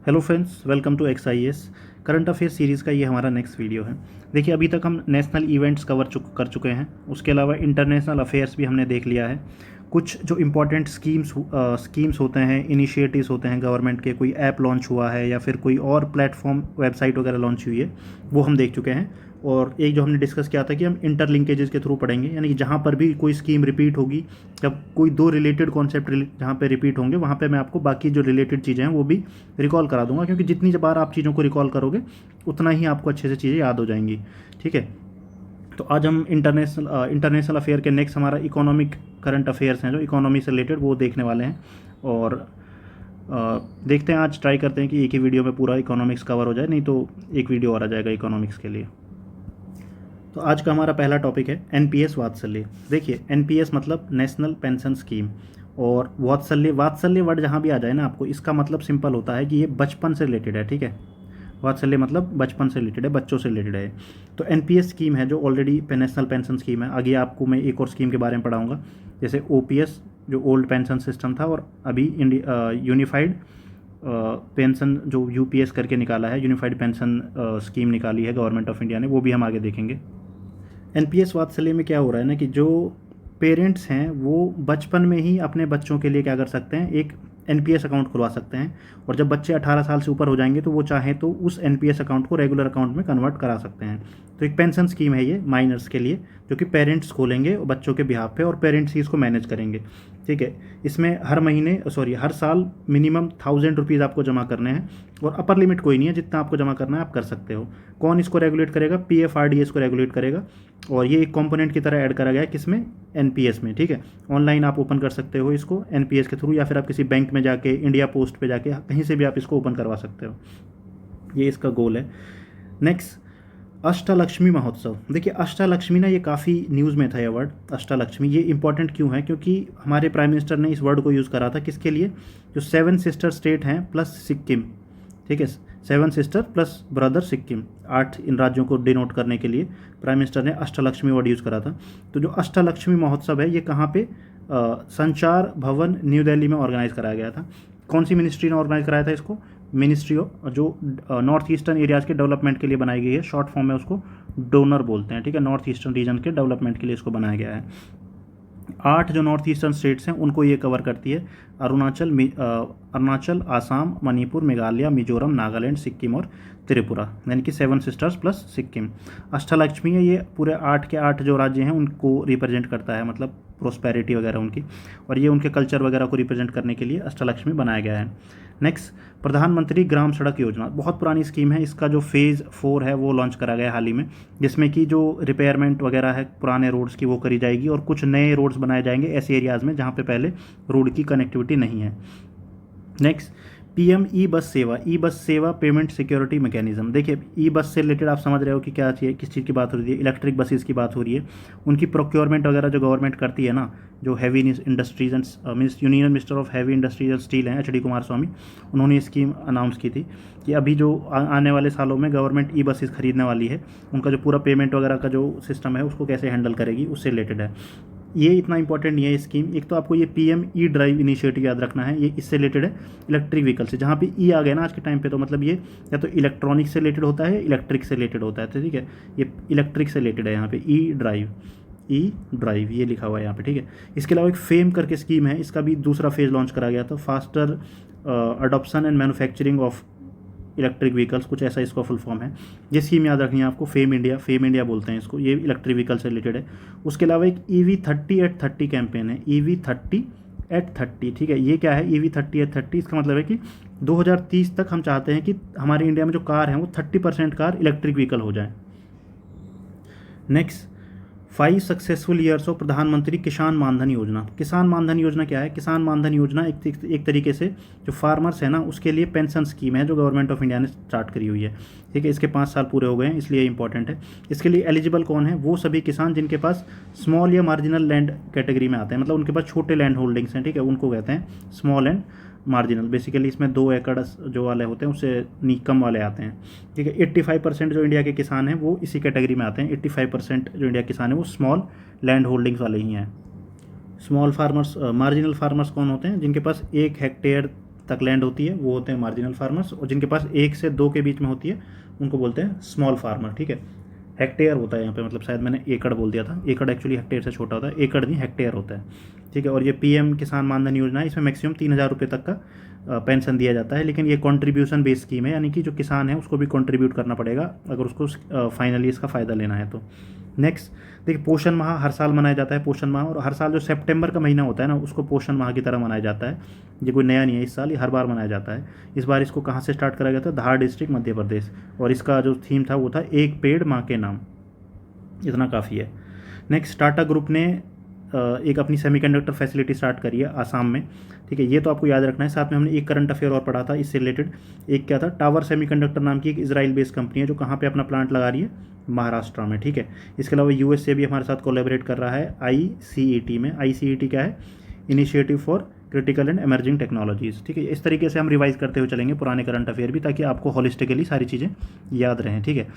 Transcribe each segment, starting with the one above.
Hello friends, welcome to XIS current affairs series का ये हमारा नेक्स्ट वीडियो है। देखिए, अभी तक हम नेशनल इवेंट्स कर चुके हैं। उसके अलावा इंटरनेशनल अफेयर्स भी हमने देख लिया है। कुछ जो इम्पोर्टेंट स्कीम्स होते हैं, इनिशिएटिव्स होते हैं गवर्नमेंट के, कोई ऐप लॉन्च हुआ है या फिर कोई और प्लेटफॉर्म वेबसाइट वगैरह लॉन्च हुई है, वो हम देख चुके हैं। और एक जो हमने डिस्कस किया था कि हम इंटरलिंकेजेस के थ्रू पढ़ेंगे, यानी कि जहाँ पर भी कोई स्कीम रिपीट होगी, जब कोई दो रिलेटेड कॉन्सेप्ट जहाँ पे रिपीट होंगे, वहाँ पे मैं आपको बाकी जो रिलेटेड चीज़ें हैं वो भी रिकॉल करा दूंगा, क्योंकि जितनी बार आप चीज़ों को रिकॉल करोगे उतना ही आपको अच्छे से चीज़ें याद हो जाएंगी। ठीक है, तो आज हम इंटरनेशनल अफेयर के नेक्स्ट हमारा इकोनॉमिक करंट अफेयर्स हैं जो इकोनॉमी से रिलेटेड, वो देखने वाले हैं। और देखते हैं, आज ट्राई करते हैं कि एक ही वीडियो में पूरा इकोनॉमिक्स कवर हो जाए, नहीं तो एक वीडियो और आ जाएगा इकोनॉमिक्स के लिए। तो आज का हमारा पहला टॉपिक है NPS वात्सल्य। देखिए, NPS मतलब नेशनल पेंशन स्कीम, और वात्सल्य वात्सल्य वर्ड जहाँ भी आ जाए ना आपको, इसका मतलब सिंपल होता है कि ये बचपन से रिलेटेड है। ठीक है, वात्सल्य मतलब बचपन से रिलेटेड है, बच्चों से रिलेटेड है। तो NPS स्कीम है जो ऑलरेडी नेशनल पेंशन स्कीम है। आगे आपको मैं एक और स्कीम के बारे में पढ़ाऊँगा, जैसे OPS जो ओल्ड पेंशन सिस्टम था, और अभी यूनिफाइड पेंशन जो UPS करके निकाला है, यूनिफाइड पेंशन स्कीम निकाली है गवर्नमेंट ऑफ इंडिया ने, वो भी हम आगे देखेंगे। NPS वात्सल्य में क्या हो रहा है ना कि जो पेरेंट्स हैं वो बचपन में ही अपने बच्चों के लिए क्या कर सकते हैं, एक NPS अकाउंट खुलवा सकते हैं। और जब बच्चे 18 साल से ऊपर हो जाएंगे तो वो चाहें तो उस NPS अकाउंट को रेगुलर अकाउंट में कन्वर्ट करा सकते हैं। तो एक पेंशन स्कीम है ये माइनर्स के लिए, जो कि पेरेंट्स खोलेंगे बच्चों के बिहाफ पे, और पेरेंट्स ही इसको मैनेज करेंगे। ठीक है, इसमें हर साल मिनिमम 1000 रुपीज़ आपको जमा करने हैं, और अपर लिमिट कोई नहीं है, जितना आपको जमा करना है आप कर सकते हो। कौन इसको रेगुलेट करेगा? PFRDA इसको रेगुलेट करेगा, और ये एक कंपोनेंट की तरह ऐड करा गया है किसमें? NPS में। ठीक है, ऑनलाइन आप ओपन कर सकते हो इसको NPS के थ्रू, या फिर आप किसी बैंक में जाके, इंडिया पोस्ट पे जाके, कहीं से भी आप इसको ओपन करवा सकते हो। ये इसका गोल है। नेक्स्ट, अष्टलक्ष्मी महोत्सव। देखिए, अष्टलक्ष्मी ना, ये काफ़ी न्यूज़ में था ये वर्ड अष्टलक्ष्मी। ये इंपॉर्टेंट क्यों है? क्योंकि हमारे प्राइम मिनिस्टर ने इस वर्ड को यूज़ करा था किसके लिए? जो 7 सिस्टर स्टेट हैं प्लस सिक्किम। ठीक है, 7 सिस्टर प्लस ब्रदर सिक्किम, 8 इन राज्यों को डिनोट करने के लिए प्राइम मिनिस्टर ने अष्टलक्ष्मी वर्ड यूज़ करा था। तो जो अष्टलक्ष्मी महोत्सव है, ये कहाँ पे? संचार भवन न्यू दिल्ली में ऑर्गेनाइज कराया गया था। कौन सी मिनिस्ट्री ने ऑर्गेनाइज कराया था इसको? मिनिस्ट्री ऑफ, जो नॉर्थ ईस्टर्न एरियाज़ के डेवलपमेंट के लिए बनाई गई है, शॉर्ट फॉर्म में उसको डोनर बोलते हैं। ठीक है, नॉर्थ ईस्टर्न रीजन के डेवलपमेंट के लिए इसको बनाया गया है। 8 जो नॉर्थ ईस्टर्न स्टेट्स हैं उनको ये कवर करती है, अरुणाचल, आसाम, मणिपुर, मेघालय, मिजोरम, नागालैंड, सिक्किम और त्रिपुरा, यानी कि 7 सिस्टर्स प्लस सिक्किम। अष्टलक्ष्मी है, ये पूरे 8 के 8 जो राज्य हैं उनको रिप्रेजेंट करता है, मतलब प्रोस्पेरिटी वगैरह उनकी, और ये उनके कल्चर वगैरह को रिप्रेजेंट करने के लिए अष्टलक्ष्मी बनाया गया है। नेक्स्ट, प्रधानमंत्री ग्राम सड़क योजना, बहुत पुरानी स्कीम है। इसका जो फेज़ 4 है वो लॉन्च करा गया हाल ही में, जिसमें कि जो रिपेयरमेंट वगैरह है पुराने रोड्स की वो करी जाएगी, और कुछ नए रोड्स बनाए जाएंगे ऐसे एरियाज़ में जहाँ पे पहले रोड की कनेक्टिविटी नहीं है। नेक्स्ट, PM ई बस सेवा पेमेंट सिक्योरिटी मैकेनिज्म। देखिए, ई बस से रिलेटेड आप समझ रहे हो कि क्या चाहिए, किस चीज़ की बात हो रही है? इलेक्ट्रिक बसेस की बात हो रही है। उनकी प्रोक्योरमेंट वगैरह जो गवर्नमेंट करती है ना, जो heavy industries and union minister of heavy industries and steel हैं HD कुमारस्वामी, उन्होंने ये स्कीम अनाउंस की थी कि अभी जो आने वाले सालों में गवर्नमेंट ई बसेस खरीदने वाली है, उनका जो पूरा पेमेंट वगैरह का जो सिस्टम है उसको कैसे हैंडल करेगी, उससे रिलेटेड है। ये इतना इंपॉर्टेंट नहीं है ये स्कीम। एक तो आपको ये PM ई ड्राइव इनिशिएटिव याद रखना है, ये इससे रिलेटेड है इलेक्ट्रिक व्हीकल से। जहाँ पे ई आ गया ना आज के टाइम पे, तो मतलब ये या तो इलेक्ट्रॉनिक से रिलेटेड होता है, इलेक्ट्रिक से रिलेटेड होता है। तो ठीक है, ये इलेक्ट्रिक से रिलेटेड है। यहाँ पे ई ड्राइव ये लिखा हुआ है यहाँ पे। ठीक है, इसके अलावा एक फेम करके स्कीम है, इसका भी दूसरा फेज़ लॉन्च करा गया था, faster adoption and manufacturing of electric vehicles, कुछ ऐसा इसका फुल फॉर्म है। ये स्कीम याद रखनी है आपको, फेम इंडिया बोलते हैं इसको, ये इलेक्ट्रिक व्हीकल से रिलेटेड है। उसके अलावा एक EV30 कैंपेन है, EV30. ठीक है, ये क्या है EV30. इसका मतलब है कि 2030 तक हम चाहते हैं कि हमारे इंडिया में जो कार हैं वो 30% कार इलेक्ट्रिक व्हीकल हो जाए। नेक्स्ट, 5 सक्सेसफुल ईयर्स ऑफ प्रधानमंत्री किसान मानधन योजना। किसान मानधन योजना क्या है? किसान मानधन योजना एक तरीके से जो फार्मर्स है ना उसके लिए पेंशन स्कीम है, जो गवर्नमेंट ऑफ इंडिया ने स्टार्ट करी हुई है। ठीक है, इसके 5 साल पूरे हो गए हैं, इसलिए इंपॉर्टेंट है। इसके लिए एलिजिबल कौन है? वो सभी किसान जिनके पास स्मॉल या मार्जिनल लैंड कैटेगरी में आते हैं, मतलब उनके पास छोटे लैंड होल्डिंग्स हैं। ठीक है, उनको कहते हैं स्मॉल एंड मार्जिनल। बेसिकली इसमें 2 एकड़ जो वाले होते हैं उससे कम वाले आते हैं। ठीक है, 85% जो इंडिया के किसान हैं वो इसी कैटेगरी में आते हैं। 85% जो इंडिया के किसान हैं वो स्मॉल लैंड होल्डिंग्स वाले ही हैं। स्मॉल फार्मर्स, मार्जिनल फार्मर्स कौन होते हैं? जिनके पास 1 हेक्टेयर तक लैंड होती है वो होते हैं मार्जिनल फार्मर्स, और जिनके पास 1 से 2 के बीच में होती है उनको बोलते हैं स्मॉल फार्मर। ठीक है, हेक्टेयर होता है यहाँ पे, मतलब शायद मैंने एकड़ बोल दिया था, एकड़ एक्चुअली हेक्टेयर से छोटा होता है, एकड़ नहीं हेक्टेयर होता है। ठीक है, और ये पीएम किसान मानधन योजना है, इसमें मैक्सिमम 3,000 रुपये तक का पेंशन दिया जाता है, लेकिन ये कंट्रीब्यूशन बेस्ड स्कीम है, यानी कि जो किसान है उसको भी कंट्रीब्यूट करना पड़ेगा अगर उसको फाइनली इसका फ़ायदा लेना है तो। नेक्स्ट देखिए, पोषण माह हर साल मनाया जाता है, पोषण माह, और हर साल जो सितंबर का महीना होता है ना उसको पोषण माह की तरह मनाया जाता है। ये कोई नया नहीं है, इस साल ये हर बार मनाया जाता है। इस बार इसको कहाँ से स्टार्ट करा गया था? धार डिस्ट्रिक्ट, मध्य प्रदेश, और इसका जो थीम था वो था एक पेड़ माँ के नाम। इतना काफ़ी है। नेक्स्ट, टाटा ग्रुप ने एक अपनी सेमीकंडक्टर फैसिलिटी स्टार्ट करी है आसाम में। ठीक है, ये तो आपको याद रखना है। साथ में हमने एक करंट अफेयर और पढ़ा था इससे रिलेटेड। एक क्या था? टावर सेमीकंडक्टर नाम की एक इजराइल बेस्ड कंपनी है जो कहाँ पे अपना प्लांट लगा रही है? महाराष्ट्र में। ठीक है, इसके अलावा यूएस से भी हमारे साथ कोलैबोरेट कर रहा है ICET में। ICET क्या है? Initiative for critical and emerging technologies. ठीक है, इस तरीके से हम रिवाइज करते हुए चलेंगे पुराने करंट अफेयर भी, ताकि आपको होलिस्टिकली सारी चीज़ें याद रहें। ठीक है,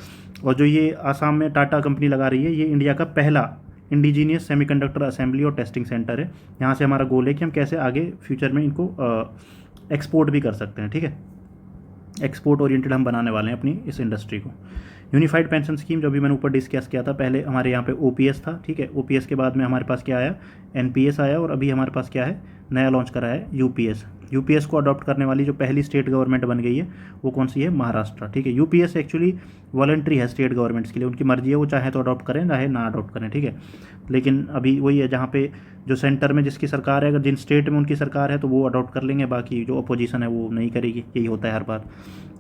और जो ये आसाम में टाटा कंपनी लगा रही है, ये इंडिया का पहला इंडिजीनियस सेमीकंडक्टर असेंबली और टेस्टिंग सेंटर है। यहाँ से हमारा गोल है कि हम कैसे आगे फ्यूचर में इनको एक्सपोर्ट भी कर सकते हैं। ठीक है, एक्सपोर्ट ओरिएंटेड हम बनाने वाले हैं अपनी इस इंडस्ट्री को। यूनिफाइड पेंशन स्कीम, जो भी मैंने ऊपर डिस्कस किया था, पहले हमारे यहाँ पे OPS था। ठीक है, OPS के बाद में हमारे पास क्या आया? NPS आया, और अभी हमारे पास क्या है? नया लॉन्च करा है UPS। UPS को अडॉप्ट करने वाली जो पहली स्टेट गवर्नमेंट बन गई है वो कौन सी है? महाराष्ट्र। ठीक है, UPS एक्चुअली वॉलंटरी है स्टेट गवर्नमेंट्स के लिए, उनकी मर्जी है, वो चाहे तो अडॉप्ट करें चाहे ना अडॉप्ट करें। ठीक है, लेकिन अभी वही है, जहाँ पे जो सेंटर में जिसकी सरकार है, अगर जिन स्टेट में उनकी सरकार है तो वो अडॉप्ट कर लेंगे, बाकी जो अपोजिशन है वो नहीं करेगी। यही होता है हर बार।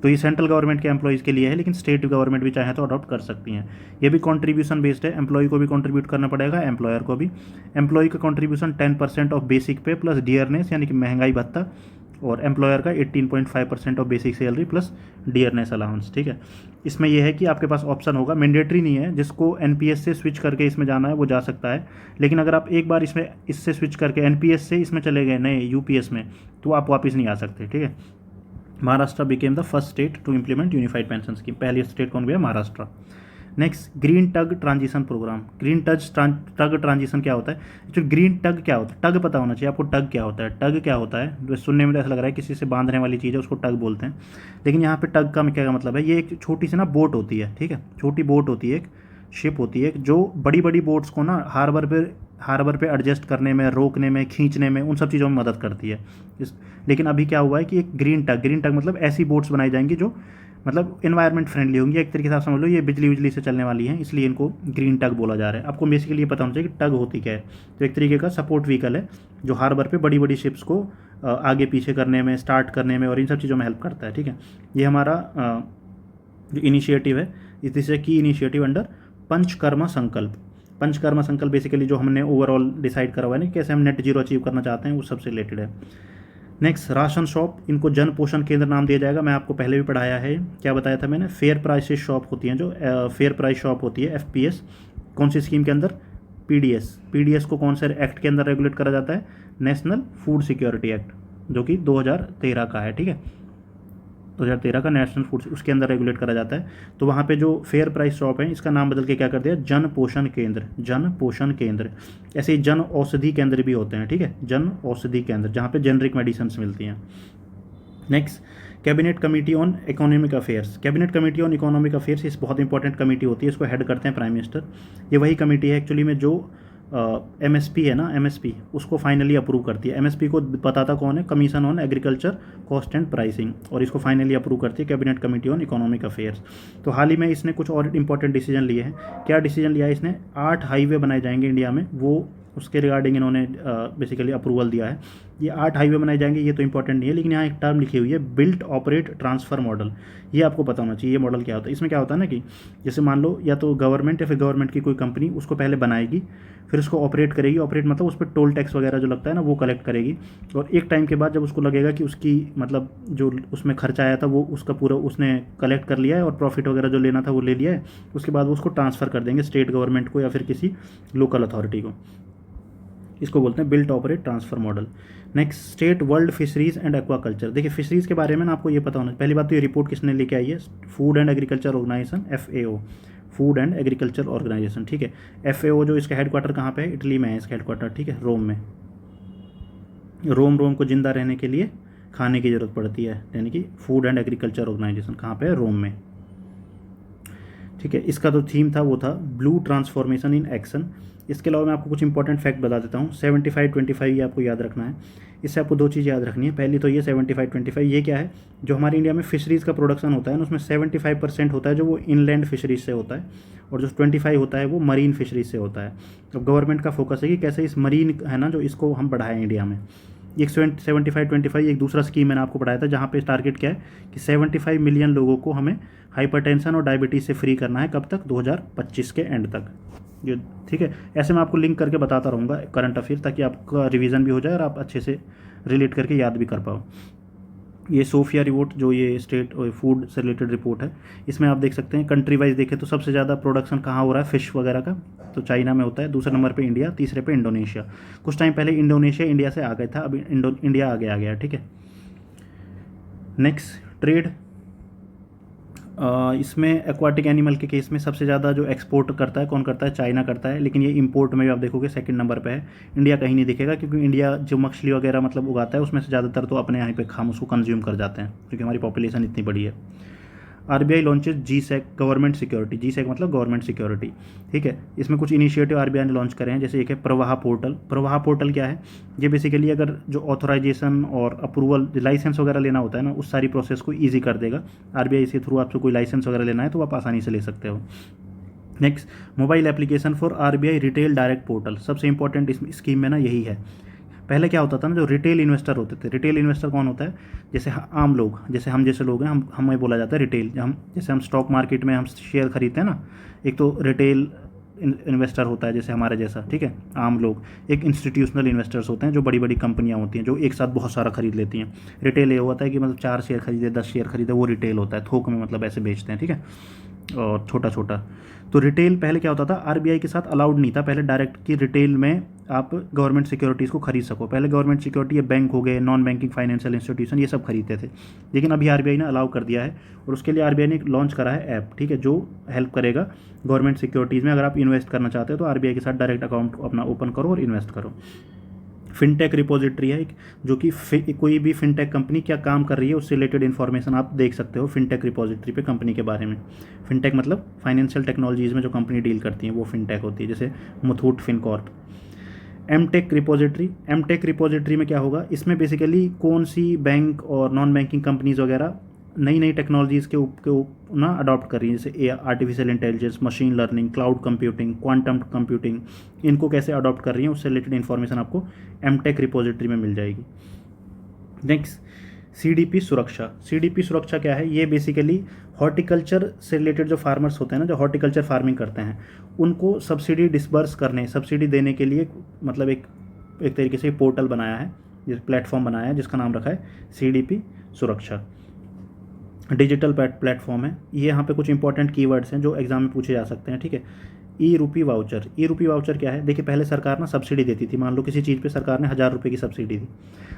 तो ये सेंट्रल गवर्नमेंट के एम्प्लॉइज़ के लिए है, लेकिन स्टेट गवर्नमेंट भी चाहे तो अडॉप्ट कर सकती हैं। ये भी कंट्रीब्यूशन बेस्ड है, एम्प्लॉय को भी कंट्रीब्यूट करना पड़ेगा, एम्प्लॉयर को भी। एम्प्लॉय का कंट्रीब्यूशन 10% ऑफ बेसिक पे प्लस डियरनेस, यानी कि महंगाई भत्ता, और एम्प्लॉयर का 18.5% of basic salary plus dearness allowance. ठीक है, इसमें यह है कि आपके पास ऑप्शन होगा, मैंडेटरी नहीं है। जिसको NPS से स्विच करके इसमें जाना है वो जा सकता है, लेकिन अगर आप एक बार इससे स्विच करके NPS से इसमें चले गए नए UPS में, तो आप वापस नहीं आ सकते। ठीक है, Maharashtra became the first state to implement unified pension scheme. पहली स्टेट कौन गया? Maharashtra. Next, green tug transition program. Green tug transition क्या होता है? जो ग्रीन टग क्या होता है? टग पता होना चाहिए आपको, टग क्या होता है? टग क्या होता है? जो सुनने में तो ऐसा लग रहा है किसी से बांधने वाली चीज़ है, उसको टग बोलते हैं, लेकिन यहाँ पे टग का क्या मतलब है? ये एक छोटी सी ना बोट होती है। ठीक है, छोटी बोट होती है, एक शिप होती है जो बड़ी बड़ी बोट्स को ना हार्बर पे एडजस्ट करने में, रोकने में, खींचने में, उन सब चीज़ों में मदद करती है। लेकिन अभी क्या हुआ है कि एक ग्रीन टग मतलब ऐसी बोट्स बनाई जाएंगी जो मतलब इन्वायरमेंट फ्रेंडली होंगी। एक तरीके से आप समझ लो ये बिजली से चलने वाली हैं, इसलिए इनको ग्रीन टग बोला जा रहा है। आपको बेसिकली ये पता होना चाहिए कि टग होती क्या है। तो एक तरीके का सपोर्ट व्हीकल है जो हार्बर पे बड़ी बड़ी शिप्स को आगे पीछे करने में, स्टार्ट करने में और इन सब चीज़ों में हेल्प करता है। ठीक है, ये हमारा जो इनिशिएटिव है, इस की इनिशिएटिव अंडर पंचकर्मा संकल्प। पंचकर्मा संकल्प बेसिकली जो हमने ओवरऑल डिसाइड करा हुआ है ना, कैसे हम नेट जीरो अचीव करना चाहते हैं, वो सबसे रिलेटेड है। नेक्स्ट, राशन शॉप, इनको जन पोषण केंद्र नाम दिया जाएगा। मैं आपको पहले भी पढ़ाया है, क्या बताया था मैंने? फेयर प्राइसेस शॉप होती हैं, जो फेयर प्राइस शॉप होती है, FPS। कौन सी स्कीम के अंदर? PDS को कौन से एक्ट के अंदर रेगुलेट करा जाता है? नेशनल फूड सिक्योरिटी एक्ट, जो कि 2013 का है। ठीक है, 2013 का नेशनल फूड, उसके अंदर रेगुलेट करा जाता है। तो वहाँ पे जो फेयर प्राइस शॉप है, इसका नाम बदल के क्या कर दिया? जन पोषण केंद्र। जन पोषण केंद्र। ऐसे ही जन औषधि केंद्र भी होते हैं। ठीक है, जन औषधि केंद्र, जहाँ पे जेनरिक मेडिसिन मिलती हैं। Next, cabinet committee on economic affairs. Cabinet committee on economic affairs इस बहुत इंपॉर्टेंट कमेटी होती है, इसको हेड करते हैं प्राइम मिनिस्टर। ये वही कमेटी है एक्चुअली में जो MSP है ना, MSP उसको फाइनली अप्रूव करती है। MSP को बताता कौन है? Commission on agriculture cost and pricing, और इसको फाइनली अप्रूव करती है cabinet committee on economic affairs. तो हाल ही में इसने कुछ और इंपॉर्टेंट डिसीजन लिए हैं। क्या डिसीजन लिया है इसने? 8 हाईवे बनाए जाएंगे इंडिया में, वो उसके रिगार्डिंग इन्होंने बेसिकली अप्रूवल दिया है। ये 8 हाईवे बनाए जाएंगे, ये तो इंपॉर्टेंट नहीं है, लेकिन यहाँ एक टर्म लिखी हुई है, बिल्ट ऑपरेट ट्रांसफर मॉडल। ये आपको पता होना चाहिए ये मॉडल क्या होता है। इसमें क्या होता है ना कि जैसे मान लो या तो गवर्नमेंट या फिर गवर्नमेंट की कोई कंपनी उसको पहले बनाएगी, फिर उसको ऑपरेट करेगी। ऑपरेट मतलब उस पर टोल टैक्स वगैरह जो लगता है ना वो कलेक्ट करेगी, और एक टाइम के बाद जब उसको लगेगा कि उसकी मतलब जो उसमें खर्चा आया था वो उसका पूरा उसने कलेक्ट कर लिया है और प्रॉफिट वगैरह जो लेना था वो ले लिया है, उसके बाद वो उसको ट्रांसफ़र कर देंगे स्टेट गवर्नमेंट को या फिर किसी लोकल अथॉरिटी को। इसको बोलते हैं built operate transfer model. Next, state world fisheries and aquaculture. देखिए फिशरीज़ के बारे में ना आपको ये पता होना, पहली बात तो ये रिपोर्ट किसने लेके आई है? Food and agriculture organization, FAO, food and agriculture organization. ठीक है, FAO जो इसका हेडक्वार्टर कहाँ पे है? इटली में है इसका हेडक्वार्टर। ठीक है, रोम में। रोम को जिंदा रहने के लिए खाने की ज़रूरत पड़ती है, यानी कि फूड एंड एग्रीकल्चर ऑर्गेनाइजेशन कहाँ पे है, रोम में। ठीक है, इसका जो थीम था वो था ब्लू ट्रांसफॉर्मेशन इन एक्शन। इसके अलावा मैं आपको कुछ इंपॉर्टेंट फैक्ट बता देता हूँ। 75-25 ये आपको याद रखना है। इससे आपको दो चीज़ याद रखनी है। पहली तो ये 75-25 ये क्या है, जो हमारे इंडिया में फिशरीज़ का प्रोडक्शन होता है ना, उसमें 75% होता है जो वो इनलैंड फिशरीज से होता है, और जो 25 होता है वो मरीन फिशरीज से होता है। तो गवर्नमेंट का फोकस है कि कैसे इस मरीन है ना जो इसको हम बढ़ाएं इंडिया में। एक 75-25 एक दूसरा स्कीम मैंने आपको पढ़ाया था, जहाँ पे टारगेट क्या है कि 75 मिलियन लोगों को हमें हाइपरटेंशन और डायबिटीज़ से फ्री करना है। कब तक, 2025 के एंड तक। ये ठीक है, ऐसे मैं आपको लिंक करके बताता रहूँगा करंट अफेयर, ताकि आपका रिवीजन भी हो जाए और आप अच्छे से रिलेट करके याद भी कर पाओ। ये सोफिया रिपोर्ट जो ये स्टेट फूड से रिलेटेड रिपोर्ट है, इसमें आप देख सकते हैं कंट्री वाइज देखें तो सबसे ज़्यादा प्रोडक्शन कहाँ हो रहा है फिश वगैरह का, तो चाइना में होता है। दूसरे नंबर पे इंडिया, तीसरे पे इंडोनेशिया। कुछ टाइम पहले इंडोनेशिया इंडिया से आ गया था, अभी इंडिया आगे आ गया। ठीक है, नेक्स्ट ट्रेड। इसमें एक्वाटिक एनिमल के केस में सबसे ज़्यादा जो एक्सपोर्ट करता है कौन करता है, चाइना करता है। लेकिन ये इंपोर्ट में भी आप देखोगे सेकंड नंबर पे है, इंडिया कहीं नहीं दिखेगा, क्योंकि इंडिया जो मछली वगैरह मतलब उगाता है उसमें से ज़्यादातर तो अपने यहाँ पे हम उसको कंज्यूम कर जाते हैं, क्योंकि हमारी पॉपुलेशन इतनी बड़ी है। आरबीआई लॉन्चेज जीसैक गवर्नमेंट सिक्योरिटी, जीसैक मतलब गवर्नमेंट सिक्योरिटी। ठीक है, इसमें कुछ इनिशिएटिव आरबीआई ने लॉन्च करे हैं, जैसे एक है प्रवाह पोर्टल। प्रवाह पोर्टल क्या है, ये बेसिकली अगर जो ऑथोराइजेशन और अप्रूवल लाइसेंस वगैरह लेना होता है ना, उस सारी प्रोसेस को ईजी कर देगा। आरबीआई के थ्रू आपसे कोई लाइसेंस वगैरह लेना है तो आप आसानी से ले सकते हो। Next, mobile application for RBI retail direct portal. सबसे इंपॉर्टेंट इस स्कीम में ना यही है। पहले क्या होता था ना, जो रिटेल इन्वेस्टर होते थे, रिटेल इन्वेस्टर कौन होता है, जैसे आम लोग, जैसे हम जैसे लोग हैं, हमें बोला जाता है रिटेल। हम जैसे हम स्टॉक मार्केट में हम शेयर खरीदते हैं ना, एक तो रिटेल इन्वेस्टर होता है जैसे हमारे जैसा, ठीक है, आम लोग। एक इंस्टीट्यूशनल इन्वेस्टर्स होते हैं जो बड़ी बड़ी कंपनियां होती हैं जो एक साथ बहुत सारा खरीद लेती हैं। रिटेल ये होता है कि मतलब 4 शेयर खरीदे, 10 शेयर खरीदे, वो रिटेल होता है। थोक में मतलब ऐसे बेचते हैं, ठीक है, और छोटा छोटा। तो रिटेल पहले क्या होता था, आरबीआई के साथ अलाउड नहीं था पहले डायरेक्ट कि रिटेल में आप गवर्नमेंट सिक्योरिटीज़ को खरीद सको। पहले गवर्नमेंट सिक्योरिटी ये बैंक हो गए, नॉन बैंकिंग फाइनेंशियल इंस्टीट्यूशन, ये सब खरीदते थे। लेकिन अभी आरबीआई ने अलाउ कर दिया है, और उसके लिए आरबीआई ने लॉन्च करा है ऐप, ठीक है, जो हेल्प करेगा गवर्नमेंट सिक्योरिटीज़ में। अगर आप इन्वेस्ट करना चाहते हो तो आरबीआई के साथ डायरेक्ट अकाउंट अपना ओपन करो और इन्वेस्ट करो। फिनटेक रिपोजिटरी है एक, जो कि कोई भी फिनटेक कंपनी क्या काम कर रही है उससे रिलेटेड इन्फॉर्मेशन आप देख सकते हो फिनटेक रिपोजिटरी पे कंपनी के बारे में। फिनटेक मतलब फाइनेंशियल टेक्नोलॉजीज़ में जो कंपनी डील करती है वो फिनटेक होती है, जैसे Muthoot Fincorp. EmTech repository, EmTech repository में क्या होगा, इसमें बेसिकली कौन सी बैंक और नॉन बैंकिंग कंपनीज़ वगैरह नई नई टेक्नोलॉजीज़ के ना अडॉप्ट कर रही है, जैसे artificial intelligence, machine learning, cloud computing, quantum computing, इनको कैसे अडॉप्ट कर रही हैं उससे रिलेटेड इन्फॉर्मेशन आपको एमटेक रिपोजिटरी में मिल जाएगी। नेक्स्ट, सीडीपी सुरक्षा। सीडीपी सुरक्षा क्या है, ये बेसिकली हॉर्टिकल्चर से रिलेटेड जो फार्मर्स होते हैं ना, जो हॉर्टिकल्चर फार्मिंग करते हैं, उनको सब्सिडी डिसबर्स करने, सब्सिडी देने के लिए मतलब एक तरीके से पोर्टल बनाया है, जिस प्लेटफॉर्म बनाया है जिसका नाम रखा है सीडीपी सुरक्षा। डिजिटल प्लेटफॉर्म है ये। यहाँ पे कुछ इंपॉर्टेंट कीवर्ड्स हैं जो एग्जाम में पूछे जा सकते हैं, ठीक है। ई रूपी वाउचर, ई रूपी वाउचर क्या है, देखिए पहले सरकार ना सब्सिडी देती थी, मान लो किसी चीज़ पे सरकार ने 1000 रुपये की सब्सिडी दी।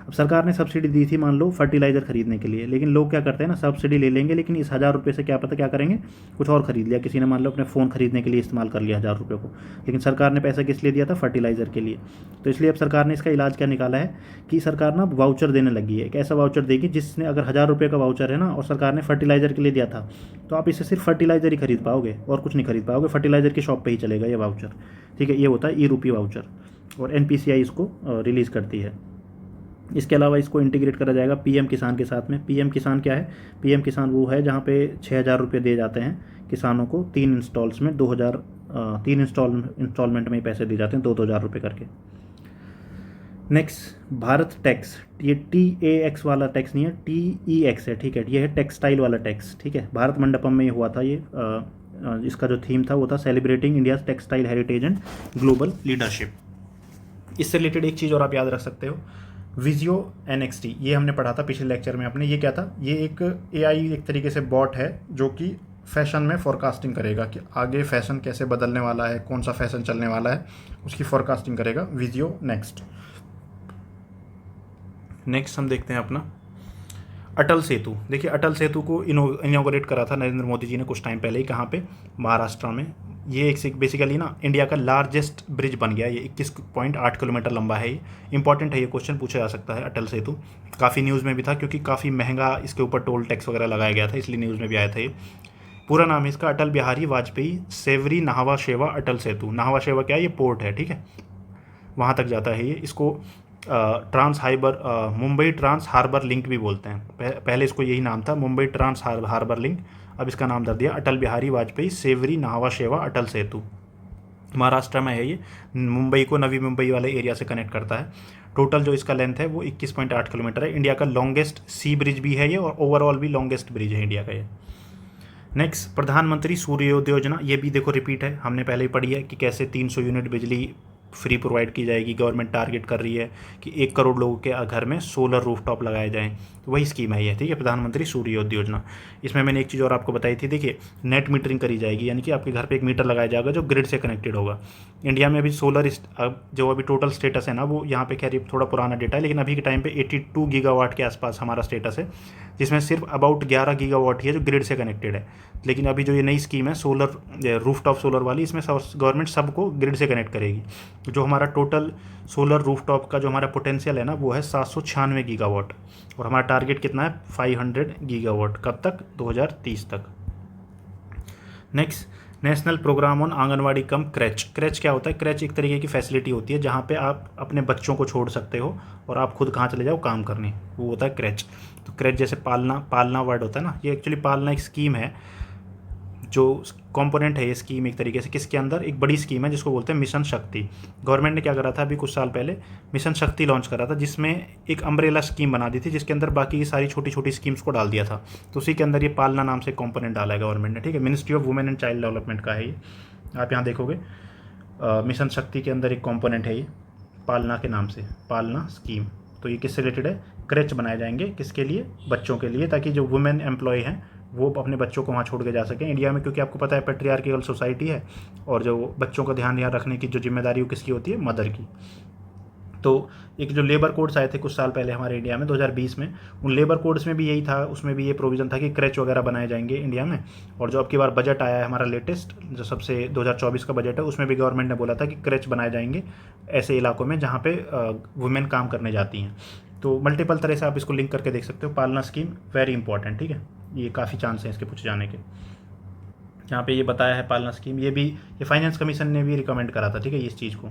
अब सरकार ने सब्सिडी दी थी मान लो फर्टिलाइज़र खरीदने के लिए, लेकिन लोग क्या करते हैं ना, सब्सिडी ले लेंगे लेकिन इस 1000 रुपये से क्या पता क्या करेंगे, कुछ और खरीद लिया। किसी ने मान लो अपने फ़ोन खरीदने के लिए इस्तेमाल कर लिया 1000 रुपये को, लेकिन सरकार ने पैसा किस लिए दिया था, फर्टिलाइज़र के लिए। तो इसलिए अब सरकार ने इसका इलाज क्या निकाला है कि सरकार ना वाउचर देने लगी है। एक ऐसा वाउचर देगी जिसने, अगर 1000 रुपये का वाउचर है ना और सरकार ने फर्टिलाइज़र के लिए दिया था, तो आप इससे सिर्फ फर्टिलाइज़र ही खरीद पाओगे और कुछ नहीं खरीद पाओगे, फर्टिलाइज़र की शॉप पे ही चलेगा ये वाउचर, ठीक है। ये होता है ई रूपी वाउचर, और एनपीसीआई इसको रिलीज़ करती है। इसके अलावा इसको इंटीग्रेट करा जाएगा पीएम किसान के साथ में। पीएम किसान क्या है, पीएम किसान वो है जहाँ पे 6000 रुपये दिए जाते हैं किसानों को 3 इंस्टॉल्स में, 3 इंस्टॉलमेंट में ही पैसे दिए जाते हैं 2-2000 रुपये करके। Next, Bharat tax. ये TAX वाला टैक्स नहीं है, TEX है, ठीक है। ये है टेक्सटाइल वाला टैक्स, ठीक है। भारत मंडपम में ये हुआ था। ये इसका जो थीम था वो था celebrating India's textile heritage and global leadership. इससे रिलेटेड एक चीज़ और आप याद रख सकते हो, विजियो NXT, ये हमने पढ़ा था पिछले लेक्चर में अपने। ये क्या था, ये एक AI एक तरीके से बॉट है जो कि फैशन में फोरकास्टिंग करेगा कि आगे फैशन कैसे बदलने वाला है, कौन सा फैशन चलने वाला है, उसकी फोरकास्टिंग करेगा विजियो नेक्स्ट। नेक्स्ट हम देखते हैं अपना अटल सेतु, देखिए अटल सेतु को इनॉग्रेट करा था नरेंद्र मोदी जी ने कुछ टाइम पहले ही। कहाँ पे? महाराष्ट्र में। ये एक बेसिकली ना इंडिया का लार्जेस्ट ब्रिज बन गया है। ये 21.8 किलोमीटर लंबा है। ये इंपॉर्टेंट है, ये क्वेश्चन पूछा जा सकता है। अटल सेतु काफ़ी न्यूज़ में भी था क्योंकि काफ़ी महंगा इसके ऊपर टोल टैक्स वगैरह लगाया गया था, इसलिए न्यूज़ में भी आया था ये। पूरा नाम है इसका अटल बिहारी वाजपेयी सेवरी नाहवा शेवा अटल सेतु। नाहवा शेवा क्या है? ये पोर्ट है, ठीक है, वहाँ तक जाता है ये। इसको मुंबई ट्रांस हार्बर लिंक भी बोलते हैं। पहले इसको यही नाम था, मुंबई ट्रांस हार्बर लिंक। अब इसका नाम दे दिया अटल बिहारी वाजपेयी सेवरी नाहवा शेवा अटल सेतु। महाराष्ट्र में है ये, मुंबई को नवी मुंबई वाले एरिया से कनेक्ट करता है। टोटल जो इसका लेंथ है वो 21.8 किलोमीटर है। इंडिया का लॉन्गेस्ट सी ब्रिज भी है ये, और ओवरऑल भी लॉन्गेस्ट ब्रिज है इंडिया का ये। नेक्स्ट, प्रधानमंत्री सूर्योदय योजना। ये भी देखो रिपीट है, हमने पहले ही पढ़ी है कि कैसे 300 यूनिट बिजली फ्री प्रोवाइड की जाएगी। गवर्नमेंट टारगेट कर रही है कि 1 करोड़ लोगों के घर में सोलर रूफटॉप लगाए जाएं, तो वही स्कीम है ये, ठीक है, प्रधानमंत्री सूर्योदय योजना। इसमें मैंने एक चीज़ और आपको बताई थी, देखिए नेट मीटरिंग करी जाएगी, यानी कि आपके घर पे एक मीटर लगाया जाएगा जो ग्रिड से कनेक्टेड होगा। इंडिया में अभी सोलर जो अभी टोटल स्टेटस है ना, वो यहाँ पे खैर थोड़ा पुराना डेटा है, लेकिन अभी के टाइम पे 82 गीगावाट के आसपास हमारा स्टेटस है, जिसमें सिर्फ अबाउट 11 गीगावाट ही है जो ग्रिड से कनेक्टेड है। लेकिन अभी जो ये नई स्कीम है सोलर रूफटॉप सोलर वाली, इसमें गवर्नमेंट सबको ग्रिड से कनेक्ट करेगी। तो जो हमारा टोटल सोलर रूफटॉप का जो हमारा पोटेंशियल है ना, वो है 796 गीगावाट, और हमारा टारगेट कितना है? 500 गीगावाट। कब तक? 2030 तक। Next, national program on anganwadi cum creche. Creche क्या होता है? क्रैच एक तरीके की फैसिलिटी होती है जहाँ पे आप अपने बच्चों को छोड़ सकते हो और आप खुद कहाँ चले जाओ काम करने, वो होता है क्रैच। तो क्रैच जैसे पालना वर्ड होता है ना, ये एक्चुअली पालना एक स्कीम है, जो कंपोनेंट है ये स्कीम एक तरीके से किसके अंदर? एक बड़ी स्कीम है जिसको बोलते हैं मिशन शक्ति। गवर्नमेंट ने क्या करा था अभी कुछ साल पहले? मिशन शक्ति लॉन्च करा था, जिसमें एक अम्ब्रेला स्कीम बना दी थी, जिसके अंदर बाकी की सारी छोटी छोटी स्कीम्स को डाल दिया था। तो उसी के अंदर ये पालना नाम से कंपोनेंट डाला है गवर्नमेंट ने, ठीक है। Ministry of women and child development का है ये। आप यहाँ देखोगे मिशन शक्ति के अंदर एक कॉम्पोनेंट है ये पालना के नाम से, पालना स्कीम। तो ये किससे रिलेटेड है? क्रेच बनाए जाएंगे, किसके लिए? बच्चों के लिए, ताकि जो वुमेन एम्प्लॉय हैं वो अपने बच्चों को वहाँ छोड़ के जा सकें इंडिया में, क्योंकि आपको पता है पैट्रियार्किकल सोसाइटी है, और जो बच्चों का ध्यान रखने की जो जिम्मेदारी वो किसकी होती है? मदर की। तो एक जो लेबर कोड्स आए थे कुछ साल पहले हमारे इंडिया में 2020 में, उन लेबर कोड्स में भी यही था, उसमें भी ये प्रोविज़न था कि क्रेच वगैरह बनाए जाएंगे इंडिया में। और जो अब की बार बजट आया है हमारा लेटेस्ट, जो सबसे 2024 का बजट है, उसमें भी गवर्नमेंट ने बोला था कि क्रेच बनाए जाएंगे ऐसे इलाकों में जहाँ पे वुमेन काम करने जाती हैं। तो मल्टीपल तरह से आप इसको लिंक करके देख सकते हो। पालना स्कीम वेरी इंपॉर्टेंट, ठीक है, ये काफ़ी चांस हैं इसके पूछे जाने के। यहाँ पे ये बताया है पालना स्कीम, ये फाइनेंस कमीशन ने भी रिकमेंड करा था, ठीक है, इस चीज़ को।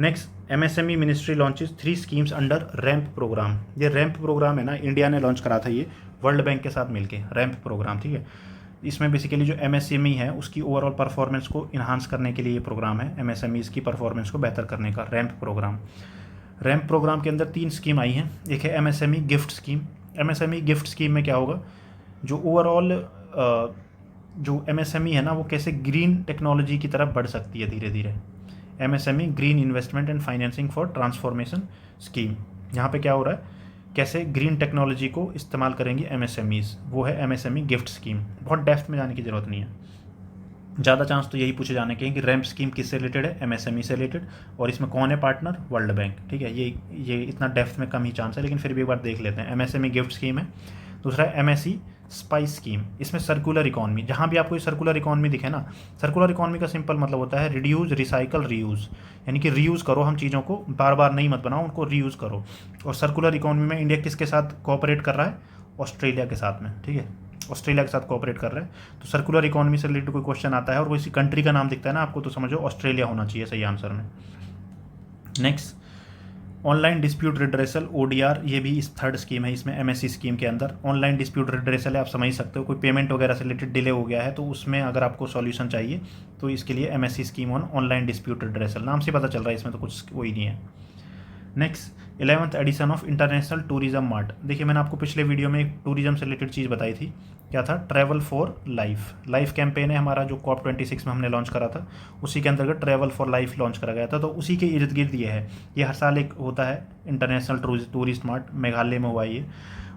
Next, MSME ministry launches 3 schemes under RAMP program. ये रैम्प प्रोग्राम है ना, इंडिया ने लॉन्च करा था ये वर्ल्ड बैंक के साथ मिलके, रैम्प प्रोग्राम, ठीक है। इसमें बेसिकली जो एमएसएमई है उसकी ओवरऑल परफॉर्मेंस को इन्हांस करने के लिए ये प्रोग्राम है, एमएसएमईज़ की परफॉर्मेंस को बेहतर करने का रैम्प प्रोग्राम। रैम्प प्रोग्राम के अंदर 3 स्कीम आई हैं। एक है MSME gift scheme. MSME gift scheme में क्या होगा? जो ओवरऑल जो एमएसएमई है ना, वो कैसे ग्रीन टेक्नोलॉजी की तरफ बढ़ सकती है धीरे धीरे। MSME green investment and financing for transformation scheme. यहाँ पे क्या हो रहा है? कैसे ग्रीन टेक्नोलॉजी को इस्तेमाल करेंगी एमएसएमईज़, वो है एमएसएमई गिफ्ट स्कीम। बहुत डेप्थ में जाने की ज़रूरत नहीं है, ज़्यादा चांस तो यही पूछे जाने के हैं कि रैम्प स्कीम किससे रिलेटेड है? एमएसएमई से रिलेटेड, और इसमें कौन है पार्टनर? वर्ल्ड बैंक, ठीक है। ये इतना डेप्थ में कम ही चांस है, लेकिन फिर भी एक बार देख लेते हैं। एमएसएमई गिफ्ट स्कीम है। दूसरा है एमएसई स्पाइस स्कीम। इसमें सर्कुलर इकॉनमी, जहाँ भी आपको सर्कुलर इकॉनमी दिखे ना, सर्कुलर इकॉनमी का सिंपल मतलब होता है रिड्यूस रिसाइकल रीयूज़, यानी कि रीयूज़ करो, हम चीज़ों को बार बार नहीं मत बनाओ, उनको रीयूज़ करो। और सर्कुलर इकॉनमी में इंडिया किसके साथ कोऑपरेट कर रहा है? ऑस्ट्रेलिया के साथ में, ठीक है, ऑस्ट्रेलिया के साथ कोऑपरेट कर रहे हैं। तो सर्कुलर इकॉनमी से रिलेटेड कोई क्वेश्चन आता है और किसी कंट्री का नाम दिखता है ना आपको, तो समझो ऑस्ट्रेलिया होना चाहिए सही आंसर में। Next, online dispute redressal ODR, ये भी इस थर्ड स्कीम है इसमें, एमएससी स्कीम के अंदर। ऑनलाइन डिस्प्यूट रिड्रेसल है, आप समझ सकते हो, कोई पेमेंट वगैरह से रिलेटेड डिले हो गया है तो उसमें अगर आपको सॉल्यूशन चाहिए तो इसके लिए MSc scheme on online dispute redressal, नाम से पता चल रहा है, इसमें तो कुछ वही नहीं है। Next, 11th edition of international tourism mart. देखिए मैंने आपको पिछले वीडियो में एक टूरिज्म से रिलेटेड चीज़ बताई थी, क्या था? Travel for life. Life campaign है हमारा, जो COP 26 में हमने लॉन्च करा था, उसी के अंतर्गत ट्रैवल फॉर लाइफ लॉन्च करा गया था। तो उसी के इर्द गिर्द ये है, ये हर साल एक होता है इंटरनेशनल टूरिस्ट मार्ट, मेघालय में हुआ ये,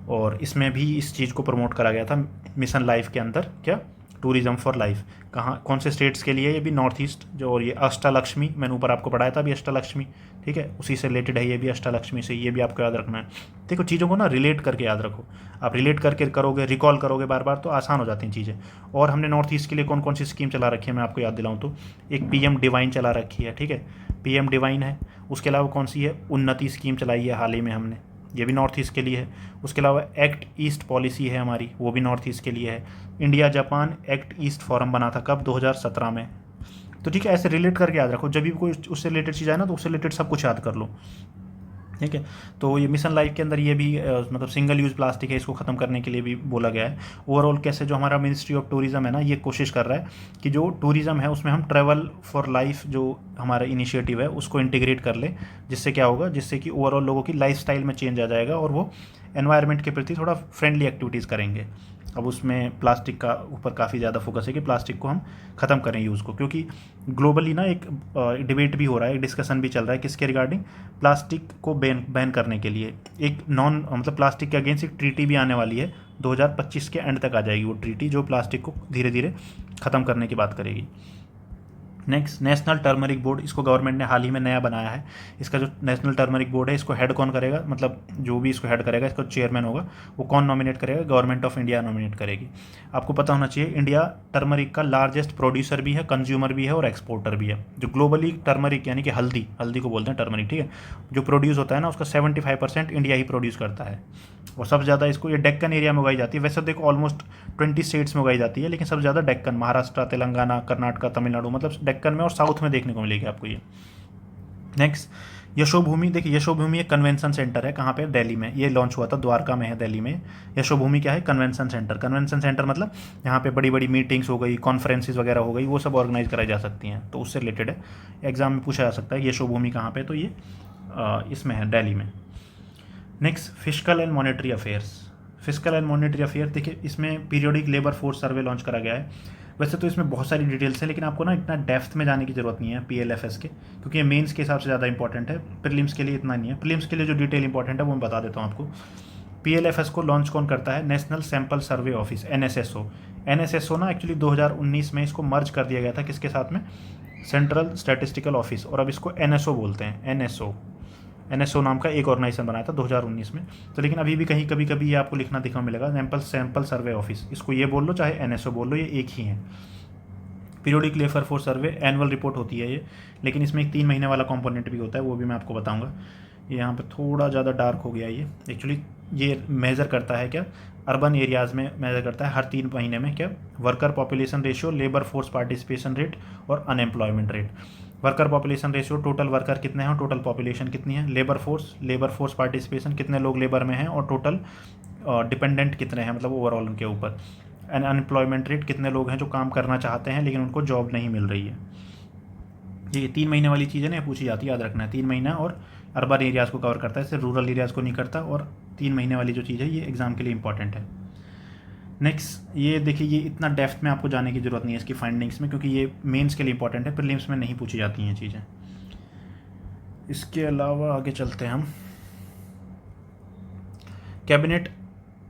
और इसमें भी इस चीज़ को प्रमोट करा गया था मिशन लाइफ के अंदर, क्या? Tourism for life. कहाँ कौन से स्टेट्स के लिए? ये भी नॉर्थ ईस्ट जो, और ये अष्टलक्ष्मी मैंने ऊपर आपको पढ़ाया था अभी अष्टलक्ष्मी, ठीक है, उसी से रिलेटेड है ये भी अष्टलक्ष्मी से, ये भी आपको याद रखना है। देखो चीज़ों को ना रिलेट करके याद रखो, आप रिलेट करके करोगे, रिकॉल करोगे बार बार तो आसान हो जाती हैं चीज़ें। और हमने नॉर्थ ईस्ट के लिए कौन कौन सी स्कीम चला रखी है मैं आपको याद दिलाऊँ तो, एक PM डिवाइन चला रखी है, ठीक है, PM डिवाइन है। उसके अलावा कौन सी है? उन्नति स्कीम चलाई है हाल ही में हमने, ये भी नॉर्थ ईस्ट के लिए है। उसके अलावा एक्ट ईस्ट पॉलिसी है हमारी, वो भी नॉर्थ ईस्ट के लिए है। India Japan act east forum बना था कब? 2017 में। तो ठीक है, ऐसे रिलेट करके याद रखो, जब भी कोई उससे रिलेटेड चीज़ आए ना तो उससे रिलेटेड सब कुछ याद कर लो, ठीक है। तो ये मिशन लाइफ के अंदर ये भी मतलब सिंगल यूज़ प्लास्टिक है, इसको ख़त्म करने के लिए भी बोला गया है। ओवरऑल कैसे जो हमारा मिनिस्ट्री ऑफ टूरिज़्म है ना, ये कोशिश कर रहा है कि जो टूरिज़्म है उसमें हम ट्रैवल फॉर लाइफ जो हमारा इनिशिएटिव है उसको इंटीग्रेट कर ले, जिससे क्या होगा, जिससे कि ओवरऑल लोगों की लाइफस्टाइल में चेंज आ जाएगा और वो एनवायरनमेंट के प्रति थोड़ा फ्रेंडली एक्टिविटीज़ करेंगे। अब उसमें प्लास्टिक का ऊपर काफ़ी ज़्यादा फोकस है कि प्लास्टिक को हम ख़त्म करें यूज़ को, क्योंकि ग्लोबली ना एक डिबेट भी हो रहा है, एक डिस्कशन भी चल रहा है किसके रिगार्डिंग, प्लास्टिक को बैन करने के लिए। एक नॉन मतलब प्लास्टिक के अगेंस्ट एक ट्रीटी भी आने वाली है, 2025 के एंड तक आ जाएगी वो ट्रीटी, जो प्लास्टिक को धीरे धीरे ख़त्म करने की बात करेगी। नेक्स्ट, नेशनल टर्मरिक बोर्ड, इसको गवर्नमेंट ने हाल ही में नया बनाया है। इसका जो नेशनल टर्मरिक बोर्ड है, इसको हेड कौन करेगा, मतलब जो भी इसको हेड करेगा, इसको चेयरमैन होगा, वो कौन नॉमिनेट करेगा? गवर्नमेंट ऑफ इंडिया नॉमिनेट करेगी। आपको पता होना चाहिए इंडिया टर्मरिक का लार्जेस्ट प्रोड्यूसर भी है, कंज्यूमर भी है और एक्सपोर्टर भी है। जो ग्लोबली टर्मरिक यानी कि हल्दी को बोलते हैं टर्मरिक, ठीक है, जो प्रोड्यूस होता है ना उसका 75% इंडिया ही प्रोड्यूस करता है। और सबसे ज़्यादा इसको ये डेक्कन एरिया में उगाई जाती है। वैसे देखो ऑलमोस्ट 20 स्टेट्स में उगाई जाती है, लेकिन सबसे ज़्यादा डेक्कन, महाराष्ट्र, तेलंगाना, कर्नाटका, तमिलनाडु, मतलब डेक्कन में और साउथ में देखने को मिलेगी आपको ये। नेक्स्ट, यशोभूमि। देखिए यशोभूमि एक कन्वेंशन सेंटर है, कहाँ पे? दिल्ली में। ये लॉन्च हुआ था, द्वारका में है, दिल्ली में। यशोभूमि क्या है? Convention centre. कन्वेंशन सेंटर मतलब यहाँ पे बड़ी बड़ी मीटिंग्स हो गई, कॉन्फ्रेंसेस वगैरह हो गई, वो सब ऑर्गेनाइज कराई जा सकती हैं, तो उससे रिलेटेड है, एग्जाम में पूछा जा सकता है यशोभूमि कहाँ पे, तो ये इसमें है, दिल्ली में। Next, physical and monetary affairs. Physical and monetary affair, देखिए इसमें periodic labour force survey launch करा गया है। वैसे तो इसमें बहुत सारी डिटेल्स हैं, लेकिन आपको ना इतना डेप्थ में जाने की ज़रूरत नहीं है PLFS के, क्योंकि ये मेंस के हिसाब से ज़्यादा इंपॉर्टेंट है, प्रीलिम्स के लिए इतना नहीं है। प्रीलिम्स के लिए जो डिटेल इंपॉर्टेंट है वो मैं बता देता हूँ आपको। PLFS को लॉन्च कौन करता है? नेशनल सैम्पल सर्वे ऑफिस, NSSO। NSSO ना एक्चुअली 2019 में इसको मर्ज कर दिया गया था, किसके साथ में? सेंट्रल स्टैटिस्टिकल ऑफिस, और अब इसको NSO बोलते हैं, NSO नाम का एक ऑर्गेनाइजेशन बनाया था 2019 में। तो लेकिन अभी भी कहीं कभी कभी ये आपको लिखना दिखना मिलेगा, सैंपल सर्वे ऑफिस, इसको ये बोल लो चाहे NSO बोल लो, ये एक ही है। Periodic labour force survey annual report होती है ये, लेकिन इसमें एक 3 महीने वाला कंपोनेंट भी होता है, वो भी मैं आपको बताऊंगा। ये यहाँ पे थोड़ा ज़्यादा डार्क हो गया ये, एक्चुअली ये मेज़र करता है क्या? अर्बन एरियाज़ में मेज़र करता है हर 3 महीने में, क्या? Worker population ratio, labour force participation rate और unemployment rate. Worker population ratio, total worker कितने हैं और टोटल पॉपुलेशन कितनी है। लेबर फोर्स पार्टिसिपेशन, कितने लोग लेबर में हैं और टोटल डिपेंडेंट कितने हैं, मतलब ओवरऑल उनके ऊपर। एंड अनएम्प्लॉयमेंट रेट, कितने लोग हैं जो काम करना चाहते हैं लेकिन उनको जॉब नहीं मिल रही है। ये 3 महीने वाली चीज़ है ना, पूछी जाती है, याद रखना है। 3 महीना और अर्बन एरियाज़ को कवर करता है, सिर्फ रूरल एरियाज़ को नहीं करता। और 3 महीने वाली जो चीज़ है ये एग्ज़ाम के लिए इंपॉर्टेंट है। नेक्स्ट, ये देखिए ये इतना डेप्थ में आपको जाने की ज़रूरत नहीं है इसकी फाइंडिंग्स में, क्योंकि ये मेंस के लिए इंपॉर्टेंट है, प्रीलिम्स में नहीं पूछी जाती हैं चीज़ें। इसके अलावा आगे चलते हैं हम। Cabinet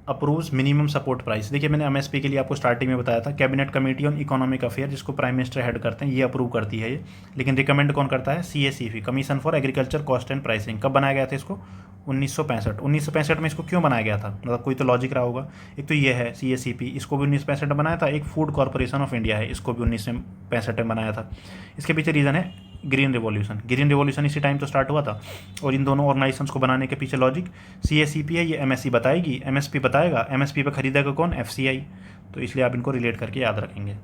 approves minimum support price. देखिए मैंने MSP के लिए आपको स्टार्टिंग में बताया था, cabinet committee on economic affair, जिसको प्राइम मिनिस्टर हेड करते हैं, ये अप्रूव करती है ये, लेकिन रिकमेंड कौन करता है? CACP, commission for agriculture cost and pricing. कब बनाया गया था इसको? 1965 में। इसको क्यों बनाया गया था, मतलब कोई तो लॉजिक रहा होगा। एक तो ये है CACP, इसको भी 1965 में बनाया था। एक फूड कॉर्पोरेशन ऑफ इंडिया है, इसको भी 1965 में बनाया था। इसके पीछे रीज़न है ग्रीन रिवॉल्यूशन इसी टाइम तो स्टार्ट हुआ था। और इन दोनों ऑर्गेनाइजेशंस को बनाने के पीछे लॉजिक, CACP है, ये MSC बताएगी, MSP बताएगा, MSP पे खरीदेगा कौन? FCI। तो इसलिए आप इनको रिलेट करके याद रखेंगे।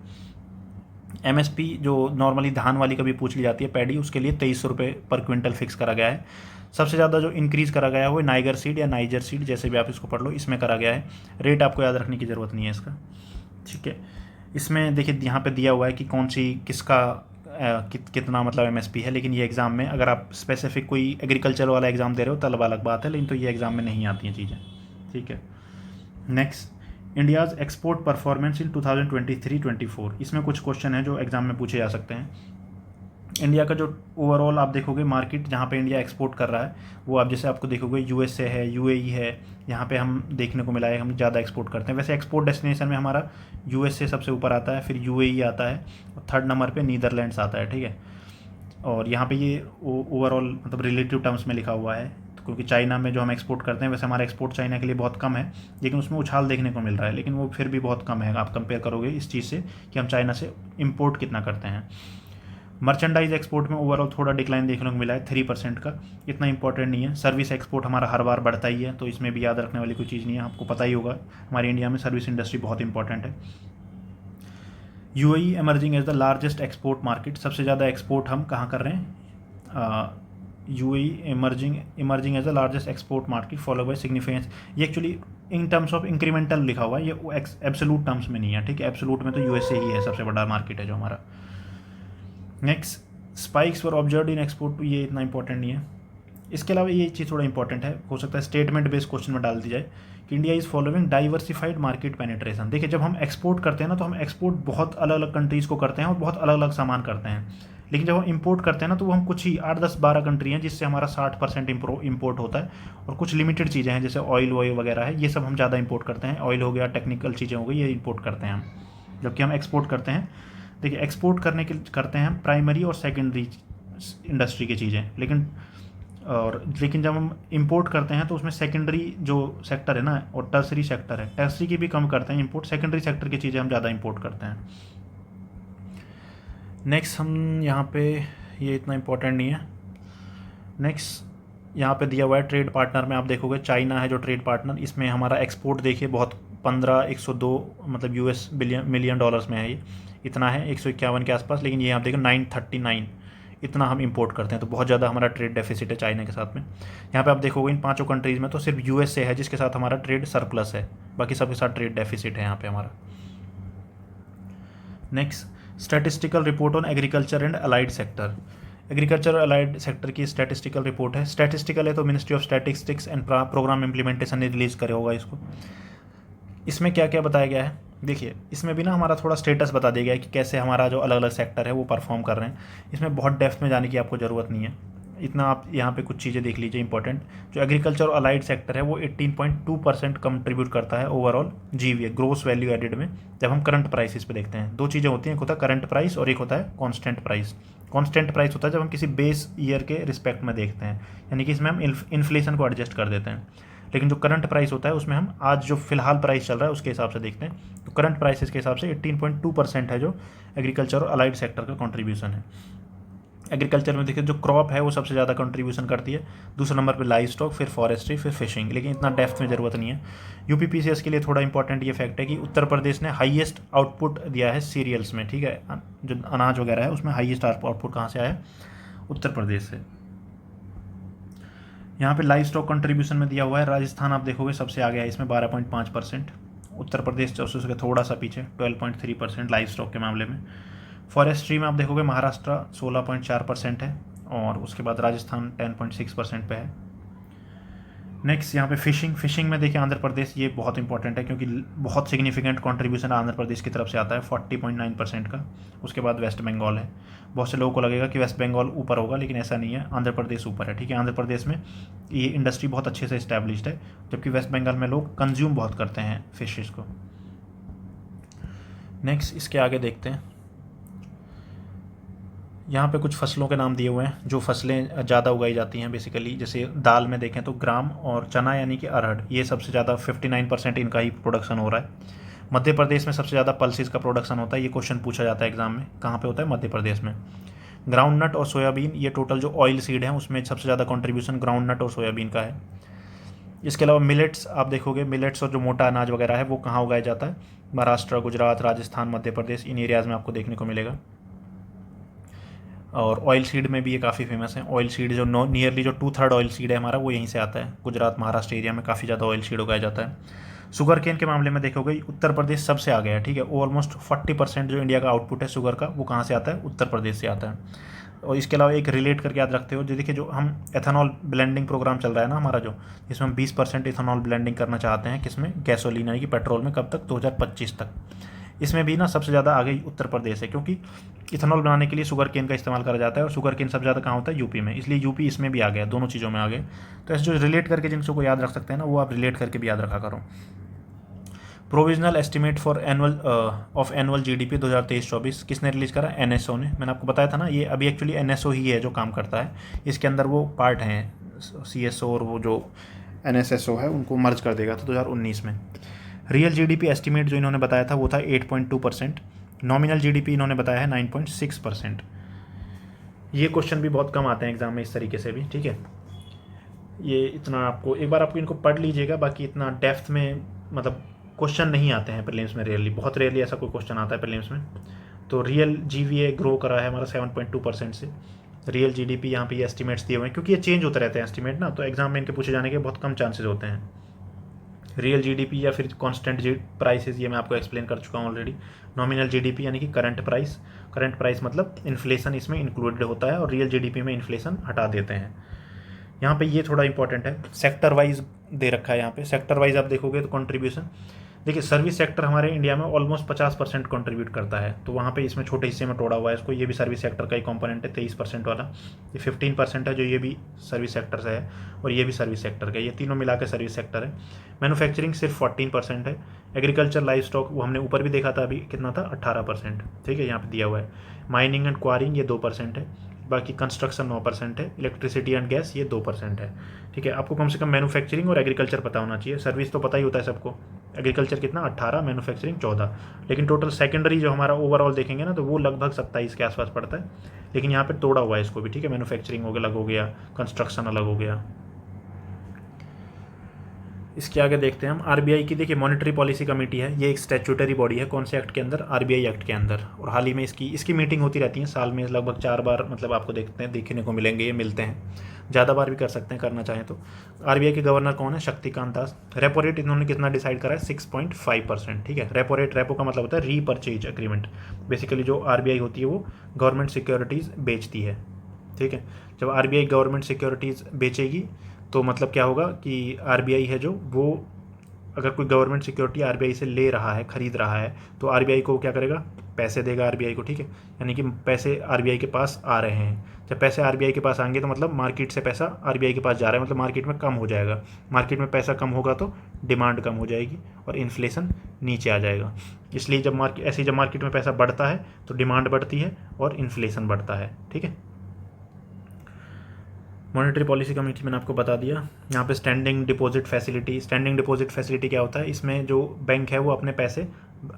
MSP जो नॉर्मली धान वाली कभी पूछ ली जाती है, पैडी, उसके लिए 2300 रुपये पर क्विंटल फिक्स करा गया है। सबसे ज़्यादा जो इंक्रीज़ करा गया है वो नाइगर सीड या नाइजर सीड, जैसे भी आप इसको पढ़ लो, इसमें करा गया है। रेट आपको याद रखने की ज़रूरत नहीं है इसका, ठीक है। इसमें देखिए यहाँ पे दिया हुआ है कि कौन सी किसका कितना मतलब MSP है, लेकिन ये एग्ज़ाम में अगर आप स्पेसिफिक कोई एग्रीकल्चर वाला एग्ज़ाम दे रहे हो तब अलग बात है, लेकिन तो ये एग्ज़ाम में नहीं आती हैं चीज़ें, ठीक है। Next, India's export performance in 2023-24। इसमें कुछ क्वेश्चन है जो एग्ज़ाम में पूछे जा सकते हैं। इंडिया का जो ओवरऑल आप देखोगे मार्केट जहाँ पे इंडिया एक्सपोर्ट कर रहा है वो आप जैसे आपको देखोगे यूएसए है, यूएई है, यहाँ पे हम देखने को मिला है हम ज़्यादा एक्सपोर्ट करते हैं। वैसे एक्सपोर्ट डेस्टिनेशन में हमारा यूएसए सबसे ऊपर आता है, फिर यूएई आता है और थर्ड नंबर पे नीदरलैंड्स आता है, ठीक है। और यहाँ पे ये ओवरऑल मतलब रिलेटिव टर्म्स में लिखा हुआ है, तो क्योंकि चाइना में जो हम एक्सपोर्ट करते हैं वैसे हमारा एक्सपोर्ट चाइना के लिए बहुत कम है, लेकिन उसमें उछाल देखने को मिल रहा है, लेकिन वो फिर भी बहुत कम है आप कंपेयर करोगे इस चीज़ से कि हम चाइना से इम्पोर्ट कितना करते हैं। मर्चेंडाइज एक्सपोर्ट में ओवरऑल थोड़ा डिक्लाइन देखने को मिला है 3% का, इतना इंपॉर्टेंट नहीं है। सर्विस एक्सपोर्ट हमारा हर बार बढ़ता ही है, तो इसमें भी याद रखने वाली कोई चीज़ नहीं है, आपको पता ही होगा हमारे इंडिया में सर्विस इंडस्ट्री बहुत इंपॉर्टेंट है। UAE emerging as the largest export market, सबसे ज़्यादा एक्सपोर्ट हम कहाँ कर रहे हैं, UAE emerging as the largest export market follow by significance. ये actually in terms of incremental लिखा हुआ है, ये एब्सोलूट टर्म्स में नहीं है, ठीक है। एब्सोलूट में तो यूएसए ही है सबसे बड़ा मार्केट है जो हमारा। Next spikes were observe in export, ये इतना इंपॉर्टेंट नहीं है। इसके अलावा ये चीज़ थोड़ा इंपॉर्टेंट है, हो सकता है स्टेटमेंट बेस्ड क्वेश्चन में डाल दी जाए कि India is following diversified market penetration. देखिए जब हम एक्सपोर्ट करते हैं ना तो हम एक्सपोर्ट बहुत अलग अलग कंट्रीज़ को करते हैं और बहुत अलग अलग सामान करते हैं, लेकिन जब हम इंपोर्ट करते हैं ना तो वो हम कुछ ही 8, 10, 12 कंट्री हैं जिससे हमारा 60% इम्पोर्ट होता है, और कुछ लिमिटेड चीज़ें हैं जैसे ऑयल वगैरह है, ये सब हम ज़्यादा इंपोर्ट करते हैं। ऑयल हो गया, टेक्निकल चीज़ें हो गई, ये इंपोर्ट करते हैं हम। जबकि हम एक्सपोर्ट करते हैं, देखिए एक्सपोर्ट करते हैं हम प्राइमरी और सेकेंडरी इंडस्ट्री की चीज़ें, लेकिन जब हम इंपोर्ट करते हैं तो उसमें सेकेंडरी जो सेक्टर है ना और टर्सरी सेक्टर है, टर्सरी की भी कम करते हैं इंपोर्ट, सेकेंडरी सेक्टर की चीज़ें हम ज़्यादा इंपोर्ट करते हैं। नेक्स्ट हम यहाँ पे, ये इतना इंपॉर्टेंट नहीं है। नेक्स्ट यहाँ पे दिया हुआ है ट्रेड पार्टनर में, आप देखोगे चाइना है जो ट्रेड पार्टनर, इसमें हमारा एक्सपोर्ट देखिए बहुत 15102 मतलब यूएस मिलियन डॉलर्स में है, ये इतना है 151 के आसपास, लेकिन ये आप देखो 939 इतना हम इंपोर्ट करते हैं, तो बहुत ज़्यादा हमारा ट्रेड डेफिसिट है चाइना के साथ में। यहाँ पे आप देखोगे इन 5 कंट्रीज़ में तो सिर्फ यूएसए है जिसके साथ हमारा ट्रेड सरप्लस है, बाकी सबके साथ ट्रेड डेफिसिट है यहाँ पे हमारा। Next statistical report on agriculture and allied sector, agriculture और अलाइड सेक्टर की स्टैटिस्टिकल रिपोर्ट है। स्टैटिस्टिकल है तो ministry of statistics and program implementation ने रिलीज़ करे होगा इसको। इसमें क्या क्या बताया गया है, देखिए इसमें भी ना हमारा थोड़ा स्टेटस बता दिया गया है कि कैसे हमारा जो अलग अलग सेक्टर है वो परफॉर्म कर रहे हैं। इसमें बहुत डेप्थ में जाने की आपको ज़रूरत नहीं है, इतना आप यहाँ पे कुछ चीज़ें देख लीजिए इंपॉर्टेंट। जो एग्रीकल्चर और अलाइड सेक्टर है वो 18.2% कंट्रीब्यूट करता है overall GVA gross value added में। जब हम करंट प्राइसेस पे देखते हैं, 2 चीज़ें होती हैं, एक होता है करंट प्राइस और एक होता है कॉन्स्टेंट प्राइस। कॉन्स्टेंट प्राइस होता है जब हम किसी बेस ईयर के रिस्पेक्ट में देखते हैं, यानी कि इसमें हम इन्फ्लेशन को एडजस्ट कर देते हैं। लेकिन जो करंट प्राइस होता है उसमें हम आज जो फिलहाल प्राइस चल रहा है उसके हिसाब से देखते हैं। तो करंट प्राइसेस के हिसाब से 18.2% है जो एग्रीकल्चर और अलाइड सेक्टर का कंट्रीब्यूशन है। एग्रीकल्चर में देखिए जो क्रॉप है वो सबसे ज़्यादा कंट्रीब्यूशन करती है, दूसरे नंबर पे लाइव स्टॉक, फिर फॉरेस्ट्री, फिर फिशिंग, लेकिन इतना डेप्थ में ज़रूरत नहीं है। यूपीपीसीएस के लिए थोड़ा इंपॉर्टेंट ये फैक्ट है कि उत्तर प्रदेश ने हाईएस्ट आउटपुट दिया है सीरियल्स में, ठीक है, जो अनाज वगैरह है उसमें हाईएस्ट आउटपुट कहाँ से आया है, उत्तर प्रदेश से। यहाँ पे लाइव स्टॉक कंट्रीब्यूशन में दिया हुआ है, राजस्थान आप देखोगे सबसे आगे है इसमें 12.5%, उत्तर प्रदेश उसके थोड़ा सा पीछे 12.3% लाइव स्टॉक के मामले में। फॉरेस्ट्री में आप देखोगे महाराष्ट्र 16.4% है और उसके बाद राजस्थान 10.6% पे है। नेक्स्ट यहाँ पे फिशिंग में देखिए आंध्र प्रदेश, ये बहुत इंपॉर्टेंट है क्योंकि बहुत सिग्निफिकेंट कंट्रीब्यूशन आंध्र प्रदेश की तरफ से आता है 40.9% का। उसके बाद वेस्ट बंगाल है। बहुत से लोगों को लगेगा कि वेस्ट बंगाल ऊपर होगा, लेकिन ऐसा नहीं है, आंध्र प्रदेश ऊपर है, ठीक है। आंध्र प्रदेश में ये इंडस्ट्री बहुत अच्छे से इस्टेब्लिश्ड है, जबकि वेस्ट बंगाल में लोग कंज्यूम बहुत करते हैं फिशेस को। नेक्स्ट इसके आगे देखते हैं, यहाँ पे कुछ फसलों के नाम दिए हुए हैं जो फसलें ज़्यादा उगाई जाती हैं बेसिकली। जैसे दाल में देखें तो ग्राम और चना यानी कि अरहर, ये सबसे ज़्यादा 59% इनका ही प्रोडक्शन हो रहा है। मध्य प्रदेश में सबसे ज़्यादा पल्सेस का प्रोडक्शन होता है, ये क्वेश्चन पूछा जाता है एग्जाम में, कहाँ पे होता है, मध्य प्रदेश में। ग्राउंड नट और सोयाबीन, ये टोटल जो ऑयल सीड है उसमें सबसे ज़्यादा कॉन्ट्रीब्यूशन ग्राउंड नट और सोयाबीन का है। इसके अलावा मिलेट्स आप देखोगे, मिलेट्स और जो मोटा अनाज वगैरह है वो कहाँ उगाया जाता है, महाराष्ट्र, गुजरात, राजस्थान, मध्य प्रदेश, इन एरियाज़ में आपको देखने को मिलेगा। और ऑयल सीड में भी ये काफ़ी फेमस है। ऑयल सीड जो नियरली जो 2/3 ऑयल सीड है हमारा वो यहीं से आता है, गुजरात, महाराष्ट्र एरिया में काफ़ी ज़्यादा ऑयल सीड उगाया जाता है। शुगर केन के मामले में देखोगे उत्तर प्रदेश सबसे आगे है, ठीक है। ऑलमोस्ट 40% जो इंडिया का आउटपुट है शुगर का वो कहाँ से आता है, उत्तर प्रदेश से आता है। और इसके अलावा एक रिलेट करके याद रखते हो, जो देखिए जो हम एथेनॉल ब्लेंडिंग प्रोग्राम चल रहा है ना हमारा, जो जिसमें हम 20% एथेनॉल ब्लेंडिंग करना चाहते हैं, किसमें, गैसोलीन यानी कि पेट्रोल में, कब तक, 2025 तक। इसमें भी ना सबसे ज़्यादा आगे उत्तर प्रदेश है, क्योंकि इथेनॉल बनाने के लिए शुगर केन का इस्तेमाल करा जाता है और शुगर केन सबसे ज़्यादा कहाँ होता है, यूपी में, इसलिए यूपी इसमें भी आ गया, दोनों चीज़ों में आ गए। तो ऐसे जो रिलेट करके जिन चीज़ों को याद रख सकते हैं ना, वो आप रिलेट करके भी याद रखा करो। Provisional estimate for annual of annual GDP 2023-24 किसने रिलीज़ करा, एनएसओ ने। मैंने आपको बताया था ना, ये अभी एक्चुअली एनएसओ ही है जो काम करता है, इसके अंदर वो पार्ट हैं सीएसओ और वो जो एनएसएसओ है उनको मर्ज कर देगा। तो 2019 में रियल जीडीपी एस्टिमेट जो इन्होंने बताया था वो था 8.2%, नॉमिनल जीडीपी इन्होंने बताया है 9.6%। ये क्वेश्चन भी बहुत कम आते हैं एग्जाम में इस तरीके से भी, ठीक है। ये इतना आपको एक बार आपको इनको पढ़ लीजिएगा, बाकी इतना डेप्थ में मतलब क्वेश्चन नहीं आते हैं प्रीलिम्स में, रेयरली, बहुत रेयरली ऐसा कोई क्वेश्चन आता है प्रीलिम्स में। तो रियल जीवीए ग्रो करा है हमारा 7.2% से। रियल जीडीपी यहाँ पे ये एस्टिमेट्स दिए हुए हैं, क्योंकि ये चेंज होते रहते हैं एस्टिमेट ना, तो एग्जाम में इनके पूछे जाने के बहुत कम चांसेस होते हैं। रियल जीडीपी या फिर कांस्टेंट प्राइसेस, ये मैं आपको एक्सप्लेन कर चुका हूँ ऑलरेडी। नॉमिनल जीडीपी यानी कि करंट प्राइस मतलब इन्फ्लेशन इसमें इंक्लूडेड होता है, और रियल जीडीपी में इन्फ्लेशन हटा देते हैं। यहाँ पे ये थोड़ा इंपॉर्टेंट है, सेक्टर वाइज दे रखा है यहाँ पे। सेक्टर वाइज आप देखोगे तो कंट्रीब्यूशन, देखिए सर्विस सेक्टर हमारे इंडिया में ऑलमोस्ट 50% कंट्रीब्यूट करता है, तो वहाँ पे इसमें छोटे हिस्से में तोड़ा हुआ है इसको। ये भी सर्विस सेक्टर का ही कंपोनेंट है 23% वाला। ये 15% है जो ये भी सर्विस सेक्टर से है, और ये भी सर्विस सेक्टर का, ये तीनों मिला के सर्विस सेक्टर है। मैन्युफैक्चरिंग सिर्फ 14% है। एग्रीकल्चर लाइफ स्टॉक वो हमने ऊपर भी देखा था, अभी कितना था 18%, ठीक है, यहाँ पर दिया हुआ है। माइनिंग एंड क्वारिंग ये 2% है। बाकी कंस्ट्रक्शन 9% है। इलेक्ट्रिसिटी एंड गैस ये 2% है, ठीक है। आपको कम से कम मैन्युफैक्चरिंग और एग्रीकल्चर पता होना चाहिए। सर्विस तो पता ही होता है सबको, एग्रीकल्चर कितना 18, मैन्युफैक्चरिंग 14, लेकिन टोटल सेकेंडरी जो हमारा ओवरऑल देखेंगे ना तो वो लगभग 27 के आसपास पड़ता है, लेकिन यहाँ पे तोड़ा हुआ है इसको भी, ठीक है। मैन्युफैक्चरिंग अलग हो गया, कंस्ट्रक्शन अलग हो गया। इसके आगे देखते हैं हम आरबीआई की। देखिए मॉनेटरी पॉलिसी कमेटी है, ये एक स्टैट्यूटरी बॉडी है, कौन से एक्ट के अंदर, आरबीआई एक्ट के अंदर। और हाल ही में इसकी मीटिंग होती रहती है साल में लगभग 4 बार, मतलब आपको देखने को मिलेंगे, ये मिलते हैं, ज़्यादा बार भी कर सकते हैं करना चाहें तो। आरबीआई के गवर्नर कौन है, शक्तिकांत दास। रेपो रेट इन्होंने कितना डिसाइड करा है, 6.5%, ठीक है। रेपो रेट, रेपो का मतलब होता है रीपरचेज एग्रीमेंट। बेसिकली जो आरबीआई होती है वो गवर्नमेंट सिक्योरिटीज़ बेचती है, ठीक है। जब आरबीआई गवर्नमेंट सिक्योरिटीज़ बेचेगी तो मतलब क्या होगा कि आरबीआई है जो वो, अगर कोई गवर्नमेंट सिक्योरिटी आरबीआई से ले रहा है, खरीद रहा है, तो आरबीआई को क्या करेगा, पैसे देगा आरबीआई को, ठीक है। यानी कि पैसे आरबीआई के पास आ रहे हैं। जब पैसे आरबीआई के पास आएंगे तो मतलब मार्केट से पैसा आरबीआई के पास जा रहा है, मतलब मार्केट में कम हो जाएगा। मार्केट में पैसा कम होगा तो डिमांड कम हो जाएगी और इन्फ्लेशन नीचे आ जाएगा। इसलिए जब मार्केट में पैसा बढ़ता है तो डिमांड बढ़ती है और इन्फ्लेशन बढ़ता है, ठीक है। मॉनेटरी पॉलिसी कमेटी मैंने आपको बता दिया। यहाँ पे स्टैंडिंग डिपॉजिट फैसिलिटी क्या होता है, इसमें जो बैंक है वो अपने पैसे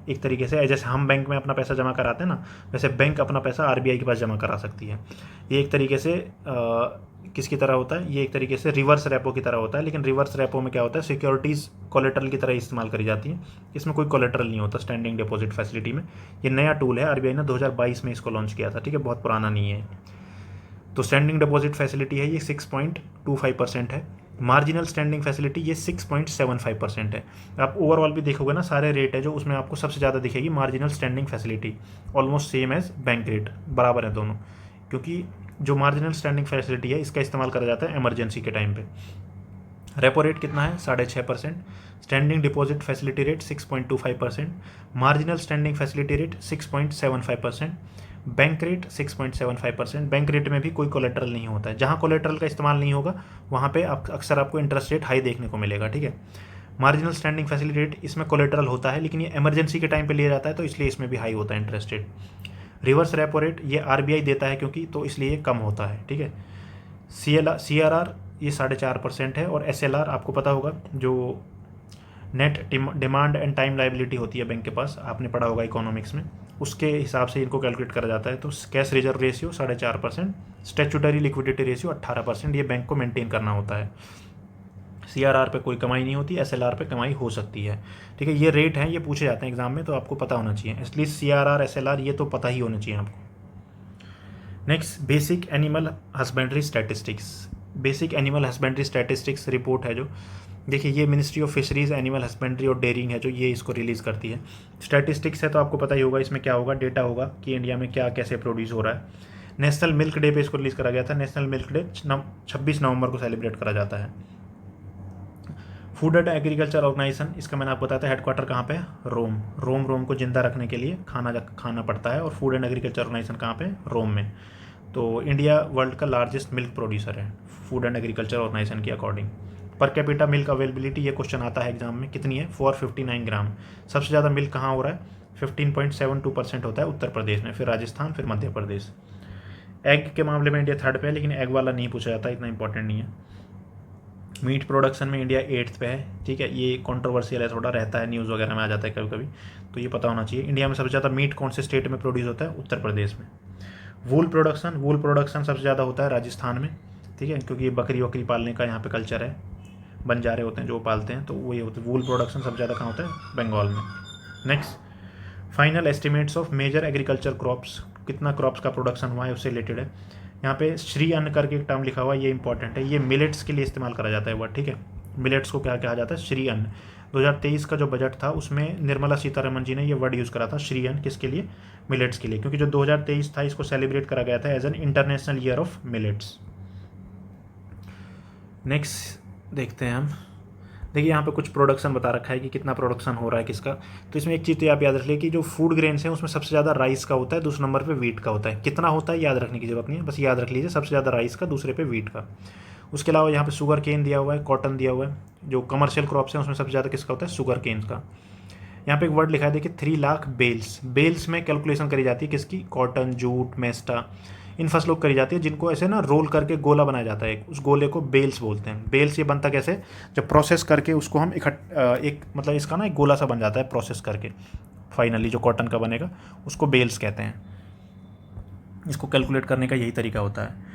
एक तरीके से, जैसे हम बैंक में अपना पैसा जमा कराते हैं ना, वैसे बैंक अपना पैसा आरबीआई के पास जमा करा सकती है। ये एक तरीके से किसकी तरह होता है, ये एक तरीके से रिवर्स रेपो की तरह होता है। लेकिन रिवर्स रेपो में क्या होता है, सिक्योरिटीज़ कोलेटरल की तरह इस्तेमाल करी जाती है, इसमें कोई कोलेटरल नहीं होता स्टैंडिंग डिपॉजिट फैसिलिटी में। ये नया टूल है, आरबीआई ने 2022 में इसको लॉन्च किया था, ठीक है, बहुत पुराना नहीं है। तो स्टैंडिंग डिपॉजिट फैसिलिटी है ये 6.25% है। मार्जिनल स्टैंडिंग फैसिलिटी ये 6.75% है। आप ओवरऑल भी देखोगे ना, सारे रेट है जो, उसमें आपको सबसे ज़्यादा दिखेगी marginal standing facility, almost same as bank rate, बराबर है दोनों। क्योंकि जो मार्जिनल स्टैंडिंग फैसिलिटी है इसका इस्तेमाल करा जाता है इमरजेंसी के टाइम पे। रेपो रेट कितना है, 6.5%। Standing deposit facility rate 6.25%। Marginal standing facility rate 6.75%। Bank rate 6.75%। Bank rate में भी कोई कोलेटरल नहीं होता है, जहाँ कोलेटरल का इस्तेमाल नहीं होगा वहाँ पे अक्सर आपको इंटरेस्ट रेट हाई देखने को मिलेगा, ठीक है। मार्जिनल स्टैंडिंग फैसिलिटी रेट, इसमें कोलेटरल होता है लेकिन ये इमरजेंसी के टाइम पे लिया जाता है, तो इसलिए इसमें भी हाई होता है interest rate. Reverse repo rate ये आरबीआई देता है क्योंकि, तो इसलिए ये कम होता है, ठीक है। सीआरआर ये 4.5% है। और एसएलआर आपको पता होगा, जो net demand and time liability होती है बैंक के पास, आपने पढ़ा होगा इकोनॉमिक्स में, उसके हिसाब से इनको कैलकुलेट करा जाता है। तो cash reserve ratio 4.5%, statutory liquidity ratio 18%, ये बैंक को मेंटेन करना होता है। सीआरआर पे कोई कमाई नहीं होती, एसएलआर पे कमाई हो सकती है, ठीक है। ये रेट हैं, ये पूछे जाते हैं एग्जाम में, तो आपको पता होना चाहिए, इसलिए सीआरआर एसएलआर ये तो पता ही होना चाहिए आपको। Next, basic animal husbandry statistics. Basic animal husbandry statistics report है जो, देखिए ये ministry of fisheries, animal husbandry और डेयरिंग है जो ये इसको रिलीज़ करती है। स्टैटिस्टिक्स है तो आपको पता ही होगा इसमें क्या होगा, डेटा होगा कि इंडिया में क्या कैसे प्रोड्यूस हो रहा है। नेशनल मिल्क डे पे इसको रिलीज़ करा गया था। नेशनल मिल्क डे 26 नवंबर को सेलिब्रेट करा जाता है। फूड एंड एग्रीकल्चर ऑर्गेनाइजेशन, इसका मैंने आपको बताया था हेडक्वार्टर कहाँ पे है, रोम को जिंदा रखने के लिए खाना पड़ता है, और फूड एंड एग्रीकल्चर ऑर्गेनाइजेशन कहाँ पे, रोम में। तो इंडिया वर्ल्ड का लार्जेस्ट मिल्क प्रोड्यूसर है फूड एंड एग्रीकल्चर ऑर्गेनाइजेशन के according. Per capita milk availability, ये क्वेश्चन आता है एग्जाम में, कितनी है, 459 ग्राम। सबसे ज़्यादा मिल्क कहाँ हो रहा है, 15.72% होता है उत्तर प्रदेश में, फिर राजस्थान, फिर मध्य प्रदेश। एग के मामले में इंडिया थर्ड पे है, लेकिन एग वाला नहीं पूछा जाता, इतना इंपॉर्टेंट नहीं है। मीट प्रोडक्शन में इंडिया 8th पे है, ठीक है, ये कंट्रोवर्शियल है, थोड़ा रहता है, न्यूज़ वगैरह में आ जाता है कभी कभी, तो ये पता होना चाहिए। इंडिया में सबसे ज़्यादा मीट कौन से स्टेट में प्रोड्यूस होता है, उत्तर प्रदेश में। वूल प्रोडक्शन सबसे ज़्यादा होता है राजस्थान में, ठीक है, क्योंकि ये बकरी वकरी पालने का यहाँ पे कल्चर है, बंजारे होते हैं जो पालते हैं, तो वो ये होता है। वूल प्रोडक्शन सबसे ज़्यादा कहाँ होता है, बंगाल में। Next, final estimates of major agriculture crops, कितना क्रॉप्स का प्रोडक्शन हुआ है उससे रिलेटेड है। यहाँ पे श्री अन्न करके एक टर्म लिखा हुआ है, ये इंपॉर्टेंट है, ये मिलेट्स के लिए इस्तेमाल करा जाता है वर्ड, ठीक है। मिलेट्स को क्या कहा जाता है, श्री अन्न। 2023 का जो बजट था उसमें निर्मला सीतारमण जी ने ये वर्ड यूज़ करा था, श्री अन्न, किसके लिए, मिलेट्स के लिए, क्योंकि जो 2023 था इसको सेलिब्रेट करा गया था as an international year of millets. Next देखते हैं हम, देखिए यहाँ पे कुछ प्रोडक्शन बता रखा है कि कितना प्रोडक्शन हो रहा है किसका। तो इसमें एक चीज़ तो आप याद रख लीजिए कि जो फूड ग्रेन्स हैं उसमें सबसे ज़्यादा राइस का होता है, दूसरे नंबर पे व्हीट का होता है। कितना होता है याद रखने की जरूरत नहीं है, बस याद रख लीजिए सबसे ज़्यादा राइस का, दूसरे पे व्हीट का। उसके अलावा यहाँ पे शुगर केन दिया हुआ है, कॉटन दिया हुआ है। जो कमर्शियल क्रॉप्स हैं उसमें सबसे ज़्यादा किसका होता है, शुगर केन का। यहाँ पे एक वर्ड लिखा है देखिए 3 लाख बेल्स में कैलकुलेशन करी जाती है किसकी, कॉटन, जूट, मेस्टा, इन फसलों को करी जाती है, जिनको ऐसे ना रोल करके गोला बनाया जाता है, उस गोले को बेल्स बोलते हैं। बेल्स ये बनता कैसे, जब प्रोसेस करके उसको हम एक मतलब इसका ना एक गोला सा बन जाता है प्रोसेस करके, फाइनली जो कॉटन का बनेगा उसको बेल्स कहते हैं। इसको कैलकुलेट करने का यही तरीका होता है।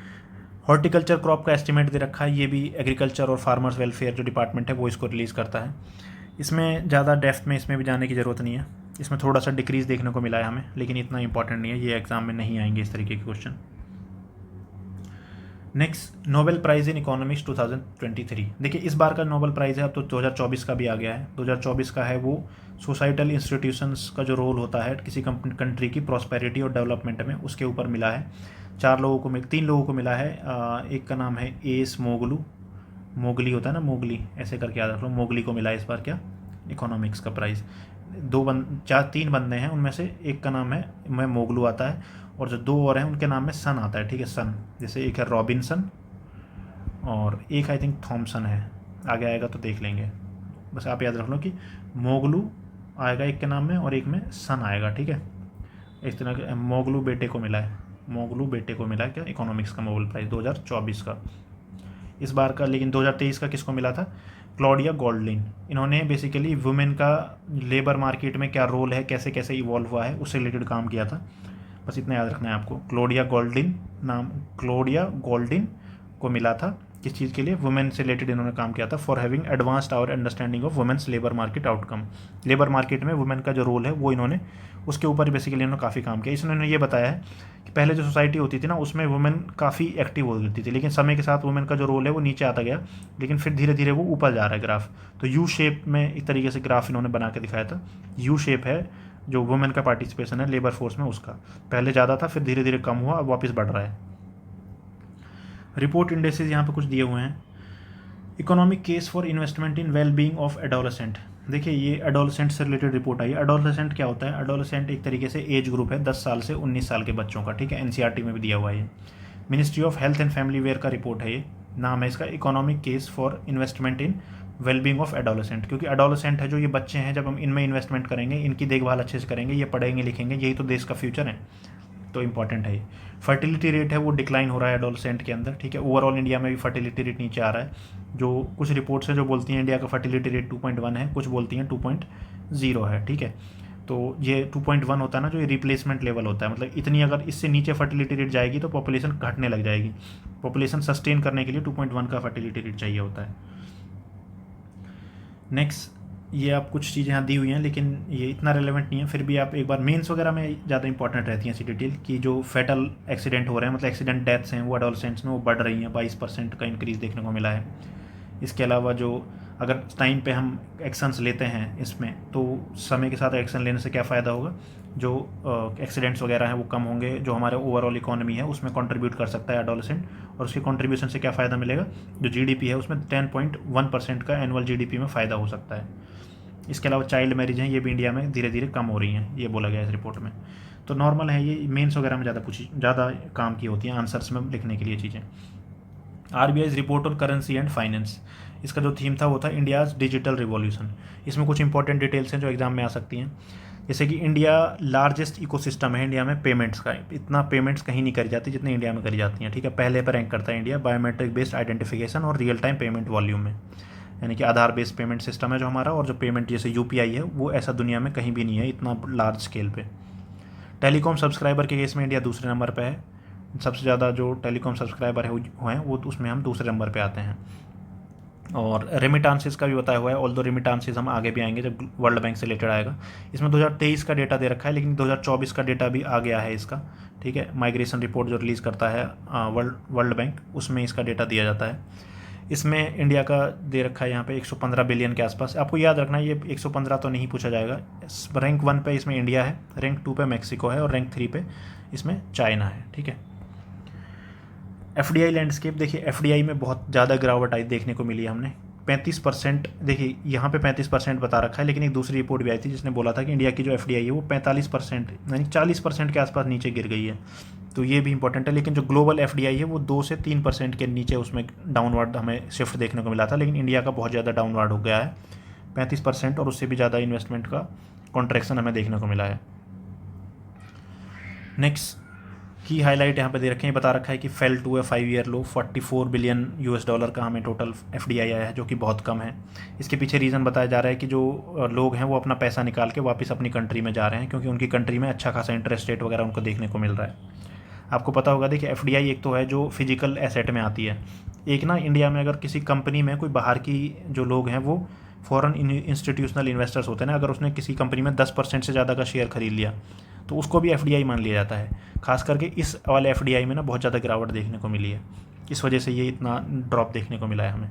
हॉर्टिकल्चर क्रॉप का एस्टिमेट दे रखा है, ये भी एग्रीकल्चर और फार्मर्स वेलफेयर जो डिपार्टमेंट है वो इसको रिलीज़ करता है। इसमें ज़्यादा डेप्थ में इसमें भी जाने की ज़रूरत नहीं है, इसमें थोड़ा सा डिक्रीज़ देखने को मिला है हमें, लेकिन इतना इंपॉर्टेंट नहीं है, ये एग्जाम में नहीं आएंगे इस तरीके के question. Next, Nobel prize in economics 2023। देखिए इस बार का नोबेल प्राइज़ है, अब तो 2024 का भी आ गया है। 2024 का है वो सोसाइटल इंस्टीट्यूशंस का जो रोल होता है किसी कंट्री की प्रॉस्पेरिटी और डेवलपमेंट में, उसके ऊपर मिला है। 3 लोगों को मिला है। एक का नाम है एस मोगली होता है ना, मोगली ऐसे करके याद रख लो, मोगली को मिला है इस बार क्या, इकोनॉमिक्स का प्राइज़। 3 बंदे हैं, उनमें से एक का नाम है मोगलू आता है, और जो 2 और हैं उनके नाम में सन आता है, ठीक है, सन। जैसे एक है रॉबिन्सन और एक आई थिंक थॉमसन है, आगे आएगा तो देख लेंगे, बस आप याद रख लो कि मोगलू आएगा एक के नाम में और एक में सन आएगा, ठीक है। इस तरह के मोगलू बेटे को मिला है क्या, इकोनॉमिक्स का नोबेल प्राइज़ 2024 का इस बार का। लेकिन 2023 का किसको मिला था, क्लॉडिया गोल्डलिन। इन्होंने बेसिकली वुमेन का लेबर मार्केट में क्या रोल है, कैसे कैसे इवॉल्व हुआ है, उससे रिलेटेड काम किया था, बस इतना याद रखना है आपको। क्लॉडिया गोल्डिन को मिला था किस चीज़ के लिए, वुमेन से रिलेटेड इन्होंने काम किया था, for having advanced our understanding of women's labour market outcome. Labour market में वुमेन का जो रोल है वो इन्होंने उसके ऊपर बेसिकली इन्होंने काफ़ी काम किया। इसने ये बताया है कि पहले जो सोसाइटी होती थी ना उसमें वुमेन काफ़ी एक्टिव होती थी, लेकिन समय के साथ वुमेन का जो रोल है वो नीचे आता गया, लेकिन फिर धीरे धीरे वो ऊपर जा रहा है ग्राफ। तो यू शेप में एक तरीके से ग्राफ इन्होंने बना के दिखाया था, यू शेप है जो वुमेन का पार्टिसिपेशन है लेबर फोर्स में उसका, पहले ज़्यादा था फिर धीरे धीरे कम हुआ, अब वापस बढ़ रहा है। रिपोर्ट इंडेसेस यहाँ पे कुछ दिए हुए हैं। Economic case for investment in well being of adolescent. देखिए ये एडोलेसेंट से रिलेटेड रिपोर्ट आई है। एडोलेसेंट क्या होता है, एडोलेसेंट एक तरीके से एज ग्रुप है 10 साल से 19 साल के बच्चों का, ठीक है, एनसीईआरटी में भी दिया हुआ है ये। Ministry of health and family वेयर का रिपोर्ट है ये, नाम है इसका economic case for investment in wellbeing of adolescent. क्योंकि एडोलेसेंट है जो ये बच्चे हैं, जब हम इनमें इन्वेस्टमेंट करेंगे, इनकी देखभाल अच्छे से करेंगे, ये पढ़ेंगे लिखेंगे, यही तो देश का फ्यूचर है, तो इंपॉर्टेंट है ये। फर्टिलिटी रेट है वो डिक्लाइन हो रहा है एडोलेसेंट के अंदर, ठीक है। ओवरऑल इंडिया में भी फर्टिलिटी रेट नीचे आ रहा है। जो कुछ रिपोर्ट्स हैं जो बोलती हैं इंडिया का फर्टिलिटी रेट 2.1 है, कुछ बोलती हैं 2.0 है, ठीक है। तो ये 2.1 होता है ना जो ये रिप्लेसमेंट लेवल होता है, मतलब इतनी अगर इससे नीचे फर्टिलिटी रेट जाएगी तो पॉपुलेशन घटने लग जाएगी। पॉपुलेशन सस्टेन करने के लिए 2.1 का फर्टिलिटी रेट चाहिए होता है। नेक्स्ट, ये आप कुछ चीज़ें यहाँ दी हुई हैं लेकिन ये इतना रेलेवेंट नहीं है, फिर भी आप एक बार मेंस वगैरह में ज़्यादा इंपॉर्टेंट रहती हैं ऐसी डिटेल कि जो फेटल एक्सीडेंट हो रहे हैं, मतलब एक्सीडेंट डेथ्स हैं वो एडोलेसेंट्स में वो बढ़ रही हैं, 22% का इंक्रीज़ देखने को मिला है। इसके अलावा जो अगर टाइम पे हम एक्शंस लेते हैं इसमें, तो समय के साथ एक्शन लेने से क्या फ़ायदा होगा, जो एक्सीडेंट्स वगैरह हैं वो कम होंगे, जो हमारे ओवरऑल इकोनॉमी है उसमें कंट्रीब्यूट कर सकता है एडोलेसेंट, और उसकी कंट्रीब्यूशन से क्या फ़ायदा मिलेगा, जो जीडीपी है उसमें 10.1% का एनुअल जीडीपी में फ़ायदा हो सकता है। इसके अलावा चाइल्ड मैरिज हैं, ये भी इंडिया में धीरे धीरे कम हो रही हैं, ये बोला गया है इस रिपोर्ट में। तो नॉर्मल है, ये मेंस वगैरह में ज़्यादा काम की होती हैं आंसर्स में लिखने के लिए चीज़ें। RBI report on currency and finance, इसका जो थीम था वो था इंडियाज़ डिजिटल रिवॉल्यूशन। इसमें कुछ इंपॉर्टेंट डिटेल्स हैं जो एग्जाम में आ सकती हैं, जैसे कि इंडिया लार्जेस्ट इकोसिस्टम है इंडिया में पेमेंट्स का, इतना पेमेंट्स कहीं नहीं करी जाती जितनी इंडिया में करी जाती हैं, ठीक है। पहले पर रैंक करता है इंडिया बायोमेट्रिक बेस्ड आइडेंटिफिकेशन और रियल टाइम पेमेंट वॉल्यूम में, यानी कि आधार बेस्ड पेमेंट सिस्टम है जो हमारा, और जो पेमेंट जैसे यूपीआई है वो ऐसा दुनिया में कहीं भी नहीं है इतना लार्ज स्केल पे। टेलीकॉम सब्सक्राइबर के केस में इंडिया दूसरे नंबर पे है, सबसे ज़्यादा जो टेलीकॉम सब्सक्राइबर है हुए हैं वो उसमें हम दूसरे नंबर पे आते हैं। और रेमिटांसेस का भी बताया हुआ है, ऑल दो रेमिटांसेस हम आगे भी आएंगे जब वर्ल्ड बैंक से रिलेटेड आएगा। इसमें 2023 का डेटा दे रखा है, लेकिन 2024 का डेटा भी आ गया है इसका, ठीक है। माइग्रेशन रिपोर्ट जो रिलीज़ करता है वर्ल्ड बैंक, उसमें इसका डेटा दिया जाता है। इसमें इंडिया का दे रखा है यहाँ पे 115 बिलियन के आसपास। आपको याद रखना है ये 115 तो नहीं पूछा जाएगा। रैंक 1 पे इसमें इंडिया है, रैंक 2 पे मैक्सिको है, और रैंक 3 पे इसमें चाइना है, ठीक है। एफडीआई लैंडस्केप, देखिए एफडीआई में बहुत ज़्यादा गिरावट आई देखने को मिली है हमने, 35%। देखिए यहाँ पे 35% बता रखा है, लेकिन एक दूसरी रिपोर्ट भी आई थी जिसने बोला था कि इंडिया की जो एफडीआई है वो 45% यानी 40% के आसपास नीचे गिर गई है, तो ये भी इंपॉर्टेंट है। लेकिन जो ग्लोबल एफडीआई है वो 2 से 3% के नीचे उसमें डाउनवर्ड हमें शिफ्ट देखने को मिला था, लेकिन इंडिया का बहुत ज़्यादा डाउनवर्ड हो गया है 35%, और उससे भी ज़्यादा इन्वेस्टमेंट का कॉन्ट्रैक्शन हमें देखने को मिला है। नेक्स्ट की हाईलाइट यहाँ पे दे रखे हैं, बता रखा है कि fell to a 5 year low, 44 billion US dollar का हमें टोटल एफडीआई आया है, जो कि बहुत कम है। इसके पीछे रीज़न बताया जा रहा है कि जो लोग हैं वो अपना पैसा निकाल के वापस अपनी कंट्री में जा रहे हैं, क्योंकि उनकी कंट्री में अच्छा खासा इंटरेस्ट रेट वगैरह उनको देखने को मिल रहा है। आपको पता होगा, देखिए एफडीआई एक तो है जो फिजिकल एसेट में आती है, एक ना इंडिया में अगर किसी कंपनी में कोई बाहर की जो लोग हैं वो फॉरेन इंस्टीट्यूशनल इन्वेस्टर्स होते हैं ना, अगर उसने किसी कंपनी में 10% से ज़्यादा का शेयर खरीद लिया तो उसको भी एफडीआई मान लिया जाता है। खास करके इस वाले एफडीआई में ना बहुत ज़्यादा गिरावट देखने को मिली है, इस वजह से ये इतना ड्रॉप देखने को मिला है हमें।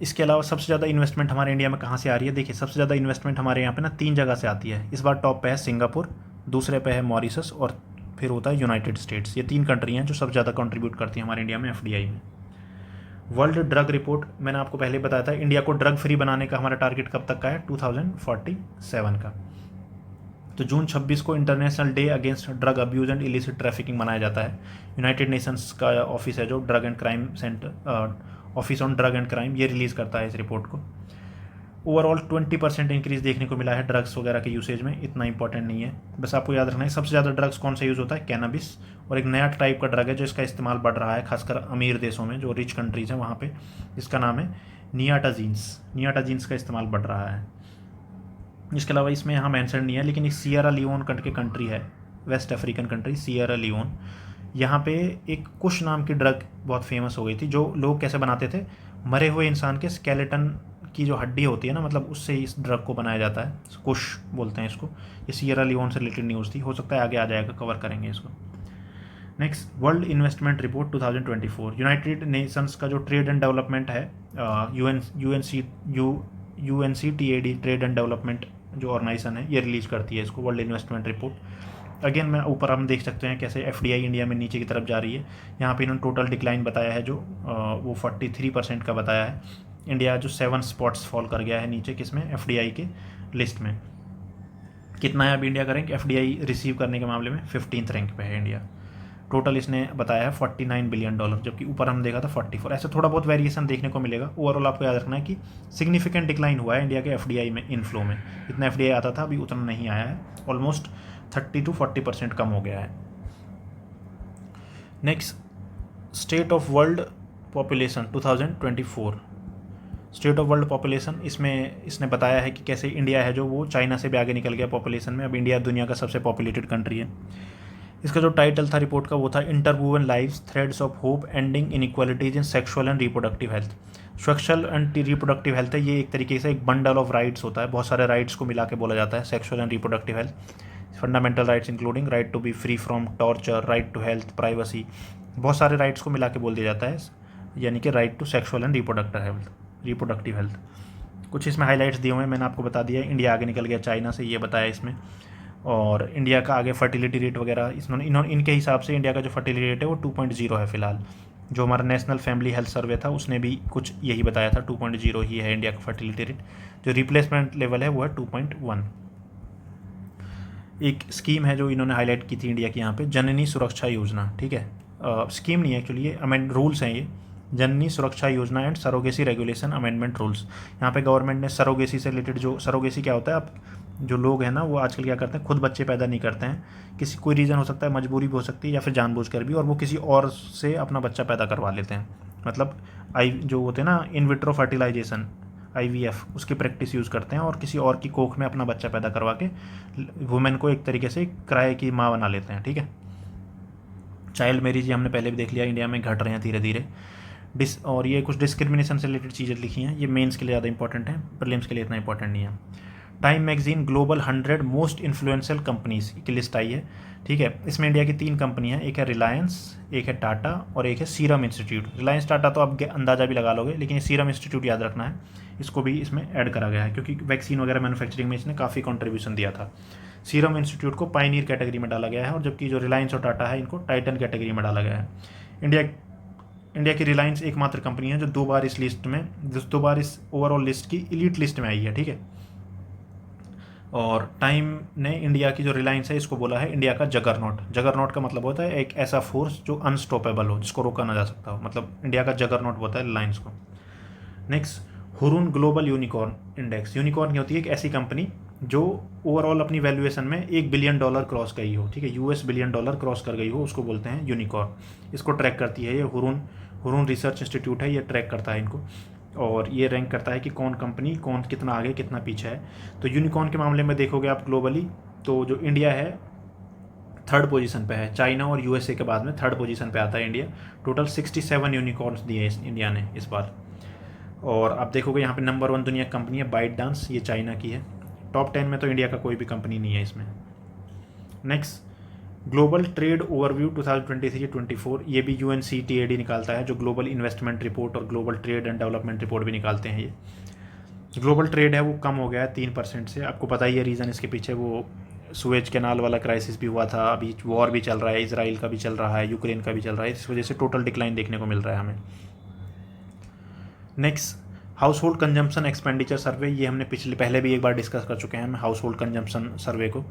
इसके अलावा सबसे ज़्यादा इन्वेस्टमेंट हमारे इंडिया में कहाँ से आ रही है, देखिए सबसे ज़्यादा इन्वेस्टमेंट हमारे यहाँ पे ना 3 जगह से आती है। इस बार टॉप पे है सिंगापुर, दूसरे पे है मॉरिशस, और फिर होता है यूनाइटेड स्टेट्स। ये 3 कंट्री हैं जो सबसे ज़्यादा कंट्रीब्यूट करती हैं हमारे इंडिया में एफडीआई में। वर्ल्ड ड्रग रिपोर्ट, मैंने आपको पहले बताया था इंडिया को ड्रग फ्री बनाने का हमारा टारगेट कब तक का है, 2047 का। तो जून 26 को international day against drug abuse and illicit trafficking मनाया जाता है। यूनाइटेड नेशंस का ऑफिस है जो drug and crime centre, office on drug and crime, ये रिलीज़ करता है इस रिपोर्ट को। ओवरऑल 20% इंक्रीज़ देखने को मिला है ड्रग्स वगैरह के यूसेज में, इतना इंपॉर्टेंट नहीं है, बस आपको याद रखना है सबसे ज़्यादा ड्रग्स कौन सा यूज़ होता है, कैनबिस, और एक नया टाइप का ड्रग है जो इसका इस्तेमाल बढ़ रहा है खासकर अमीर देशों में, जो रिच कंट्रीज़ हैं वहाँ पे, इसका नाम है नियाटाजीन्स का इस्तेमाल बढ़ रहा है। इसके अलावा इसमें यहाँ मैंशन नहीं है, लेकिन एक सियरा लियोन करके कंट्री है, west African country Sierra Leone, यहाँ पे एक कुश नाम की ड्रग बहुत फेमस हो गई थी, जो लोग कैसे बनाते थे, मरे हुए इंसान के स्केलेटन की जो हड्डी होती है ना, मतलब उससे इस ड्रग को बनाया जाता है, कुश बोलते हैं इसको। ये सियरा लियोन से रिलेटेड न्यूज़ थी, हो सकता है आगे आ जाएगा, कवर करेंगे इसको। Next, world investment report 2024, United Nations का जो ट्रेड एंड डेवलपमेंट है, यूएनसीटीएडी ट्रेड एंड डेवलपमेंट जो ऑर्गेनाइजेशन है, ये रिलीज़ करती है इसको, वर्ल्ड इन्वेस्टमेंट रिपोर्ट। अगेन मैं ऊपर हम देख सकते हैं कैसे एफडीआई इंडिया में नीचे की तरफ जा रही है। यहाँ पे इन्होंने टोटल डिक्लाइन बताया है जो वो 43% का बताया है। इंडिया जो 7 स्पॉट्स फॉल कर गया है नीचे, किसमें, एफडीआई के लिस्ट में। कितना है अब इंडिया का रैंक एफडीआई रिसीव करने के मामले में, 15th रैंक पे है इंडिया। टोटल इसने बताया है $49 बिलियन, जबकि ऊपर हमने देखा था 44। ऐसे थोड़ा बहुत वेरिएशन देखने को मिलेगा। ओवरऑल आपको याद रखना है कि सिग्निफिकेंट डिक्लाइन हुआ है इंडिया के एफडीआई में, इनफ्लो में। इतना एफडीआई आता था, अभी उतना नहीं आया है, ऑलमोस्ट 30 to 40% कम हो गया है। Next, state of world population 2024, state of world population, इसमें इसने बताया है कि कैसे इंडिया है जो वो चाइना से भी आगे निकल गया पॉपुलेशन में, अब इंडिया दुनिया का सबसे पॉपुलेटेड कंट्री है। इसका जो टाइटल था रिपोर्ट का वो था interwoven lives, threads of hope, ending inequalities in sexual and reproductive health. Sexual and reproductive health है, ये एक तरीके से एक बंडल ऑफ राइट्स होता है, बहुत सारे राइट्स को मिला के बोला जाता है sexual and reproductive health. Fundamental rights including right to be free from torture, right to health, privacy, बहुत सारे राइट्स को मिला के बोल दिया जाता है यानी कि right to sexual and reproductive health. कुछ इसमें हाईलाइट्स दिए हुए हैं, मैंने आपको बता दिया। इंडिया आगे निकल गया चाइना से, ये बताया इसमें। और इंडिया का आगे फर्टिलिटी रेट वगैरह इन्होंने इनके हिसाब से इंडिया का जो फर्टिलिटी रेट है वो 2.0 है फिलहाल। जो हमारा नेशनल फैमिली हेल्थ सर्वे था उसने भी कुछ यही बताया था, 2.0 ही है इंडिया का फर्टिलिटी रेट। जो रिप्लेसमेंट लेवल है वो है 2.1। एक स्कीम है जो इन्होंने हाईलाइट की थी इंडिया की यहाँ पे, जननी सुरक्षा योजना। ठीक है, स्कीम नहीं है एक्चुअली, ये अमेंड रूल्स हैं ये। जननी सुरक्षा योजना and surrogacy regulation amendment rules. यहाँ पे गवर्नमेंट ने सरोगेसी से रिलेटेड, जो सरोगेसी क्या होता है, आप जो लोग हैं ना वो आजकल क्या करते हैं, खुद बच्चे पैदा नहीं करते हैं, किसी कोई रीज़न हो सकता है, मजबूरी भी हो सकती है या फिर जानबूझकर भी, और वो किसी और से अपना बच्चा पैदा करवा लेते हैं। मतलब जो होते हैं ना इन विट्रो फर्टिलाइजेशन, IVF, उसकी प्रैक्टिस यूज़ करते हैं और किसी और की कोख में अपना बच्चा पैदा करवा के वुमेन को एक तरीके से किराए की माँ बना लेते हैं। ठीक है, चाइल्ड मैरिज ये हमने पहले भी देख लिया, इंडिया में घट रहे हैं धीरे धीरे। और ये कुछ डिस्क्रिमिनेशन से रिलेटेड चीज़ें लिखी हैं, ये मेंस के लिए ज़्यादा इंपॉर्टेंट है, प्रीलिम्स के लिए इतना इंपॉर्टेंट नहीं है। Time magazine global 100 most influential companies की लिस्ट आई है। ठीक है, इसमें इंडिया की 3 कंपनी है, एक है रिलायंस, एक है टाटा और एक है सीरम इंस्टीट्यूट। रिलायंस टाटा तो आप अंदाज़ा भी लगा लोगे, लेकिन ये सीरम इंस्टीट्यूट याद रखना है, इसको भी इसमें ऐड करा गया है क्योंकि वैक्सीन वगैरह मैन्युफैक्चरिंग में इसने काफ़ी कंट्रीब्यूशन दिया था। सीरम इंस्टीट्यूट को पायनियर कैटेगरी में डाला गया है, और जबकि जो रिलायंस और टाटा है इनको टाइटन कैटेगरी में डाला गया है। इंडिया की रिलायंस एकमात्र कंपनी है जो 2 बार इस लिस्ट में, 2 बार इस ओवरऑल लिस्ट की एलीट लिस्ट में आई है। ठीक है, और टाइम ने इंडिया की जो रिलायंस है इसको बोला है इंडिया का जगरनॉट। जगरनॉट का मतलब होता है एक ऐसा फोर्स जो अनस्टॉपेबल हो, जिसको रोका ना जा सकता हो, मतलब इंडिया का जगरनॉट होता है रिलायंस को। Next, Hurun global unicorn index. Unicorn की होती है एक ऐसी कंपनी जो ओवरऑल अपनी वैल्यूएशन में $1 बिलियन क्रॉस गई हो। ठीक है, US बिलियन डॉलर क्रॉस कर गई हो, उसको बोलते हैं यूनिकॉर्न। इसको ट्रैक करती है ये हुरून रिसर्च इंस्टीट्यूट है, ये ट्रैक करता है इनको, और ये रैंक करता है कि कौन कंपनी कौन कितना आगे कितना पीछे है। तो यूनिकॉर्न के मामले में देखोगे आप ग्लोबली, तो जो इंडिया है 3rd पोजीशन पे है, चाइना और USA के बाद में 3rd पोजीशन पे आता है इंडिया। टोटल 67 यूनिकॉर्न्स दिए इंडिया ने इस बार। और आप देखोगे यहाँ पे नंबर 1 दुनिया कंपनी है बाइट डांस, ये चाइना की है। टॉप 10 में तो इंडिया का कोई भी कंपनी नहीं है इसमें। नेक्स्ट, ग्लोबल ट्रेड ओवरव्यू 2023-24, ये भी UNCTAD निकालता है, जो ग्लोबल इन्वेस्टमेंट रिपोर्ट और global trade and development report भी निकालते हैं। ये ग्लोबल ट्रेड है वो कम हो गया है 3% से। आपको पता ही है रीज़न इसके पीछे, वो सुएज कैनाल वाला क्राइसिस भी हुआ था, अभी वॉर भी चल रहा है, इसराइल का भी चल रहा है, यूक्रेन का भी चल रहा है, इस वजह से टोटल डिक्लाइन देखने को मिल रहा है हमें। Next, house hold consumption expenditure सर्वे, ये हमने पहले भी एक बार डिस्कस कर चुके हैं हाउस होल्ड कंजम्पशन सर्वे को।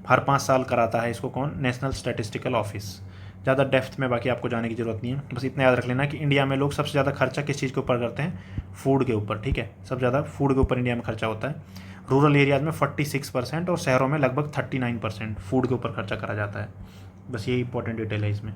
हर 5 साल कराता है इसको कौन, नेशनल स्टैटिस्टिकल ऑफिस। ज़्यादा डेप्थ में बाकी आपको जाने की ज़रूरत नहीं है, बस इतना याद रख लेना कि इंडिया में लोग सबसे ज़्यादा खर्चा किस चीज़ के ऊपर करते हैं, फूड के ऊपर। ठीक है, सबसे ज़्यादा फूड के ऊपर इंडिया में खर्चा होता है। रूरल एरियाज़ में 46% और शहरों में लगभग 39% फूड के ऊपर खर्चा करा जाता है। बस ये इंपॉर्टेंट डिटेल है इसमें।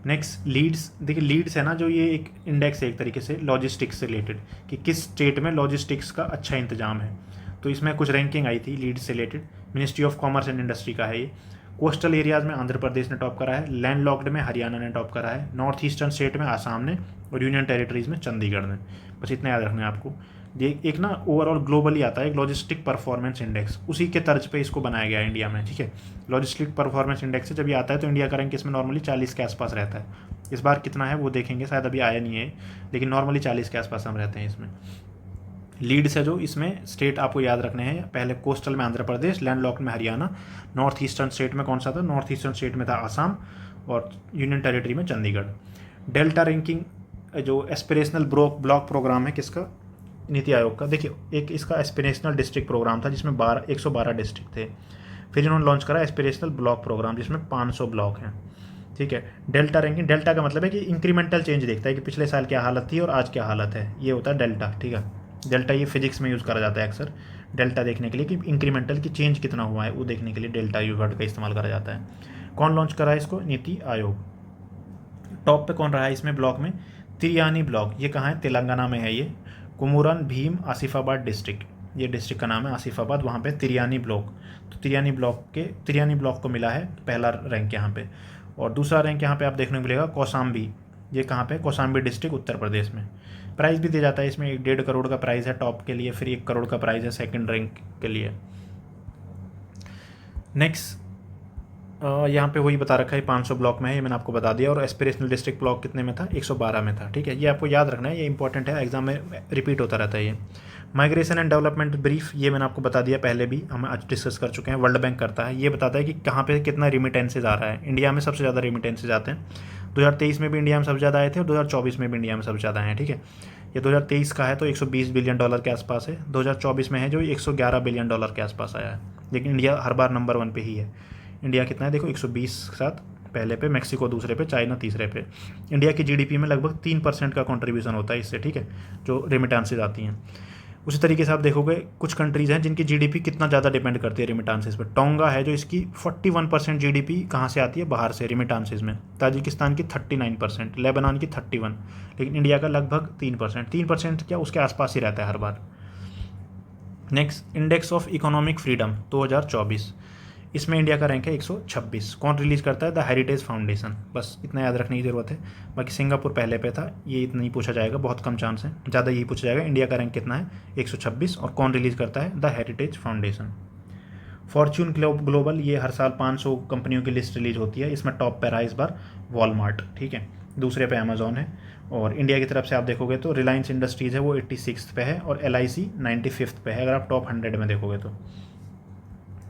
Next, Leeds. देखिए लीड्स है ना, जो ये एक इंडेक्स है एक तरीके से लॉजिस्टिक्स से रिलेटेड, कि किस स्टेट में लॉजिस्टिक्स का अच्छा इंतजाम है। तो इसमें कुछ रैंकिंग आई थी लीड्स से related, ministry of commerce and industry का है ये। कोस्टल एरियाज़ में आंध्र प्रदेश ने टॉप करा है, लैंडलॉक्ड में हरियाणा ने टॉप करा है, नॉर्थ ईस्टर्न स्टेट में आसाम ने, और यूनियन टेरिटरीज़ में चंडीगढ़ ने। बस इतना याद रखना है आपको। ये एक ना ओवरऑल ग्लोबली आता है एक लॉजिस्टिक परफॉर्मेंस इंडेक्स, उसी के तर्ज पे इसको बनाया गया है इंडिया में। ठीक है, लॉजिस्टिक परफॉर्मेंस इंडेक्स से जब ये आता है तो इंडिया का रैंक इसमें नॉर्मली 40 के आसपास रहता है। इस बार कितना है वो देखेंगे, शायद अभी आया नहीं है, लेकिन नॉर्मली 40 के आसपास हम रहते हैं इसमें। लीड्स है जो, इसमें स्टेट आपको याद रखने हैं, पहले कोस्टल में आंध्र प्रदेश, लैंडलॉक्ड में हरियाणा, नॉर्थ ईस्टर्न स्टेट में कौन सा था, नॉर्थ ईस्टर्न स्टेट में था आसाम, और यूनियन टेरिटरी में चंडीगढ़। डेल्टा रैंकिंग जो एस्पिरेशनल ब्लॉक प्रोग्राम है किसका, नीति आयोग का। देखिए एक इसका एस्पिरेशनल डिस्ट्रिक्ट प्रोग्राम था जिसमें 112 डिस्ट्रिक्ट थे, फिर इन्होंने लॉन्च करा एस्पिरेशनल ब्लॉक प्रोग्राम जिसमें 500 ब्लॉक हैं। ठीक है, डेल्टा रैंकिंग, डेल्टा का मतलब है कि इंक्रीमेंटल चेंज देखता है कि पिछले साल क्या हालत थी और आज क्या हालत है, ये होता है डेल्टा। ठीक है, डेल्टा ये फिजिक्स में यूज़ करा जाता है अक्सर, डेल्टा देखने के लिए कि इंक्रीमेंटल की चेंज कितना हुआ है वो देखने के लिए डेल्टा वर्ड का इस्तेमाल करा जाता है। कौन लॉन्च करा है इसको, नीति आयोग। टॉप पे कौन रहा है इसमें ब्लॉक में, तिरयानी ब्लॉक, ये कहाँ है, तेलंगाना में है ये। कुमुरन भीम आसिफाबाद डिस्ट्रिक्ट, ये डिस्ट्रिक्ट का नाम है आसिफाबाद, वहाँ पे तिरयानी ब्लॉक। तो तिरयानी ब्लॉक को मिला है पहला रैंक यहाँ पे। और दूसरा रैंक यहाँ पे आप देखने को मिलेगा कौसाम्बी, ये कहाँ पे, कौसाम्बी डिस्ट्रिक्ट उत्तर प्रदेश में। प्राइज़ भी दिया जाता है इसमें, 1.5 करोड़ का प्राइज़ है टॉप के लिए, फिर 1 करोड़ का प्राइज़ है सेकंड रैंक के लिए। नेक्स्ट, यहाँ पे वही बता रखा है 500 ब्लॉक में है, ये मैंने आपको बता दिया। और एस्पिरेशनल डिस्ट्रिक्ट ब्लॉक कितने में था, 112 में था, ठीक है। ये आपको याद रखना है, ये इंपॉर्टेंट है, एग्जाम में रिपीट होता रहता है ये। माइग्रेशन एंड डेवलपमेंट ब्रीफ, ये मैंने आपको बता दिया पहले भी, हम आज डिस्कस कर चुके हैं। वर्ल्ड बैंक करता है, ये बताता है कि कहाँ पे कितना रिमिटेंसेज आ रहा है। इंडिया में सबसे ज़्यादा रिमिटेंसेज आते हैं, 2023 में भी इंडिया में सबसे ज़्यादा आए थे और 2024 में भी इंडिया में सबसे ज़्यादा आए हैं, ठीक है। ये 2023 का है तो 120 बिलियन डॉलर के आसपास है, 2024 में है जो 111 बिलियन डॉलर के आसपास आया है। लेकिन इंडिया हर बार नंबर 1 पे ही है। इंडिया कितना है देखो, 120 के साथ पहले पे, मैक्सिको दूसरे पे, चाइना तीसरे पे। इंडिया की जीडीपी में लगभग 3% का कंट्रीब्यूशन होता है इससे, ठीक है, जो रेमिटांसेज आती हैं। उसी तरीके से आप देखोगे कुछ कंट्रीज़ हैं जिनकी जीडीपी कितना ज़्यादा डिपेंड करती है रेमिटांसेस पे। टोंगा है जो इसकी 41% जीडीपी कहाँ से आती है, बाहर से, रेमिटांसेस में। ताजिकिस्तान की 39%, लेबनान की 31, लेकिन इंडिया का लगभग 3%, 3% क्या उसके आसपास ही रहता है हर बार। Next, index of economic freedom 2024, इसमें इंडिया का रैंक है 126। कौन रिलीज करता है, द हेरिटेज फाउंडेशन। बस इतना याद रखने की ज़रूरत है। बाकी सिंगापुर पहले पे था, ये इतना ही पूछा जाएगा, बहुत कम चांस है, ज़्यादा यही पूछा जाएगा। इंडिया का रैंक कितना है, 126, और कौन रिलीज़ करता है, the heritage foundation. Fortune global, ये हर साल 500 कंपनियों की लिस्ट रिलीज होती है, इसमें टॉप पे रहा इस बार वॉलमार्ट, ठीक है, दूसरे पे अमेजोन है। और इंडिया की तरफ से आप देखोगे तो रिलायंस इंडस्ट्रीज़ है वो 86 पे है, और LIC 95 पे है अगर आप टॉप 100 में देखोगे तो।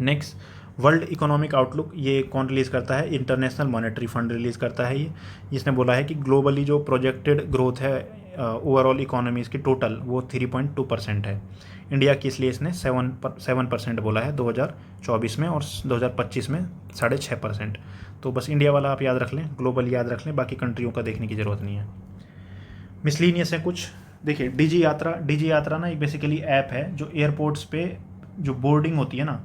नेक्स्ट, वर्ल्ड इकोनॉमिक आउटलुक, ये कौन रिलीज़ करता है, इंटरनेशनल मॉनेटरी फंड रिलीज़ करता है ये। जिसने बोला है कि ग्लोबली जो प्रोजेक्टेड ग्रोथ है ओवरऑल इकोनॉमीज़ की टोटल, वो 3.2% है। इंडिया की इसलिए इसने 7% बोला है 2024 में, और 2025 में 6.5%। तो बस इंडिया वाला आप याद रख लें, ग्लोबल याद रख लें, बाकी कंट्रियों का देखने की ज़रूरत नहीं है। मिसलीनियस है कुछ, देखिए डीजी यात्रा ना एक बेसिकली ऐप है जो एयरपोर्ट्स पे जो बोर्डिंग होती है ना,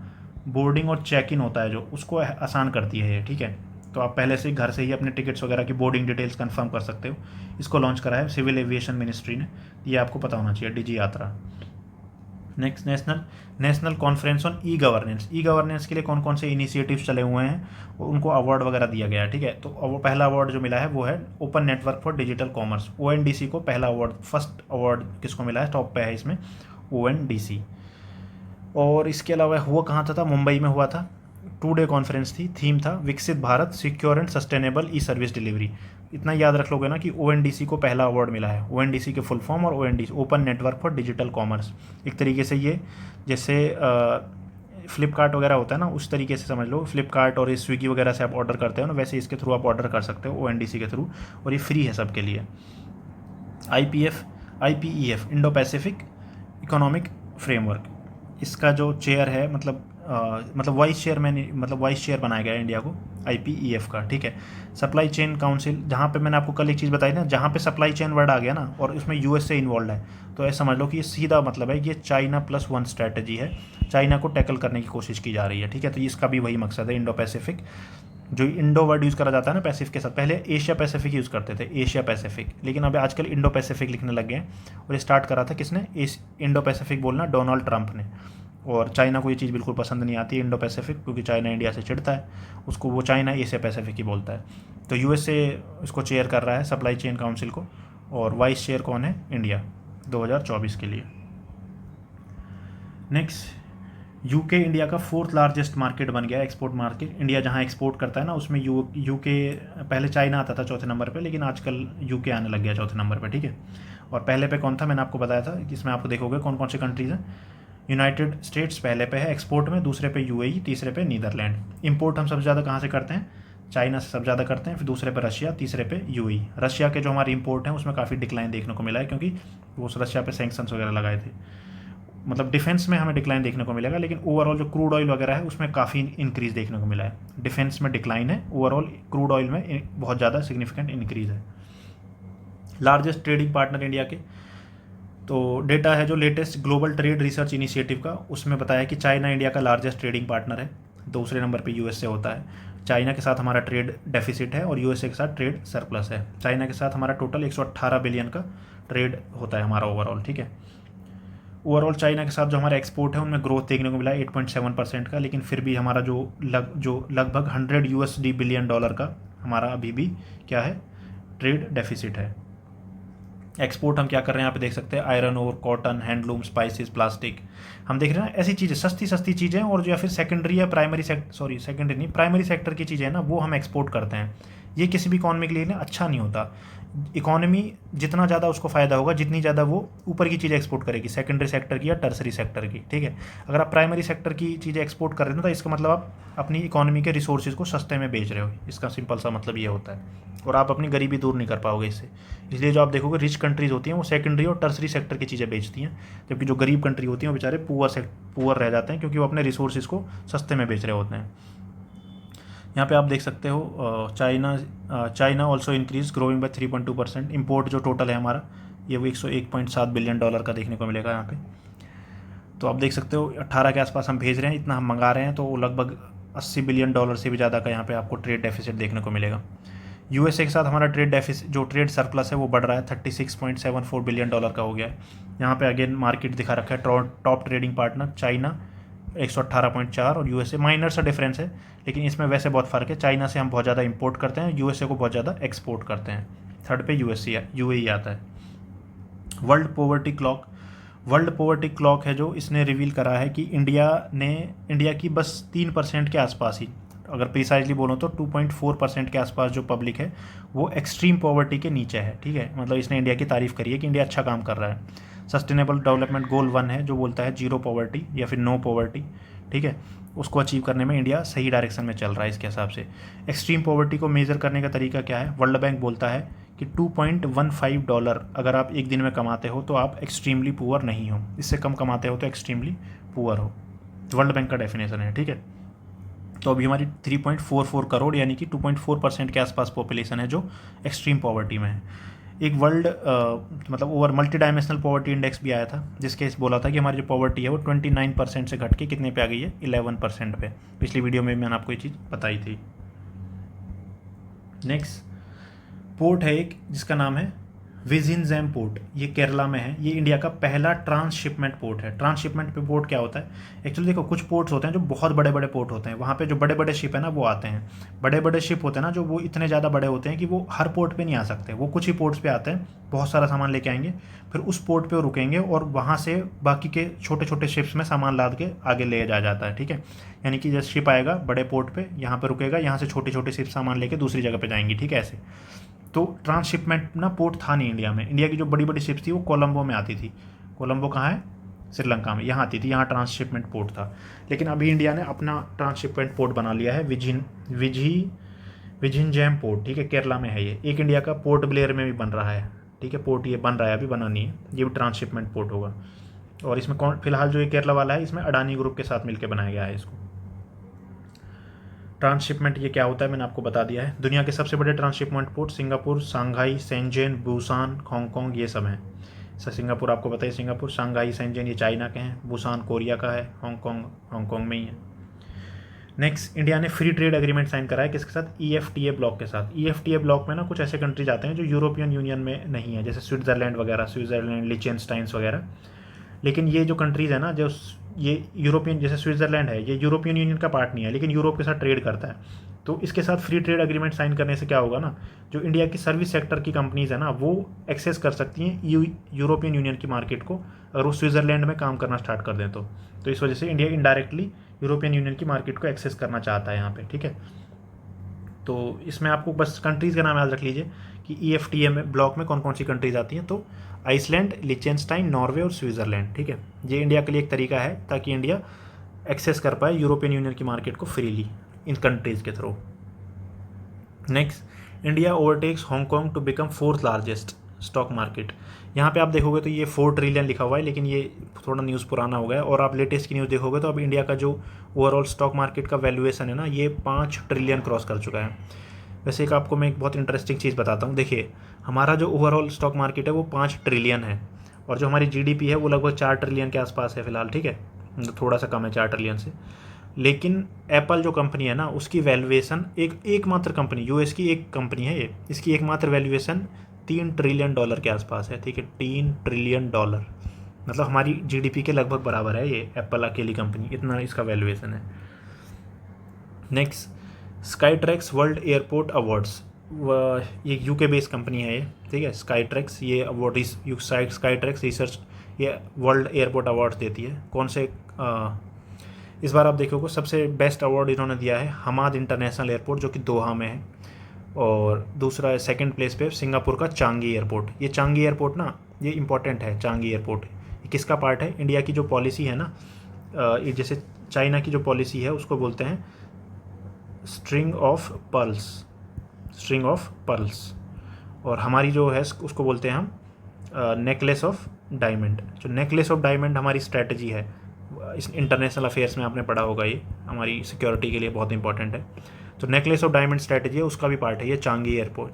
बोर्डिंग और चेक इन होता है जो, उसको आसान करती है ये, ठीक है। तो आप पहले से घर से ही अपने टिकट्स वगैरह की बोर्डिंग डिटेल्स कंफर्म कर सकते हो। इसको लॉन्च करा है सिविल एविएशन मिनिस्ट्री ने, ये आपको पता होना चाहिए, डीजी यात्रा। Next, national conference on e governance के लिए कौन कौन से इनिशिएटिव्स चले हुए हैं, उनको अवार्ड वगैरह दिया गया है, ठीक है। तो वो पहला अवार्ड जो मिला है वो है open network for digital commerce, ONDC को पहला अवार्ड, फर्स्ट अवार्ड किसको मिला है, टॉप पे है इसमें ONDC। और इसके अलावा हुआ कहाँ था, मुंबई में हुआ था, 2 डे कॉन्फ्रेंस थी, थीम था विकसित Bharat, secure and sustainable E service delivery. इतना याद रख लोगे ना कि ONDC को पहला अवार्ड मिला है, ONDC के फुल फॉर्म, और ONDC open network for digital commerce. एक तरीके से ये जैसे फ्लिपकार्ट वगैरह होता है ना, उस तरीके से समझ लो, फ्लिपकार्ट और स्विगी वगैरह से आप ऑर्डर करते हो ना, वैसे इसके थ्रू आप ऑर्डर कर सकते हो ONDC के थ्रू, और ये फ्री है सबके लिए। IPEF Indo Pacific economic framework, इसका जो चेयर है, मतलब वाइस चेयर बनाया गया है इंडिया को IPEF का, ठीक है। सप्लाई चेन काउंसिल, जहाँ पे मैंने आपको कल एक चीज़ बताई ना, जहाँ पे सप्लाई चेन वर्ड आ गया ना और उसमें USA इन्वॉल्व है, तो ऐसा समझ लो कि ये सीधा मतलब है, ये चाइना +1 स्ट्रैटेजी है, चाइना को टैकल करने की कोशिश की जा रही है, ठीक है। तो इसका भी वही मकसद है, इंडो पैसिफिक। जो इंडो वर्ड यूज़ करा जाता है ना पैसिफिक के साथ, पहले एशिया पैसिफिक यूज़ करते थे, एशिया पैसिफिक, लेकिन अब आजकल इंडो पैसिफिक लिखने लग गए हैं। और ये स्टार्ट करा था किसने, इंडो पैसिफिक बोलना, डोनाल्ड ट्रंप ने। और चाइना को ये चीज़ बिल्कुल पसंद नहीं आती है इंडो पैसिफिक, क्योंकि चाइना इंडिया से चिढ़ता है, उसको वो चाइना एशिया पैसिफिक ही बोलता है। तो USA इसको चेयर कर रहा है सप्लाई चेन काउंसिल को, और वाइस चेयर कौन है, इंडिया, 2024 के लिए। नेक्स्ट, UK इंडिया का 4th लार्जेस्ट मार्केट बन गया, एक्सपोर्ट मार्केट। इंडिया जहाँ एक्सपोर्ट करता है ना, उसमें UK, पहले चाइना आता था चौथे नंबर पे, लेकिन आजकल UK आने लग गया चौथे नंबर पे, ठीक है। और पहले पे कौन था, मैंने आपको बताया था, इसमें आपको देखोगे कौन कौन सी कंट्रीज़ हैं। यूनाइटेड स्टेट्स पहले पे है एक्सपोर्ट में, दूसरे पे UAE, तीसरे पे नीदरलैंड। इंपोर्ट हम सबसे ज़्यादा कहाँ से करते हैं, चाइना से सबसे ज़्यादा करते हैं, फिर दूसरे पे रशिया, तीसरे पे UAE। रशिया के जो हमारे इंपोर्ट हैं उसमें काफ़ी डिक्लाइन देखने को मिला है, क्योंकि वो रशिया पे सैंक्शंस वगैरह लगाए थे, मतलब डिफेंस में हमें डिक्लाइन देखने को मिलेगा, लेकिन ओवरऑल जो क्रूड ऑयल वगैरह है उसमें काफ़ी इंक्रीज़ देखने को मिला है। डिफेंस में डिक्लाइन है, ओवरऑल क्रूड ऑयल में बहुत ज़्यादा सिग्निफिकेंट इंक्रीज़ है। लार्जेस्ट ट्रेडिंग पार्टनर इंडिया के, तो डेटा है जो latest global trade research initiative का, उसमें बताया कि चाइना इंडिया का लार्जेस्ट ट्रेडिंग पार्टनर है, दूसरे नंबर पे USA होता है। चाइना के साथ हमारा ट्रेड डेफिसिट है और USA के साथ ट्रेड सरप्लस है। चाइना के साथ हमारा टोटल 118 बिलियन का ट्रेड होता है हमारा ओवरऑल, ठीक है। ओवरऑल चाइना के साथ जो हमारा एक्सपोर्ट है उनमें ग्रोथ देखने को मिला है 8.7% का, लेकिन फिर भी हमारा जो लगभग $100 बिलियन का हमारा अभी भी क्या है, ट्रेड डेफिसिट है। एक्सपोर्ट हम क्या कर रहे हैं यहाँ पे देख सकते हैं, iron ore, cotton, handloom, spices, plastic, हम देख रहे हैं ऐसी चीज़ें, सस्ती सस्ती चीज़ें, और जो या फिर सेकेंडरी या प्राइमरी सेकेंडरी नहीं, प्राइमरी सेक्टर की चीज़ें हैं ना, वो हम एक्सपोर्ट करते हैं। ये किसी भी इकॉनमी के लिए ना अच्छा नहीं होता। इकॉनमी जितना ज़्यादा उसको फ़ायदा होगा, जितनी ज़्यादा वो ऊपर की चीज़ें एक्सपोर्ट करेगी, सेकेंडरी सेक्टर की या टर्सरी सेक्टर की, ठीक है। अगर आप प्राइमरी सेक्टर की चीज़ें एक्सपोर्ट कर रहे हो तो इसका मतलब आप अपनी इकॉनमी के रिसोर्सेज को सस्ते में बेच रहे हो, इसका सिंपल सा मतलब ये होता है। और आप अपनी गरीबी दूर नहीं कर पाओगे इससे। इसलिए जो आप देखोगे रिच कंट्रीज़ होती हैं वो सेकेंडरी और टर्सरी सेक्टर की चीज़ें बेचती हैं, जबकि जो गरीब कंट्री होती हैं वो बेचारे पुअर रह जाते हैं, क्योंकि वो अपने रिसोर्सेज को सस्ते में बेच रहे होते हैं। यहाँ पे आप देख सकते हो China also increase growing by 3.2%। Import जो टोटल है हमारा ये वो $101.7 बिलियन का देखने को मिलेगा यहाँ पे। तो आप देख सकते हो 18 के आसपास हम भेज रहे हैं, इतना हम मंगा रहे हैं, तो लगभग $80 बिलियन से भी ज़्यादा का यहाँ पे आपको ट्रेड डेफिसिट देखने को मिलेगा। यूएसए के साथ हमारा ट्रेड डेफिसिट, जो ट्रेड सरप्लस है वो बढ़ रहा है, $36.74 बिलियन का हो गया है। यहाँ पे अगेन मार्केट दिखा रखा है, टॉप ट्रेडिंग पार्टनर चाइना 118.4 और यूएसए, माइनर सा डिफरेंस है, लेकिन इसमें वैसे बहुत फ़र्क है। चाइना से हम बहुत ज़्यादा इंपोर्ट करते हैं, यूएसए को बहुत ज़्यादा एक्सपोर्ट करते हैं। थर्ड पे यूएई आता है। वर्ल्ड पोवर्टी क्लॉक है जो इसने रिवील करा है कि इंडिया की बस 3% के आसपास ही, अगर प्रिसाइजली बोलो तो 2.4% के आसपास जो पब्लिक है वो एक्सट्रीम पॉवर्टी के नीचे है, ठीक है। मतलब इसने इंडिया की तारीफ़ करी है कि इंडिया अच्छा काम कर रहा है। सस्टेनेबल डेवलपमेंट गोल 1 है जो बोलता है जीरो पॉवर्टी या फिर नो पॉवर्टी, ठीक है। उसको अचीव करने में इंडिया सही डायरेक्शन में चल रहा है इसके हिसाब से। एक्सट्रीम पॉवर्टी को मेज़र करने का तरीका क्या है, वर्ल्ड बैंक बोलता है कि $2.15 अगर आप एक दिन में कमाते हो तो आप एक्सट्रीमली पुअर नहीं हो, इससे कम कमाते हो तो एक्सट्रीमली पुअर हो, वर्ल्ड बैंक का डेफिनेशन है, ठीक है। तो अभी हमारी 3.44 करोड़ यानी कि 2.4% के आसपास पॉपुलेशन है जो एक्सट्रीम पॉवर्टी में है। एक वर्ल्ड मतलब over multi dimensional poverty index भी आया था, जिसके बोला था कि हमारी जो पॉवर्टी है वो 29% से घट के कितने पे आ गई है, 11% पे। पिछली वीडियो में मैंने आपको ये चीज़ बताई थी। नेक्स्ट पोर्ट है एक जिसका नाम है विजिनज़ैम पोर्ट, ये केरला में है। ये इंडिया का पहला ट्रांसशिपमेंट पोर्ट है। ट्रांसशिपमेंट पे पोर्ट क्या होता है, एक्चुअली देखो कुछ पोर्ट्स होते हैं जो बहुत बड़े बड़े पोर्ट होते हैं, वहाँ पे जो बड़े बड़े शिप है ना वो आते हैं। बड़े बड़े शिप होते हैं ना जो, वो इतने ज़्यादा बड़े होते हैं कि वो हर पोर्ट पे नहीं आ सकते, वो कुछ ही पोर्ट्स पे आते हैं, बहुत सारा सामान लेके आएंगे, फिर उस पोर्ट पे रुकेंगे और वहाँ से बाकी के छोटे छोटे शिप्स में सामान लाद के आगे ले जाता है, ठीक है। यानी कि जैसे शिप आएगा बड़े पोर्ट पे, यहाँ पे रुकेगा, यहाँ से छोटी छोटी शिप सामान लेके दूसरी जगह पे जाएंगी, ठीक है, ऐसे। तो ट्रांसशिपमेंट ना पोर्ट था नहीं इंडिया में। इंडिया की जो बड़ी बड़ी शिप्स थी वो कोलंबो में आती थी। कोलंबो कहाँ है, श्रीलंका में, यहाँ आती थी, यहाँ ट्रांसशिपमेंट पोर्ट था। लेकिन अभी इंडिया ने अपना ट्रांसशिपमेंट पोर्ट बना लिया है, विजिनज़ैम पोर्ट, ठीक है, केरला में है ये। एक इंडिया का पोर्ट ब्लेयर में भी बन रहा है, ठीक है, पोर्ट ये बन रहा है, अभी बना नहीं है, ये भी ट्रांसशिपमेंट पोर्ट होगा। और इसमें फिलहाल जो ये केरला वाला है इसमें अडानी ग्रुप के साथ मिलकर बनाया गया है इसको। ट्रांसशिपमेंट ये क्या होता है मैंने आपको बता दिया है। दुनिया के सबसे बड़े transshipment port Singapore, Shanghai, Shenzhen, Busan, Hong Kong ये सब हैं। सिंगापुर आपको बताइए, सिंगापुर, शंघाई, शेंजन ये चाइना के हैं, बुसान कोरिया का है, हांगकांग में ही है। नेक्स्ट, इंडिया ने फ्री ट्रेड एग्रीमेंट साइन करा है किसके साथ, EFTA ब्लॉक के साथ। EFTA ब्लॉक में ना कुछ ऐसे कंट्रीज आते हैं जो यूरोपियन यूनियन में नहीं है, जैसे स्विट्ज़रलैंड वगैरह, लिechtenstein वगैरह। लेकिन ये जो कंट्रीज़ है ना, जो ये यूरोपियन, जैसे स्विट्ज़रलैंड है, ये यूरोपियन यूनियन का पार्ट नहीं है, लेकिन यूरोप के साथ ट्रेड करता है। तो इसके साथ फ्री ट्रेड एग्रीमेंट साइन करने से क्या होगा ना, जो इंडिया की सर्विस सेक्टर की कंपनीज़ है ना वो एक्सेस कर सकती हैं यूरोपियन यूनियन की मार्केट को, अगर वो स्विट्ज़रलैंड में काम करना स्टार्ट कर दें तो इस वजह से इंडिया इनडायरेक्टली यूरोपियन यूनियन की मार्केट को एक्सेस करना चाहता है यहाँ पे, ठीक है। तो इसमें आपको बस कंट्रीज़ का नाम याद रख लीजिए कि EFTA में ब्लॉक में कौन कौन सी कंट्रीज़ आती हैं, तो आइसलैंड, लिechtenstein, नॉर्वे और स्विट्ज़रलैंड, ठीक है। ये इंडिया के लिए एक तरीका है ताकि इंडिया एक्सेस कर पाए यूरोपियन यूनियन की मार्केट को फ्रीली इन कंट्रीज़ के through. Next, India overtakes Hong Kong to become 4th largest stock market. यहाँ पे आप देखोगे तो ये 4 ट्रिलियन लिखा हुआ है, लेकिन ये थोड़ा न्यूज़ पुराना हो गया है, और आप लेटेस्ट की न्यूज़ देखोगे तो अब इंडिया का जो ओवरऑल स्टॉक मार्केट का वैल्यूएशन है ना, ये 5 ट्रिलियन क्रॉस कर चुका है। वैसे एक आपको मैं एक बहुत इंटरेस्टिंग चीज़ बताता हूँ। देखिए, हमारा जो ओवरऑल स्टॉक मार्केट है वो 5 ट्रिलियन है, और जो हमारी GDP है वो लगभग 4 ट्रिलियन के आसपास है फिलहाल, ठीक है, थोड़ा सा कम है 4 ट्रिलियन से। लेकिन एप्पल जो कंपनी है ना, उसकी वैल्यूएशन एकमात्र कंपनी, US की एक कंपनी है ये, इसकी एकमात्र वैल्यूएशन $3 ट्रिलियन के आसपास है, ठीक है, $3 ट्रिलियन, मतलब हमारी GDP के लगभग बराबर है ये एप्पल अकेली कंपनी, इतना इसका वैल्यूएशन है। Next, Skytrax world airport awards. ये यूके बेस्ड कंपनी है ये, ठीक है, स्काईट्रैक्स। ये अवार्ड इस स्काईट्रैक्स रिसर्च ये वर्ल्ड एयरपोर्ट अवार्ड्स देती है। कौन से इस बार आप देखोगे सबसे बेस्ट अवार्ड इन्होंने दिया है हमाद इंटरनेशनल एयरपोर्ट, जो कि दोहा में है। और दूसरा है सेकंड प्लेस पे सिंगापुर का चांगी एयरपोर्ट। ये चांगी एयरपोर्ट ना, ये इंपॉर्टेंट है। चांगी एयरपोर्ट ये किसका पार्ट है? इंडिया की जो पॉलिसी है ना, ये जैसे चाइना की जो पॉलिसी है उसको बोलते हैं string of pearls, string of pearls. और हमारी जो है उसको बोलते हैं हम नेकलेस ऑफ डायमंड। जो नेकलेस ऑफ डायमंड हमारी स्ट्रैटेजी है, इस इंटरनेशनल अफेयर्स में आपने पढ़ा होगा, ये हमारी सिक्योरिटी के लिए बहुत इंपॉर्टेंट है। तो नेकलेस ऑफ डायमंड स्ट्रैटेजी है, उसका भी पार्ट है ये चांगी एयरपोर्ट।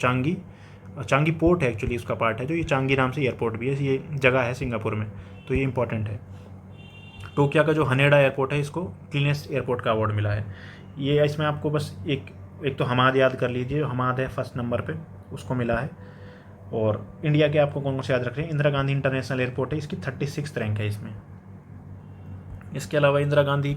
चांगी पोर्ट है एक्चुअली, उसका पार्ट है। जो ये चांगी नाम से एयरपोर्ट भी है, ये जगह है सिंगापुर में, तो ये इंपॉर्टेंट है। टोक्यो का जो हनेडा एयरपोर्ट है, इसको क्लीनेस्ट एयरपोर्ट का अवार्ड मिला है। ये इसमें आपको बस एक तो हमाद याद कर लीजिए, जो हमाद है फर्स्ट नंबर पे, उसको मिला है। और इंडिया के आपको कौन कौन से याद रख रहे हैं? इंदिरा गांधी इंटरनेशनल एयरपोर्ट है, इसकी 36 रैंक है इसमें। इसके अलावा इंदिरा गांधी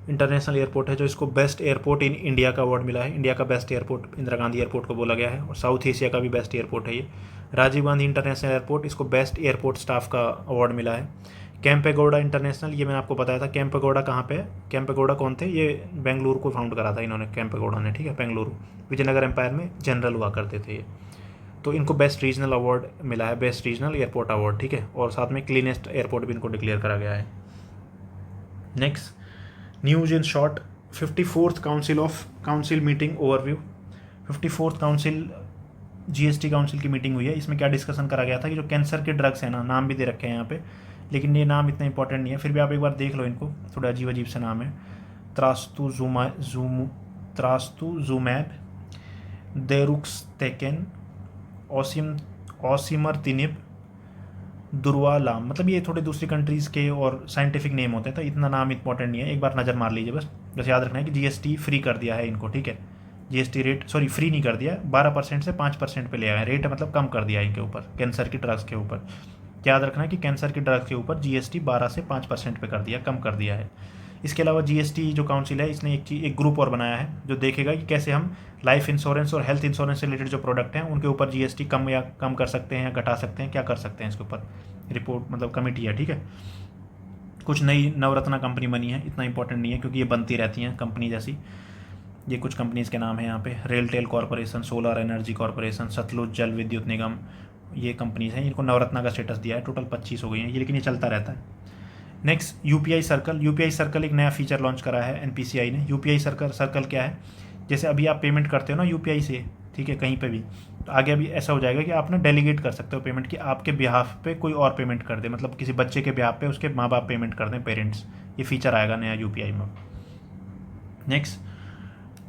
इंटरनेशनल एयरपोर्ट है, जो इसको बेस्ट एयरपोर्ट इन इंडिया का अवार्ड मिला है। इंडिया का best airport Indira Gandhi airport को बोला गया है। और साउथ एशिया का भी बेस्ट एयरपोर्ट है ये। राजीव गांधी इंटरनेशनल एयरपोर्ट, इसको बेस्ट एयरपोर्ट स्टाफ का अवार्ड मिला है। कैंपेगौड़ा इंटरनेशनल, ये मैंने आपको बताया था। कैंपेगौड़ा कहाँ पे है? कैंपेगौड़ा कौन थे? ये बेंगलुरु को फाउंड करा था इन्होंने, कैंपेगौड़ा ने, ठीक है। बेंगलुरु विजयनगर एम्पायर में जनरल हुआ करते थे ये। तो इनको बेस्ट रीजनल अवार्ड मिला है, बेस्ट रीजनल एयरपोर्ट अवार्ड, ठीक है। और साथ में क्लीनेस्ट एयरपोर्ट भी इनको डिक्लेयर करा गया है। Next news in short, 54th council meeting overview. 54th council GST council की मीटिंग हुई है। इसमें क्या डिस्कशन करा गया था कि जो कैंसर के ड्रग्स हैं ना, नाम भी दे रखे हैं यहाँ पे, लेकिन ये नाम इतना इंपॉर्टेंट नहीं है, फिर भी आप एक बार देख लो इनको, थोड़ा अजीब अजीब से नाम है। त्रास्तुजुमैब, देरुक्सटेकेन, ओसिमरतिनिब, दुर्वालाम। मतलब ये थोड़े दूसरी कंट्रीज़ के और साइंटिफिक नेम होते हैं, तो इतना नाम इंपॉर्टेंट नहीं है, एक बार नज़र मार लीजिए बस। बस याद रखना है कि जीएसटी फ्री कर दिया है इनको, ठीक है। जीएसटी रेट, सॉरी फ्री नहीं कर दिया, 12% से 5% पे ले आया है। रेट मतलब कम कर दिया है इनके ऊपर, कैंसर की ड्रग्स के ऊपर। याद रखना है कि कैंसर की ड्रग्स के ऊपर जीएसटी 12 से 5% पे कर दिया, कम कर दिया है। इसके अलावा जीएसटी जो काउंसिल है, इसने एक ग्रुप और बनाया है जो देखेगा कि कैसे हम लाइफ इंश्योरेंस और हेल्थ इंश्योरेंस से रिलेटेड जो प्रोडक्ट हैं उनके ऊपर जीएसटी कम कर सकते हैं या घटा सकते हैं, क्या कर सकते हैं इसके ऊपर। रिपोर्ट मतलब कमेटी है, ठीक है। कुछ नई नवरत्ना कंपनी बनी है, इतना इंपॉर्टेंट नहीं है क्योंकि ये बनती रहती हैं कंपनी जैसी। ये कुछ कंपनीज़ के नाम है यहाँ पे, RailTel corporation, solar energy corporation, Satluj Jal Vidyut निगम, ये कंपनीज़ हैं। इनको नवरत्ना का स्टेटस दिया है। टोटल 25 हो गई हैं ये, लेकिन ये चलता रहता है। नेक्स्ट यूपीआई सर्कल एक नया फीचर लॉन्च करा है एनपीसीआई ने। यूपीआई सर्कल क्या है? जैसे अभी आप पेमेंट करते हो ना यूपीआई से, ठीक है, कहीं पे भी, तो आगे अभी ऐसा हो जाएगा कि आप ना डेलीगेट कर सकते हो पेमेंट, कि आपके बिहाफ पे कोई और पेमेंट कर दे, मतलब किसी बच्चे के बिहाफ पे उसके माँ बाप पेमेंट कर दें, पेरेंट्स। ये फीचर आएगा नया यूपीआई में। Next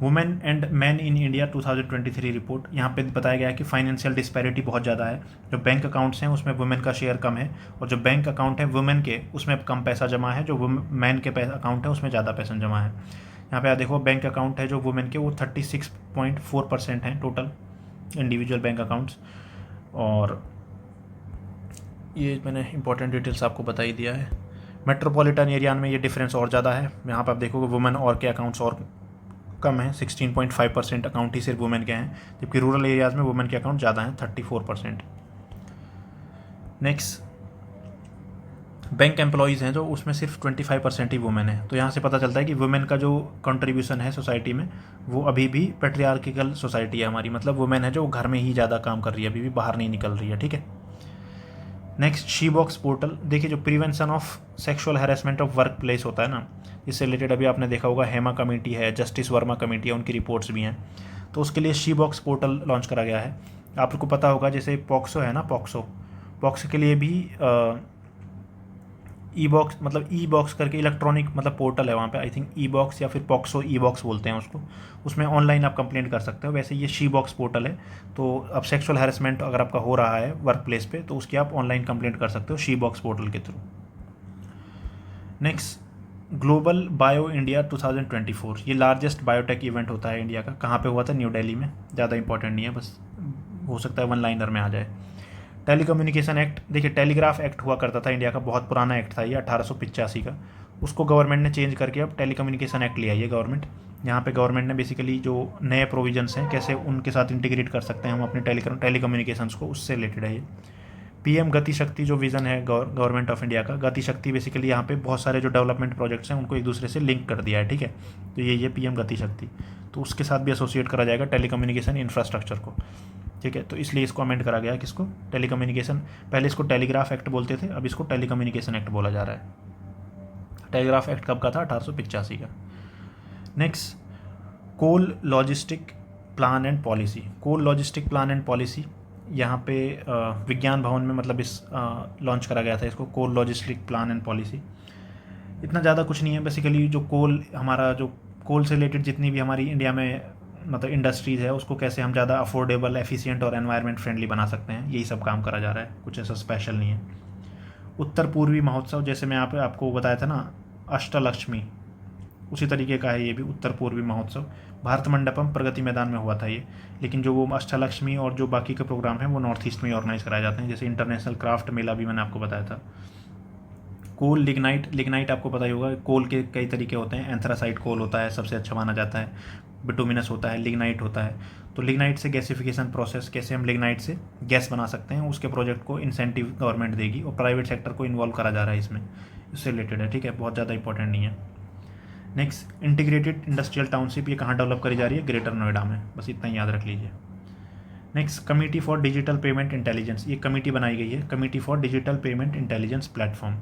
women and man in India 2023 report. यहाँ पे बताया गया है कि फाइनेंशियल डिस्पैरिटी बहुत ज़्यादा है। जो बैंक अकाउंट्स हैं उसमें वुमेन का शेयर कम है, और जो बैंक अकाउंट है वुमेन के, उसमें कम पैसा जमा है। जो मैन के अकाउंट है उसमें ज़्यादा पैसा जमा है। यहाँ पे देखो, बैंक अकाउंट है जो वुमेन के, वो 36.4% हैं टोटल इंडिविजुअल बैंक अकाउंट्स। और ये मैंने इंपॉर्टेंट डिटेल्स आपको बता ही दिया है। मेट्रोपॉलिटन एरिया में ये डिफरेंस और ज़्यादा है। यहाँ पर आप देखोगे वुमेन और के अकाउंट्स और कम है, 16.5% अकाउंट ही सिर्फ वुमेन के हैं, जबकि रूरल एरियाज़ में वुमेन के अकाउंट ज़्यादा हैं, 34%। नेक्स्ट बैंक एम्प्लॉयज़ हैं जो, उसमें सिर्फ 25% ही वुमेन है। तो यहाँ से पता चलता है कि वुमेन का जो कंट्रीब्यूशन है सोसाइटी में, वो अभी भी पैट्रियार्किकल सोसाइटी है हमारी, मतलब वुमेन है जो घर में ही ज़्यादा काम कर रही है, अभी भी बाहर नहीं निकल रही है, ठीक है। Next she box portal. देखिए, जो prevention of sexual harassment of work place होता है ना, इससे रिलेटेड अभी आपने देखा होगा हेमा कमेटी है, जस्टिस वर्मा कमेटी है, उनकी रिपोर्ट्स भी हैं। तो उसके लिए शी बॉक्स पोर्टल लॉन्च करा गया है। आपको पता होगा जैसे पॉक्सो है ना, पॉक्सो के लिए भी ई बॉक्स करके इलेक्ट्रॉनिक मतलब पोर्टल है वहाँ पे, आई थिंक ई बॉक्स या फिर पॉक्सो ई बॉक्स बोलते हैं उसको। उसमें ऑनलाइन आप कंप्लेंट कर सकते हो। वैसे ये शी बॉक्स पोर्टल है, तो अब सेक्सुअल हैरेसमेंट अगर आपका हो रहा है वर्क प्लेस पे, तो उसकी आप ऑनलाइन कंप्लेंट कर सकते हो शी बॉक्स पोर्टल के through. Next global bio India 2024, ये लार्जेस्ट बायोटेक इवेंट होता है इंडिया का। कहाँ पे हुआ था? न्यू दिल्ली में। ज़्यादा इंपॉर्टेंट नहीं है, बस हो सकता है वन लाइनर में आ जाए। टेलीकम्युनिकेशन एक्ट, देखिए टेलीग्राफ एक्ट हुआ करता था इंडिया का, बहुत पुराना एक्ट था ये, 1885 का। उसको गवर्नमेंट ने चेंज करके अब टेलीकम्युनिकेशन एक्ट लिया है ये गवर्नमेंट। यहाँ पे गवर्नमेंट ने बेसिकली जो नए प्रोविजंस हैं कैसे उनके साथ इंटीग्रेट कर सकते हैं हम अपने टेलीकम्युनिकेशंस को, उससे रिलेटेड है ये। पीएम गति शक्ति जो विज़न है गवर्नमेंट ऑफ इंडिया का, गति शक्ति बेसिकली यहाँ पे बहुत सारे जो डेवलपमेंट प्रोजेक्ट्स हैं उनको एक दूसरे से लिंक कर दिया है, ठीक है। तो ये पीएम गति शक्ति, तो उसके साथ भी एसोसिएट करा जाएगा टेलीकम्युनिकेशन इंफ्रास्ट्रक्चर को, ठीक है। तो इसलिए इसको अमेंड करा गया है किसको, टेलीकम्युनिकेशन। पहले इसको टेलीग्राफ एक्ट बोलते थे, अब इसको टेलीकम्युनिकेशन एक्ट बोला जा रहा है। टेलीग्राफ एक्ट कब का था, 1885 का। Next, coal logistic plan and policy. Coal logistic plan and policy यहाँ पे विज्ञान भवन में मतलब इस लॉन्च करा गया था इसको, कोल लॉजिस्टिक प्लान एंड पॉलिसी। इतना ज़्यादा कुछ नहीं है, बेसिकली जो कोल हमारा जो कोल से रिलेटेड जितनी भी हमारी इंडिया में मतलब इंडस्ट्रीज़ है उसको कैसे हम ज़्यादा अफोर्डेबल, एफिशिएंट और एनवायरनमेंट फ्रेंडली बना सकते हैं, यही सब काम करा जा रहा है, कुछ ऐसा स्पेशल नहीं है। उत्तर पूर्वी महोत्सव, जैसे मैं आपको बताया था ना अष्टलक्ष्मी, उसी तरीके का है ये भी उत्तर पूर्वी महोत्सव। भारत मंडपम प्रगति मैदान में हुआ था ये, लेकिन जो वो अष्टलक्ष्मी और जो बाकी के प्रोग्राम हैं वो नॉर्थ ईस्ट में ऑर्गेनाइज कराए जाते हैं, जैसे इंटरनेशनल क्राफ्ट मेला भी मैंने आपको बताया था। कोल लिग्नाइट आपको पता ही होगा, कोल के कई तरीके होते हैं, एंथ्रासाइट कोल होता है सबसे अच्छा माना जाता है, बिटुमिनस होता है, लिग्नाइट होता है। तो लिग्नाइट से गैसिफिकेशन प्रोसेस, कैसे हम लिग्नाइट से गैस बना सकते हैं, उसके प्रोजेक्ट को इंसेंटिव गवर्नमेंट देगी और प्राइवेट सेक्टर को इन्वॉल्व करा जा रहा है इसमें, इससे रिलेटेड है, ठीक है, बहुत ज़्यादा इंपॉर्टेंट नहीं है। नेक्स्ट, इंटीग्रेटेड इंडस्ट्रियल टाउनशिप, ये कहाँ डेवलप करी जा रही है, ग्रेटर नोएडा में, बस इतना ही याद रख लीजिए। Next, committee for digital payment intelligence, ये कमेटी बनाई गई है, committee for digital payment intelligence platform.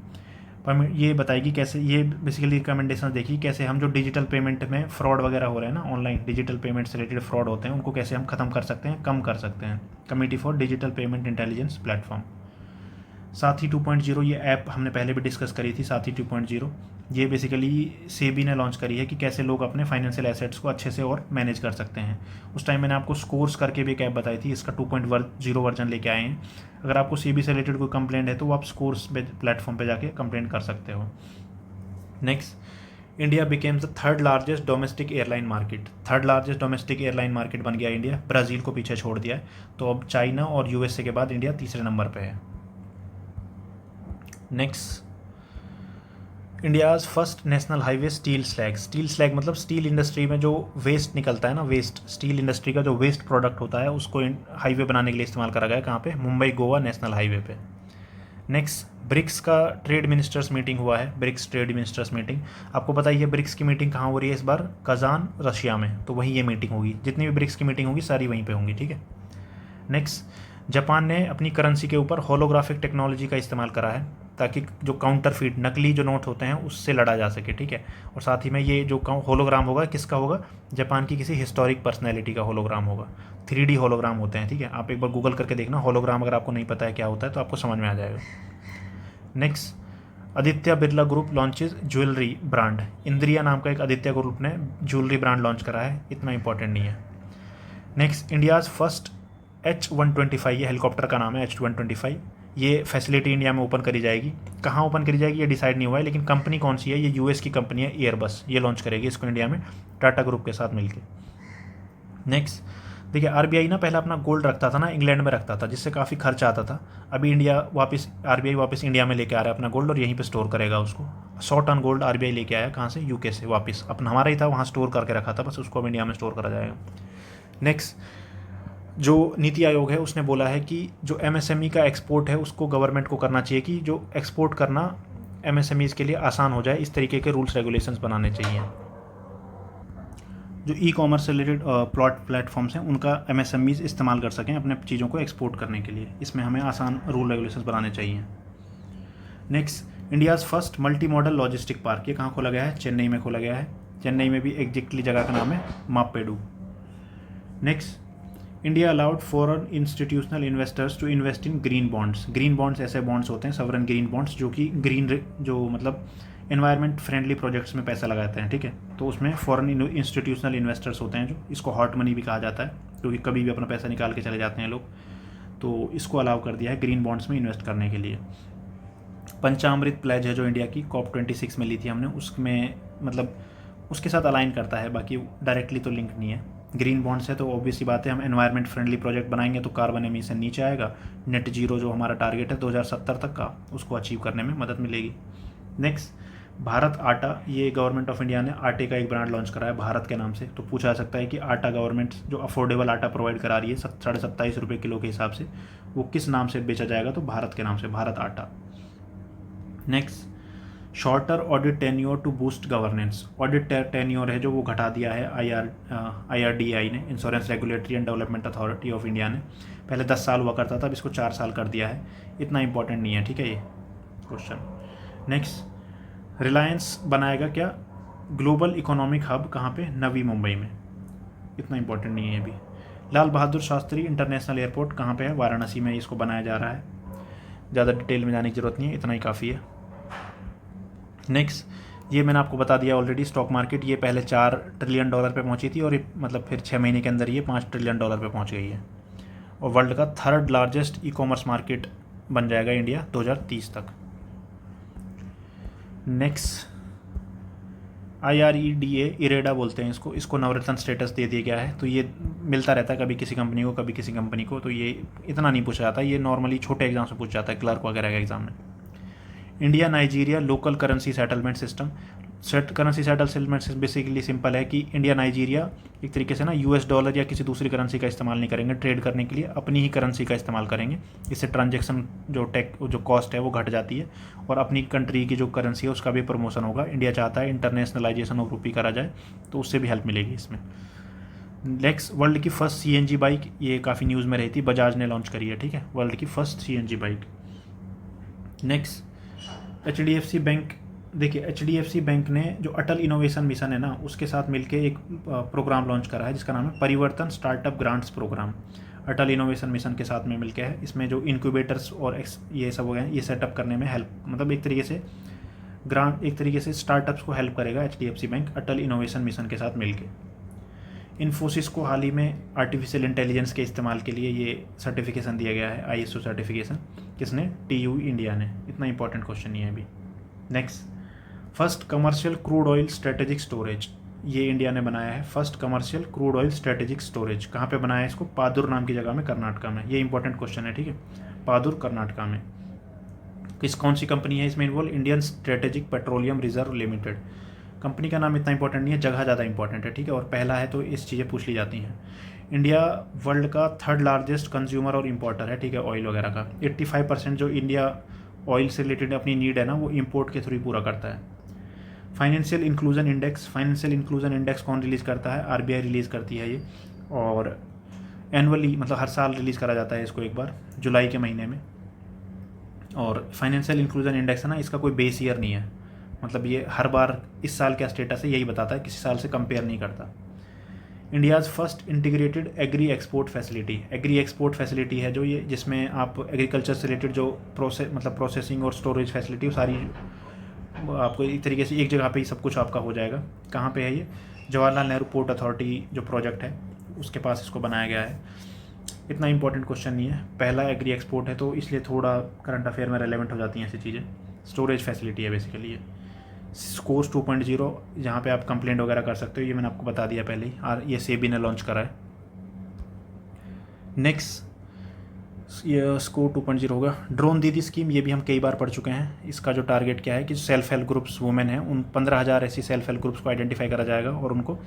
ये बताएगी कैसे, ये बेसिकली रिकमेंडेशन देखिए कैसे हम जो डिजिटल पेमेंट में फ्रॉड वगैरह हो रहे हैं ना, ऑनलाइन डिजिटल पेमेंट से रिलेटेड फ्रॉड होते हैं, उनको कैसे हम खत्म कर सकते हैं, कम कर सकते हैं। Committee for digital payment intelligence platform. साथी 2.0, ये ऐप हमने पहले भी डिस्कस करी थी, साथी 2.0। ये बेसिकली सेबी ने लॉन्च करी है कि कैसे लोग अपने फाइनेंशियल एसेट्स को अच्छे से और मैनेज कर सकते हैं। उस टाइम मैंने आपको स्कोर्स करके भी एक ऐप बताई थी, इसका 2.0 वर्जन लेके आए हैं। अगर आपको सेबी से रिलेटेड कोई कंप्लेंट है तो वो आप स्कोर्स प्लेटफॉर्म पे जाके कंप्लेंट कर सकते हो। Next, India becomes the third largest domestic airline market. Third largest domestic airline market बन गया इंडिया, ब्राज़ील को पीछे छोड़ दिया है। तो अब चाइना और यूएसए के बाद इंडिया तीसरे नंबर पर है। Next, India's first national highway steel slag. Steel slag मतलब स्टील इंडस्ट्री में जो वेस्ट निकलता है ना, वेस्ट, स्टील इंडस्ट्री का जो वेस्ट प्रोडक्ट होता है उसको हाईवे बनाने के लिए इस्तेमाल करा गया है। कहाँ पे, मुंबई गोवा नेशनल हाईवे पे। नेक्स्ट, ब्रिक्स का ट्रेड मिनिस्टर्स मीटिंग हुआ है, ब्रिक्स ट्रेड मिनिस्टर्स मीटिंग। आपको पता ही है ब्रिक्स की मीटिंग कहाँ हो रही है इस बार, कजान रशिया में, तो वहीं ये मीटिंग होगी, जितनी भी ब्रिक्स की मीटिंग होगी सारी वहीं पर होंगी, ठीक है। नेक्स्ट, जापान ने अपनी करेंसी के ऊपर होलोग्राफिक टेक्नोलॉजी का इस्तेमाल करा है ताकि जो काउंटरफीट नकली जो नोट होते हैं उससे लड़ा जा सके, ठीक है। और साथ ही में ये जो होलोग्राम होगा किसका होगा, जापान की किसी हिस्टोरिक पर्सनैलिटी का होलोग्राम होगा। 3D होलोग्राम होते हैं, ठीक है, आप एक बार गूगल करके देखना होलोग्राम, अगर आपको नहीं पता है क्या होता है तो आपको समझ में आ जाएगा। Next, Aditya Birla group launches jewellery brand. इंद्रिया नाम का एक आदित्य ग्रुप ने ज्वेलरी ब्रांड लॉन्च करा है, इतना इंपॉर्टेंट नहीं है। नेक्स्ट, इंडियाज़ फर्स्ट H-125, ये हेलीकॉप्टर का नाम है H-125, ये फैसिलिटी इंडिया में ओपन करी जाएगी। कहाँ ओपन करी जाएगी ये डिसाइड नहीं हुआ है, लेकिन कंपनी कौन सी है, ये यूएस की कंपनी है एयरबस, ये लॉन्च करेगी इसको इंडिया में टाटा ग्रुप के साथ मिलके। नेक्स्ट, देखिए आरबीआई ना पहले अपना गोल्ड रखता था ना, इंग्लैंड में रखता था, जिससे काफ़ी खर्चा आता था। अभी आरबीआई वापस इंडिया में लेके आ रहा है अपना गोल्ड और यहीं पे स्टोर करेगा उसको। 100 टन गोल्ड आरबीआई लेके आया, कहाँ से, यूके से वापस, अपना हमारा ही था वहाँ स्टोर करके रखा था, बस उसको अब इंडिया में स्टोर करा जाएगा। नेक्स्ट, जो नीति आयोग है उसने बोला है कि जो एमएसएमई का एक्सपोर्ट है उसको गवर्नमेंट को करना चाहिए कि जो एक्सपोर्ट करना एमएसएमईज़ के लिए आसान हो जाए, इस तरीके के रूल्स रेगुलेशंस बनाने चाहिए। जो ई कॉमर्स से रिलेटेड प्लेटफॉर्म्स हैं उनका एमएसएमईज़ इस्तेमाल कर सकें अपने चीज़ों को एक्सपोर्ट करने के लिए, इसमें हमें आसान रूल रेगुलेशंस बनाने चाहिए। Next, India's first multi modal logistic park, ये कहाँ खोला गया है, चेन्नई में खोला गया है। चेन्नई में भी एग्जैक्टली जगह का नाम है Mapedu. Next, India allowed foreign institutional investors to invest in green bonds. Green bonds ऐसे बॉन्ड्स होते हैं, सवरन ग्रीन बॉन्ड्स, जो कि जो मतलब एनवायरनमेंट फ्रेंडली प्रोजेक्ट्स में पैसा लगाते हैं, ठीक है। तो उसमें फॉरेन इंस्टीट्यूशनल इन्वेस्टर्स होते हैं, जो इसको हॉट मनी भी कहा जाता है, क्योंकि कभी भी अपना पैसा निकाल के चले जाते हैं लोग, तो इसको अलाउ कर दिया है ग्रीन बॉन्ड्स में इन्वेस्ट करने के लिए। पंचामृत प्लेज है जो इंडिया की COP26 में ली थी हमने, उसमें मतलब उसके साथ अलाइन करता है, बाकी डायरेक्टली तो लिंक नहीं है। ग्रीन बॉन्ड्स है तो ऑब्वियसली बात है हम एनवायरनमेंट फ्रेंडली प्रोजेक्ट बनाएंगे तो कार्बन एमिशन नीचे आएगा, नेट जीरो जो हमारा टारगेट है 2070 तक का, उसको अचीव करने में मदद मिलेगी। नेक्स्ट, भारत आटा, ये गवर्नमेंट ऑफ इंडिया ने आटे का एक ब्रांड लॉन्च करा है भारत के नाम से। तो पूछा जा सकता है कि आटा गवर्नमेंट जो अफोर्डेबल आटा प्रोवाइड करा रही है 27.5 किलो के हिसाब से, वो किस नाम से बेचा जाएगा? तो भारत के नाम से, Bharat Atta. Next, shorter audit tenure to boost governance. Audit tenure है जो वो घटा दिया है IRDAI ने, insurance regulatory and development authority of India ने। पहले 10 साल हुआ करता था, अब इसको 4 साल कर दिया है। इतना इंपॉर्टेंट नहीं है, ठीक है ये क्वेश्चन। नेक्स्ट, रिलायंस बनाएगा क्या ग्लोबल इकोनॉमिक हब, कहाँ पे? नवी मुंबई में। इतना इंपॉर्टेंट नहीं है अभी। लाल बहादुर शास्त्री इंटरनेशनल एयरपोर्ट कहाँ पे है? वाराणसी में इसको बनाया जा रहा है। ज़्यादा डिटेल में जाने की ज़रूरत नहीं है, इतना ही काफ़ी है। नेक्स्ट, ये मैंने आपको बता दिया ऑलरेडी, स्टॉक मार्केट ये पहले $4 ट्रिलियन पे पहुंची थी, और ये मतलब फिर 6 महीने के अंदर ये $5 ट्रिलियन पे पहुंच गई है, और वर्ल्ड का 3rd largest e commerce market बन जाएगा इंडिया 2030 तक। नेक्स्ट, IREDA, इरेडा बोलते हैं इसको नवरत्न स्टेटस दे दिया गया है। तो ये मिलता रहता है कभी किसी कंपनी को, कभी किसी कंपनी को, तो ये इतना नहीं पूछा जाता, ये नॉर्मली छोटे एग्जाम से पूछ जाता है, क्लर्क वगैरह के एग्जाम में। India Nigeria local currency settlement system. Currency settlement basically simple है कि इंडिया नाइजीरिया एक तरीके से ना $, या किसी दूसरी करेंसी का इस्तेमाल नहीं करेंगे ट्रेड करने के लिए, अपनी ही करेंसी का इस्तेमाल करेंगे। इससे ट्रांजैक्शन जो कॉस्ट है वो घट जाती है, और अपनी कंट्री की जो करेंसी है उसका भी प्रमोशन होगा। इंडिया चाहता है इंटरनेशनलाइजेशन ऑफ रूपी करा जाए, तो उससे भी हेल्प मिलेगी इसमें। नेक्स्ट, वर्ल्ड की फर्स्ट CNG बाइक, ये काफ़ी न्यूज़ में रही थी, बजाज ने लॉन्च करी है, ठीक है, वर्ल्ड की first CNG bike. Next, HDFC bank. देखिए, HDFC बैंक ने जो अटल इनोवेशन मिशन है ना, उसके साथ मिलके एक प्रोग्राम लॉन्च करा है जिसका नाम है परिवर्तन स्टार्टअप ग्रांट्स प्रोग्राम। अटल इनोवेशन मिशन के साथ में मिलके है। इसमें जो इनक्यूबेटर्स और ये सब हो गए, ये सेटअप करने में हेल्प, मतलब एक तरीके से स्टार्टअप्स को हेल्प करेगा HDFC बैंक अटल इनोवेशन मिशन के साथ मिलके। इन्फोसिस को हाल ही में आर्टिफिशियल इंटेलिजेंस के इस्तेमाल के लिए ये सर्टिफिकेशन दिया गया है, ISO सर्टिफिकेशन। किसने? TU इंडिया ने। इतना इंपॉर्टेंट क्वेश्चन नहीं है अभी। Next, first commercial crude oil strategic storage, ये इंडिया ने बनाया है। First commercial crude oil strategic storage कहाँ पे बनाया है इसको? पादुर नाम की जगह में, कर्नाटका में। ये इंपॉर्टेंट क्वेश्चन है, ठीक है, पादुर कर्नाटका में। कौन सी कंपनी है इसमें involve? Indian strategic petroleum reserve limited. Company का नाम इतना इंपॉर्टेंट नहीं है, जगह ज़्यादा इंपॉर्टेंट है, ठीक है, और पहला है तो इस चीज़ें पूछ ली जाती हैं। इंडिया वर्ल्ड का 3rd लार्जेस्ट कंज्यूमर और इंपोर्टर है, ठीक है, ऑयल वगैरह का। 85% जो इंडिया ऑयल से रिलेटेड अपनी नीड है ना, वो इंपोर्ट के थ्रू ही पूरा करता है। फाइनेंशियल इंक्लूजन इंडेक्स कौन रिलीज़ करता है? RBI रिलीज़ करती है ये, और एनुअली मतलब हर साल रिलीज़ करा जाता है इसको एक बार, जुलाई के महीने में। और फाइनेंशियल इंक्लूजन इंडेक्स है ना, इसका कोई बेस ईयर नहीं है, मतलब ये हर बार इस साल क्या स्टेटस है यही बताता है, किसी साल से कंपेयर नहीं करता। India's first integrated agree export facility है जो ये, जिसमें आप एग्रीकल्चर से रिलेटेड जो प्रोसेसिंग और स्टोरेज फैसिलिटी, वो सारी आपको एक तरीके से एक जगह पे ही सब कुछ आपका हो जाएगा। कहाँ पे है ये? जवाहरलाल नेहरू पोर्ट अथॉरिटी जो प्रोजेक्ट है उसके पास इसको बनाया गया है। इतना इंपॉर्टेंट क्वेश्चन नहीं है, पहला एग्री एक्सपोर्ट है तो इसलिए थोड़ा करंट अफेयर में रेलेवेंट हो जाती हैं ऐसी चीज़ें। स्टोरेज फैसिलिटी है बेसिकली ये। स्कोर्स 2.0 जहाँ पे आप कंप्लेंट वगैरह कर सकते हो, ये मैंने आपको बता दिया पहले ही, और ये सेबी ने लॉन्च करा है। नेक्स्ट, ये स्कोर 2.0 होगा। ड्रोन दीदी स्कीम, ये भी हम कई बार पढ़ चुके हैं। इसका जो टारगेट क्या है कि सेल्फ हेल्प ग्रुप्स वुमेन हैं, उन 15,000 ऐसी सेल्फ हेल्प ग्रुप्स को आइडेंटिफाई करा जाएगा और उनको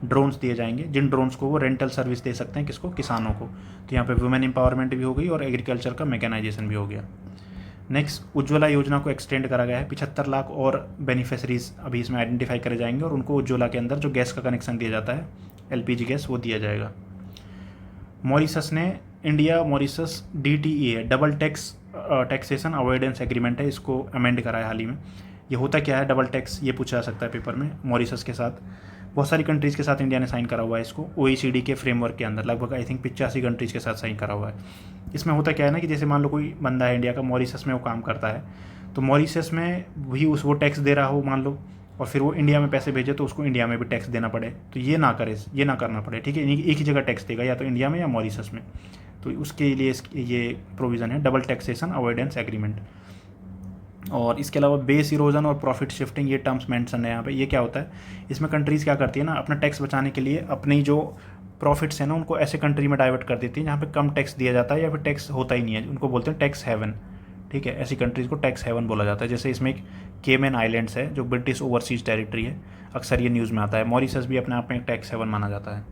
ड्रोन्स दिए जाएंगे, जिन ड्रोन्स को वो रेंटल सर्विस दे सकते हैं। किसको? किसानों को। तो यहाँ पे वुमेन एम्पावरमेंट भी हो गई और एग्रीकल्चर का मैकेनाइजेशन भी हो गया। नेक्स्ट, उज्ज्वला योजना को एक्सटेंड करा गया है। 75 लाख और बेनिफिशरीज अभी इसमें आइडेंटिफाई करे जाएंगे और उनको उज्ज्वला के अंदर जो गैस का कनेक्शन दिया जाता है, LPG गैस, वो दिया जाएगा। मॉरिशस ने, इंडिया मॉरिशस DTE है, डबल टैक्सेशन अवॉइडेंस एग्रीमेंट है, इसको अमेंड करा है हाल ही में। ये होता क्या है डबल टैक्स, ये पूछा जा सकता है पेपर में। मॉरिशस के साथ बहुत सारी कंट्रीज़ के साथ इंडिया ने साइन करा हुआ है इसको, OECD के फ्रेमवर्क के अंदर, लगभग आई थिंक 85 कंट्रीज़ के साथ साइन करा हुआ है। इसमें होता क्या है ना कि जैसे मान लो कोई बंदा है इंडिया का, मॉरिशस में वो काम करता है, तो मॉरिशस में भी वो टैक्स दे रहा हो मान लो, और फिर वो इंडिया में पैसे भेजे तो उसको इंडिया में भी टैक्स देना पड़े, तो ये ना करना पड़े, ठीक है। एक ही जगह टैक्स देगा, या तो इंडिया में या मॉरिशस में। तो उसके लिए ये प्रोविज़न है डबल टैक्सेशन अवॉइडेंस एग्रीमेंट। और इसके अलावा बेस इरोजन और प्रॉफिट शिफ्टिंग, ये टर्म्स मेंशन है यहाँ पे। ये क्या होता है, इसमें कंट्रीज़ क्या करती है ना, अपना टैक्स बचाने के लिए अपनी जो प्रॉफिट्स हैं ना, उनको ऐसे कंट्री में डाइवर्ट कर देती है जहाँ पे कम टैक्स दिया जाता है या फिर टैक्स होता ही नहीं है, उनको बोलते हैं टैक्स हेवन, ठीक है। ऐसी कंट्रीज़ को टैक्स हेवन बोला जाता है। जैसे इसमें एक केमन आइलैंड्स है जो ब्रिटिश ओवरसीज टेरिटरी है, अक्सर ये न्यूज़ में आता है। मॉरिशस भी अपने आप में एक टैक्स हेवन माना जाता है।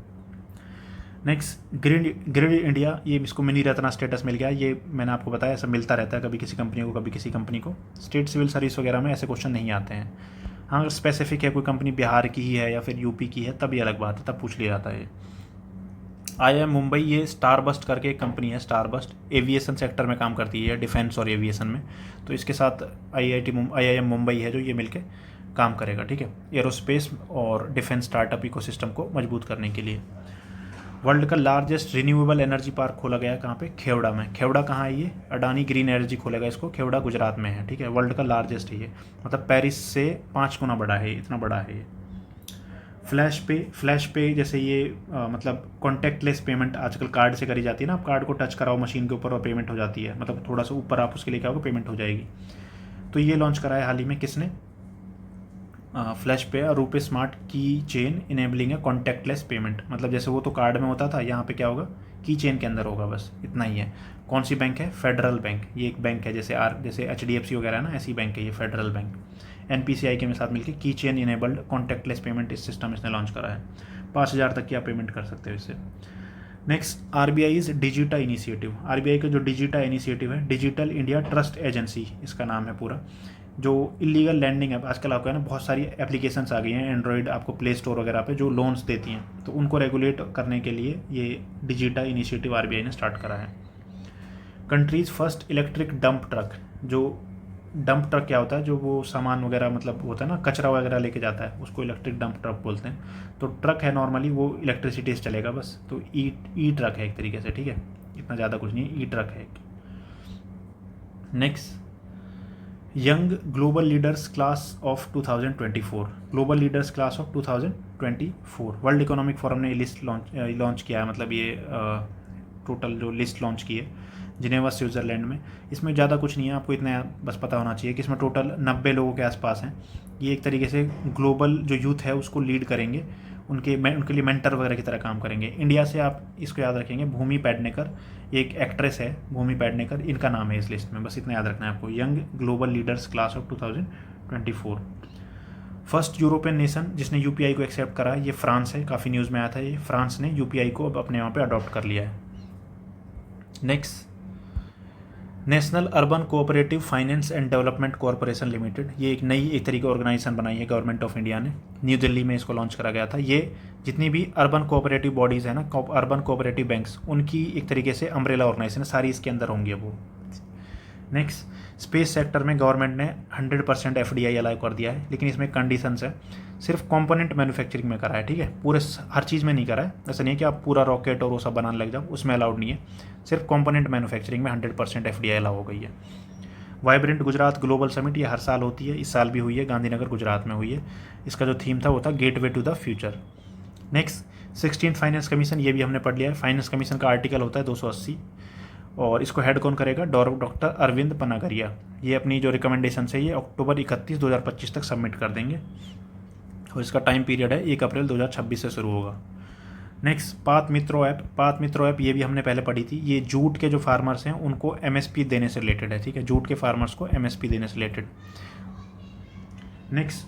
नेक्स्ट ग्रिड इंडिया, ये इसको मिनी रत्ना स्टेटस मिल गया। ये मैंने आपको बताया ऐसा मिलता रहता है, कभी किसी कंपनी को कभी किसी कंपनी को। स्टेट सिविल सर्विस वगैरह में ऐसे क्वेश्चन नहीं आते हैं। हाँ, अगर स्पेसिफिक है कोई कंपनी बिहार की ही है या फिर यूपी की है तब ये अलग बात है, तब पूछ लिया जाता है। IIM मुंबई, ये स्टारबस्ट करके एक कंपनी है। स्टारबस्ट एविएशन सेक्टर में काम करती है, डिफेंस और एविएशन में। तो इसके साथ IIM मुंबई है जो ये मिलके काम करेगा, ठीक है, एरोस्पेस और डिफेंस स्टार्टअप इकोसिस्टम को मजबूत करने के लिए। वर्ल्ड का लार्जेस्ट रिन्यूएबल एनर्जी पार्क खोला गया है कहाँ पे? खेवड़ा में। खेवड़ा कहाँ है? ये अडानी ग्रीन एनर्जी खोलेगा इसको। खेवड़ा गुजरात में है, ठीक है। वर्ल्ड का लार्जेस्ट है ये, मतलब पेरिस से 5 गुना बड़ा है, इतना बड़ा है ये। फ्लैश पे जैसे ये मतलब कॉन्टैक्टलेस पेमेंट आजकल कार्ड से करी जाती है ना। आप कार्ड को टच कराओ मशीन के ऊपर और पेमेंट हो जाती है, मतलब थोड़ा सा ऊपर आप उसके लेके आओगे पेमेंट हो जाएगी। तो ये लॉन्च कराया हाल ही में किसने? फ्लैश पे और रुपे स्मार्ट की चेन इनेबलिंग है कॉन्टैक्टलेस पेमेंट। मतलब जैसे वो तो कार्ड में होता था, यहाँ पे क्या होगा? की चेन के अंदर होगा, बस इतना ही है। कौन सी बैंक है? Federal bank. ये एक बैंक है जैसे HDFC वगैरह है ना, ऐसी बैंक है ये फेडरल बैंक। NPCI के साथ मिलकर की चेन इनेबल्ड कॉन्टैक्टलेस पेमेंट इस सिस्टम इसने लॉन्च करा है। 5,000 तक की आप पेमेंट कर सकते हो इससे। Next, RBI's डिजिटा initiative. RBI का जो डिजिटा इनिशिएटिव है, डिजिटल इंडिया ट्रस्ट एजेंसी इसका नाम है पूरा। जो इलीगल लैंडिंग है, आजकल आपको है ना बहुत सारी एप्लीकेशंस आ गई हैं एंड्रॉयड आपको प्ले स्टोर वगैरह पे जो लोन्स देती हैं, तो उनको रेगुलेट करने के लिए ये डिजिटा इनिशिएटिव RBI ने स्टार्ट करा है। Countries first electric dump truck. जो डंप ट्रक क्या होता है? जो वो सामान वगैरह मतलब होता है ना, कचरा वगैरह लेके जाता है, उसको इलेक्ट्रिक डंप ट्रक बोलते हैं। तो ट्रक है नॉर्मली वो इलेक्ट्रिसिटी से चलेगा बस, तो ई ट्रक है एक तरीके से, ठीक है, इतना ज़्यादा कुछ नहीं, ई ट्रक है। Next, young global leaders class of 2024। Global leaders class of 2024 world economic forum ने लिस्ट लॉन्च किया है, मतलब ये टोटल जो लिस्ट लॉन्च की है जिनेवा स्विट्ज़रलैंड में। इसमें ज़्यादा कुछ नहीं है, आपको इतना बस पता होना चाहिए कि इसमें टोटल 90 लोगों के आसपास हैं। ये एक तरीके से ग्लोबल जो यूथ है उसको लीड करेंगे, उनके लिए मेंटर वगैरह की तरह काम करेंगे। इंडिया से आप इसको याद रखेंगे, भूमि पेडनेकर, एक एक्ट्रेस है भूमि पेडनेकर, इनका नाम है इस लिस्ट में, बस इतना याद रखना है आपको। Young global leaders class of 2024। First European nation जिसने UPI को एक्सेप्ट करा ये फ्रांस है, काफ़ी न्यूज़ में आया था ये। फ्रांस ने UPI को अब अपने यहाँ पे अडॉप्ट कर लिया है। Next, national urban cooperative finance and development corporation limited, ये एक नई एक तरीके ऑर्गेनाइजेशन बनाई है गवर्नमेंट ऑफ इंडिया ने। न्यू दिल्ली में इसको लॉन्च करा गया था। ये जितनी भी अर्बन कोऑपरेटिव बॉडीज़ है ना, अर्बन कोऑपरेटिव बैंक्स, उनकी एक तरीके से अम्ब्रेला ऑर्गेनाइजेशन सारी इसके अंदर होंगे वो। नेक्स्ट, स्पेस सेक्टर में गवर्नमेंट ने 100% FDI अलाउ कर दिया है, लेकिन इसमें कंडीशंस है। सिर्फ कंपोनेंट मैन्युफैक्चरिंग में करा है, ठीक है, पूरे हर चीज़ में नहीं करा है। ऐसा नहीं है कि आप पूरा रॉकेट और वो सब बनाने लग जाओ, उसमें अलाउड नहीं है। सिर्फ कंपोनेंट मैन्युफैक्चरिंग में 100% FDI अलाउ हो गई है। वाइब्रेंट गुजरात ग्लोबल समिट, ये हर साल होती है, इस साल भी हुई है, गांधीनगर गुजरात में हुई है। इसका जो थीम था वो था gateway to the future. Next, 16th finance commission, ये भी हमने पढ़ लिया है। फाइनेंस कमीशन का आर्टिकल होता है 280 और इसको हेड कौन करेगा? डॉक्टर अरविंद पनागरिया। ये अपनी जो रिकमेंडेशन है ये अक्टूबर 31, 2025 तक सबमिट कर देंगे और इसका टाइम पीरियड है 1 अप्रैल 2026 से शुरू होगा। नेक्स्ट, पात मित्रो ऐप, ये भी हमने पहले पढ़ी थी। ये जूट के जो फार्मर्स हैं उनको MSP देने से रिलेटेड है, ठीक है, जूट के फार्मर्स को MSP देने से related. Next,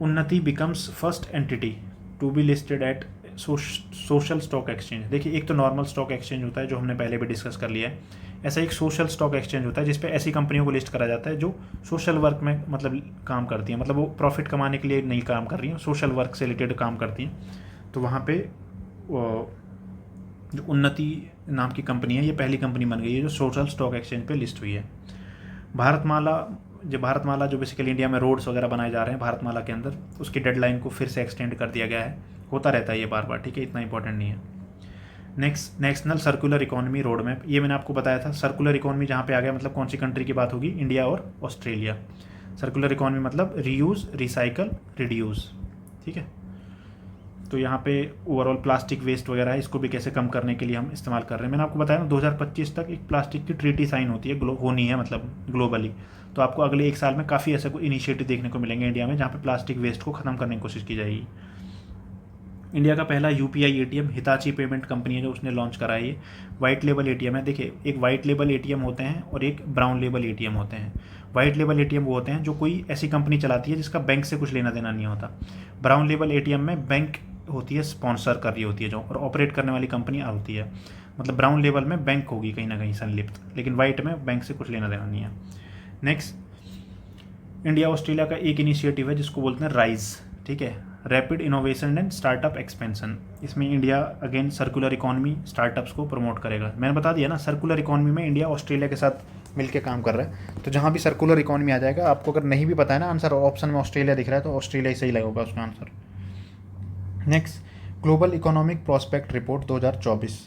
Unnati becomes first entity to be listed at social stock exchange. देखिए, एक तो नॉर्मल स्टॉक एक्सचेंज होता है जो हमने पहले भी डिस्कस कर लिया है। ऐसा एक सोशल स्टॉक एक्सचेंज होता है जिसपे ऐसी कंपनियों को लिस्ट करा जाता है जो सोशल वर्क में मतलब काम करती हैं, मतलब वो प्रॉफिट कमाने के लिए नहीं काम कर रही हैं, सोशल वर्क से रिलेटेड काम करती हैं। तो वहाँ पे जो उन्नति नाम की कंपनी है, ये पहली कंपनी बन गई है जो सोशल स्टॉक एक्सचेंज पे लिस्ट हुई है। भारतमाला जो बेसिकली इंडिया में रोड्स वगैरह बनाए जा रहे हैं भारतमाला के अंदर, उसकी डेडलाइन को फिर से एक्सटेंड कर दिया गया है। होता रहता है ये बार बार, ठीक है, इतना इंपॉर्टेंट नहीं है। Next, national circular economy road map, ये मैंने आपको बताया था। सर्कुलर इकोनॉमी जहाँ पे आ गया, मतलब कौन सी कंट्री की बात होगी? इंडिया और ऑस्ट्रेलिया। सर्कुलर इकोनॉमी मतलब रीयूज़, रिसाइकल, रिड्यूस, ठीक है। तो यहाँ पे ओवरऑल प्लास्टिक वेस्ट वगैरह है, इसको भी कैसे कम करने के लिए हम इस्तेमाल कर रहे हैं। मैंने आपको बताया ना 2025 तक एक प्लास्टिक की ट्रीटी साइन होती है, होनी है मतलब ग्लोबली। तो आपको अगले 1 साल में काफ़ी ऐसे कोई इनिशिएटिव देखने को मिलेंगे इंडिया में जहाँ पे प्लास्टिक वेस्ट को ख़त्म करने की कोशिश की जाएगी। इंडिया का पहला UPI ATM Hitachi payment company है जो उसने लॉन्च करा है। ये वाइट लेबल एटीएम है। देखिए, एक वाइट लेबल एटीएम होते हैं और एक ब्राउन लेबल एटीएम होते हैं। वाइट लेबल एटीएम वो होते हैं जो कोई ऐसी कंपनी चलाती है जिसका बैंक से कुछ लेना देना नहीं होता। ब्राउन लेबल एटीएम में बैंक होती है, स्पॉन्सर कर रही होती है जो, और ऑपरेट करने वाली कंपनी होती है। मतलब ब्राउन लेबल में बैंक होगी कहीं ना कहीं संलिप्त, लेकिन वाइट में बैंक से कुछ लेना देना नहीं है। नेक्स्ट, इंडिया ऑस्ट्रेलिया का एक इनिशिएटिव है जिसको बोलते हैं राइज, ठीक है, rapid innovation and startup expansion. इसमें India again circular economy startups को प्रमोट करेगा। मैंने बता दिया ना, सर्कुलर इकोनॉमी में इंडिया ऑस्ट्रेलिया के साथ मिलकर काम कर रहा है। तो जहाँ भी सर्कुलर इकोनॉमी आ जाएगा, आपको अगर नहीं भी पता है ना आंसर, ऑप्शन में ऑस्ट्रेलिया दिख रहा है तो ऑस्ट्रेलिया ही सही लगेगा उसका answer. Next, global economic prospect report 2024,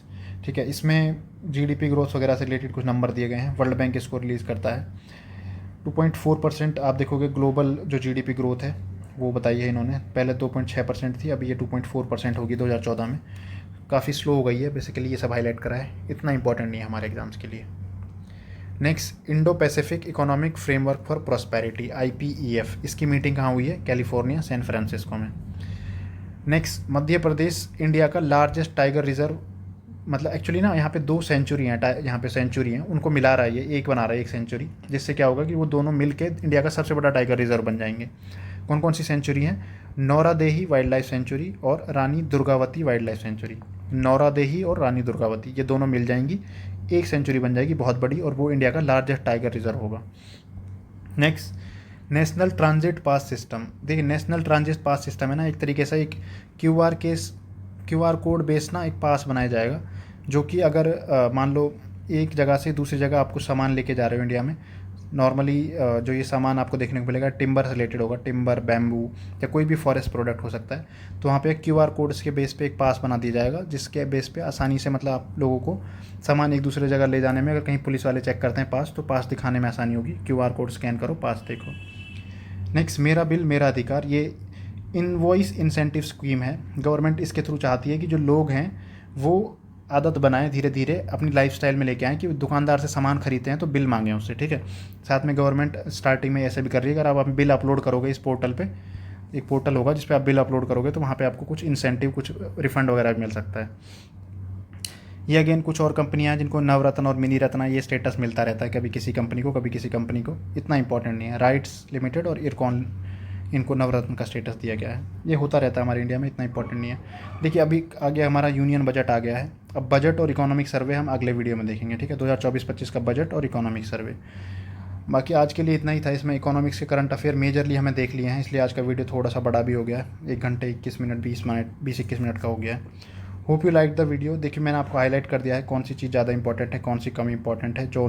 ठीक है, इसमें जीडीपी ग्रोथ वगैरह से रिलेटेड कुछ नंबर दिए गए हैं। वर्ल्ड बैंक इसको रिलीज़ करता है। 2.4% आप देखोगे ग्लोबल जो जीडीपी ग्रोथ है वो बताई है इन्होंने। पहले 2.6% थी, अभी ये 2.4% होगी 2014 में। काफ़ी स्लो हो गई है, बेसिकली ये सब हाईलाइट करा है, इतना इंपॉर्टेंट नहीं है हमारे एग्जाम्स के लिए। Next, Indo Pacific economic framework for prosperity, IPEF, इसकी मीटिंग कहाँ हुई है? कैलिफोर्निया, सैन फ्रांसिस्को में। नेक्स्ट, मध्य प्रदेश इंडिया का लार्जेस्ट टाइगर रिजर्व, मतलब एक्चुअली ना यहाँ पे 2 सेंचुरी हैं, यहाँ पे सेंचुरी हैं, उनको मिला रहा है ये, एक बना रहा है एक सेंचुरी, जिससे क्या होगा कि वो दोनों मिल के इंडिया का सबसे बड़ा टाइगर रिजर्व बन जाएंगे। कौन कौन सी सेंचुरी हैं? नौरादेही वाइल्ड लाइफ सेंचुरी और Rani Durgavati wildlife sanctuary. Nauradehi और रानी दुर्गावती ये दोनों मिल जाएंगी, एक सेंचुरी बन जाएगी बहुत बड़ी, और वो इंडिया का लार्जेस्ट टाइगर रिजर्व होगा। Next, national transit pass system. देखिए, नेशनल ट्रांजिट पास सिस्टम है ना, एक तरीके से एक QR कोड बेस्ड ना एक पास बनाया जाएगा, जो कि अगर मान लो एक जगह से दूसरी जगह आपको सामान लेके जा रहे हो इंडिया में, नॉर्मली जो ये सामान आपको देखने को मिलेगा टिम्बर से रिलेटेड होगा, टिम्बर, बैम्बू या कोई भी फॉरेस्ट प्रोडक्ट हो सकता है। तो वहाँ पे एक QR कोड के बेस पे एक पास बना दिया जाएगा, जिसके बेस पे आसानी से मतलब आप लोगों को सामान एक दूसरे जगह ले जाने में, अगर कहीं पुलिस वाले चेक करते हैं पास, तो पास दिखाने में आसानी होगी। QR कोड स्कैन करो, पास देखो। नेक्स्ट, मेरा बिल मेरा अधिकार, ये इनवॉइस इंसेंटिव स्कीम है। गवर्नमेंट इसके थ्रू चाहती है कि जो लोग हैं वो आदत बनाएं, धीरे धीरे अपनी लाइफस्टाइल में लेके आएँ कि दुकानदार से सामान खरीदते हैं तो बिल मांगें उससे, ठीक है। साथ में गवर्नमेंट स्टार्टिंग में ऐसे भी कर रही है, अगर आप बिल अपलोड करोगे इस पोर्टल पे, एक पोर्टल होगा जिस पे आप बिल अपलोड करोगे, तो वहाँ पे आपको कुछ इंसेंटिव, कुछ रिफंड वगैरह भी मिल सकता है। ये अगेन कुछ और कंपनियाँ हैं जिनको नवरत्न और मिनी रत्न ये स्टेटस मिलता रहता है, कभी किसी कंपनी को कभी किसी कंपनी को, इतना इंपॉर्टेंट नहीं है। राइट्स लिमिटेड और इरकॉन, इनको नवरत्न का स्टेटस दिया गया है। ये होता रहता है हमारे इंडिया में, इतना इंपॉर्टेंट नहीं है। देखिए, अभी आगे हमारा यूनियन बजट आ गया है। अब बजट और इकोनॉमिक सर्वे हम अगले वीडियो में देखेंगे, ठीक है, 2024-25 का बजट और इकोनॉमिक सर्वे। बाकी आज के लिए इतना ही था। इसमें इकोनॉमिक्स के करंट अफेयर मेजरली हमें देख लिए हैं, इसलिए आज का वीडियो थोड़ा सा बड़ा भी हो गया है, 1 घंटे 21 मिनट 20-21 मिनट का हो गया है। Hope you like the video. देखिए, मैंने आपको हाईलाइट कर दिया है कौन सी चीज़ ज़्यादा इंपॉर्टेंट है, कौन सी कम इंपॉर्टेंट है, जो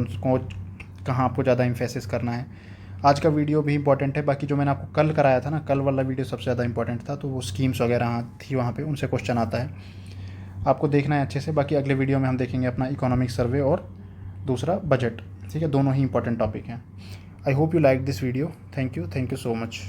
कहाँ आपको ज़्यादा इम्फेसिस करना है। आज का वीडियो भी इंपॉर्टेंट है। बाकी जो मैंने आपको कल कराया था ना, कल वाला वीडियो सबसे ज़्यादा इंपॉर्टेंट था, तो वो स्कीम्स वगैरह थी वहाँ पे, उनसे क्वेश्चन आता है, आपको देखना है अच्छे से। बाकी अगले वीडियो में हम देखेंगे अपना इकोनॉमिक सर्वे और दूसरा बजट, ठीक है, दोनों ही इंपॉर्टेंट टॉपिक हैं। I hope you like this video. Thank you so much.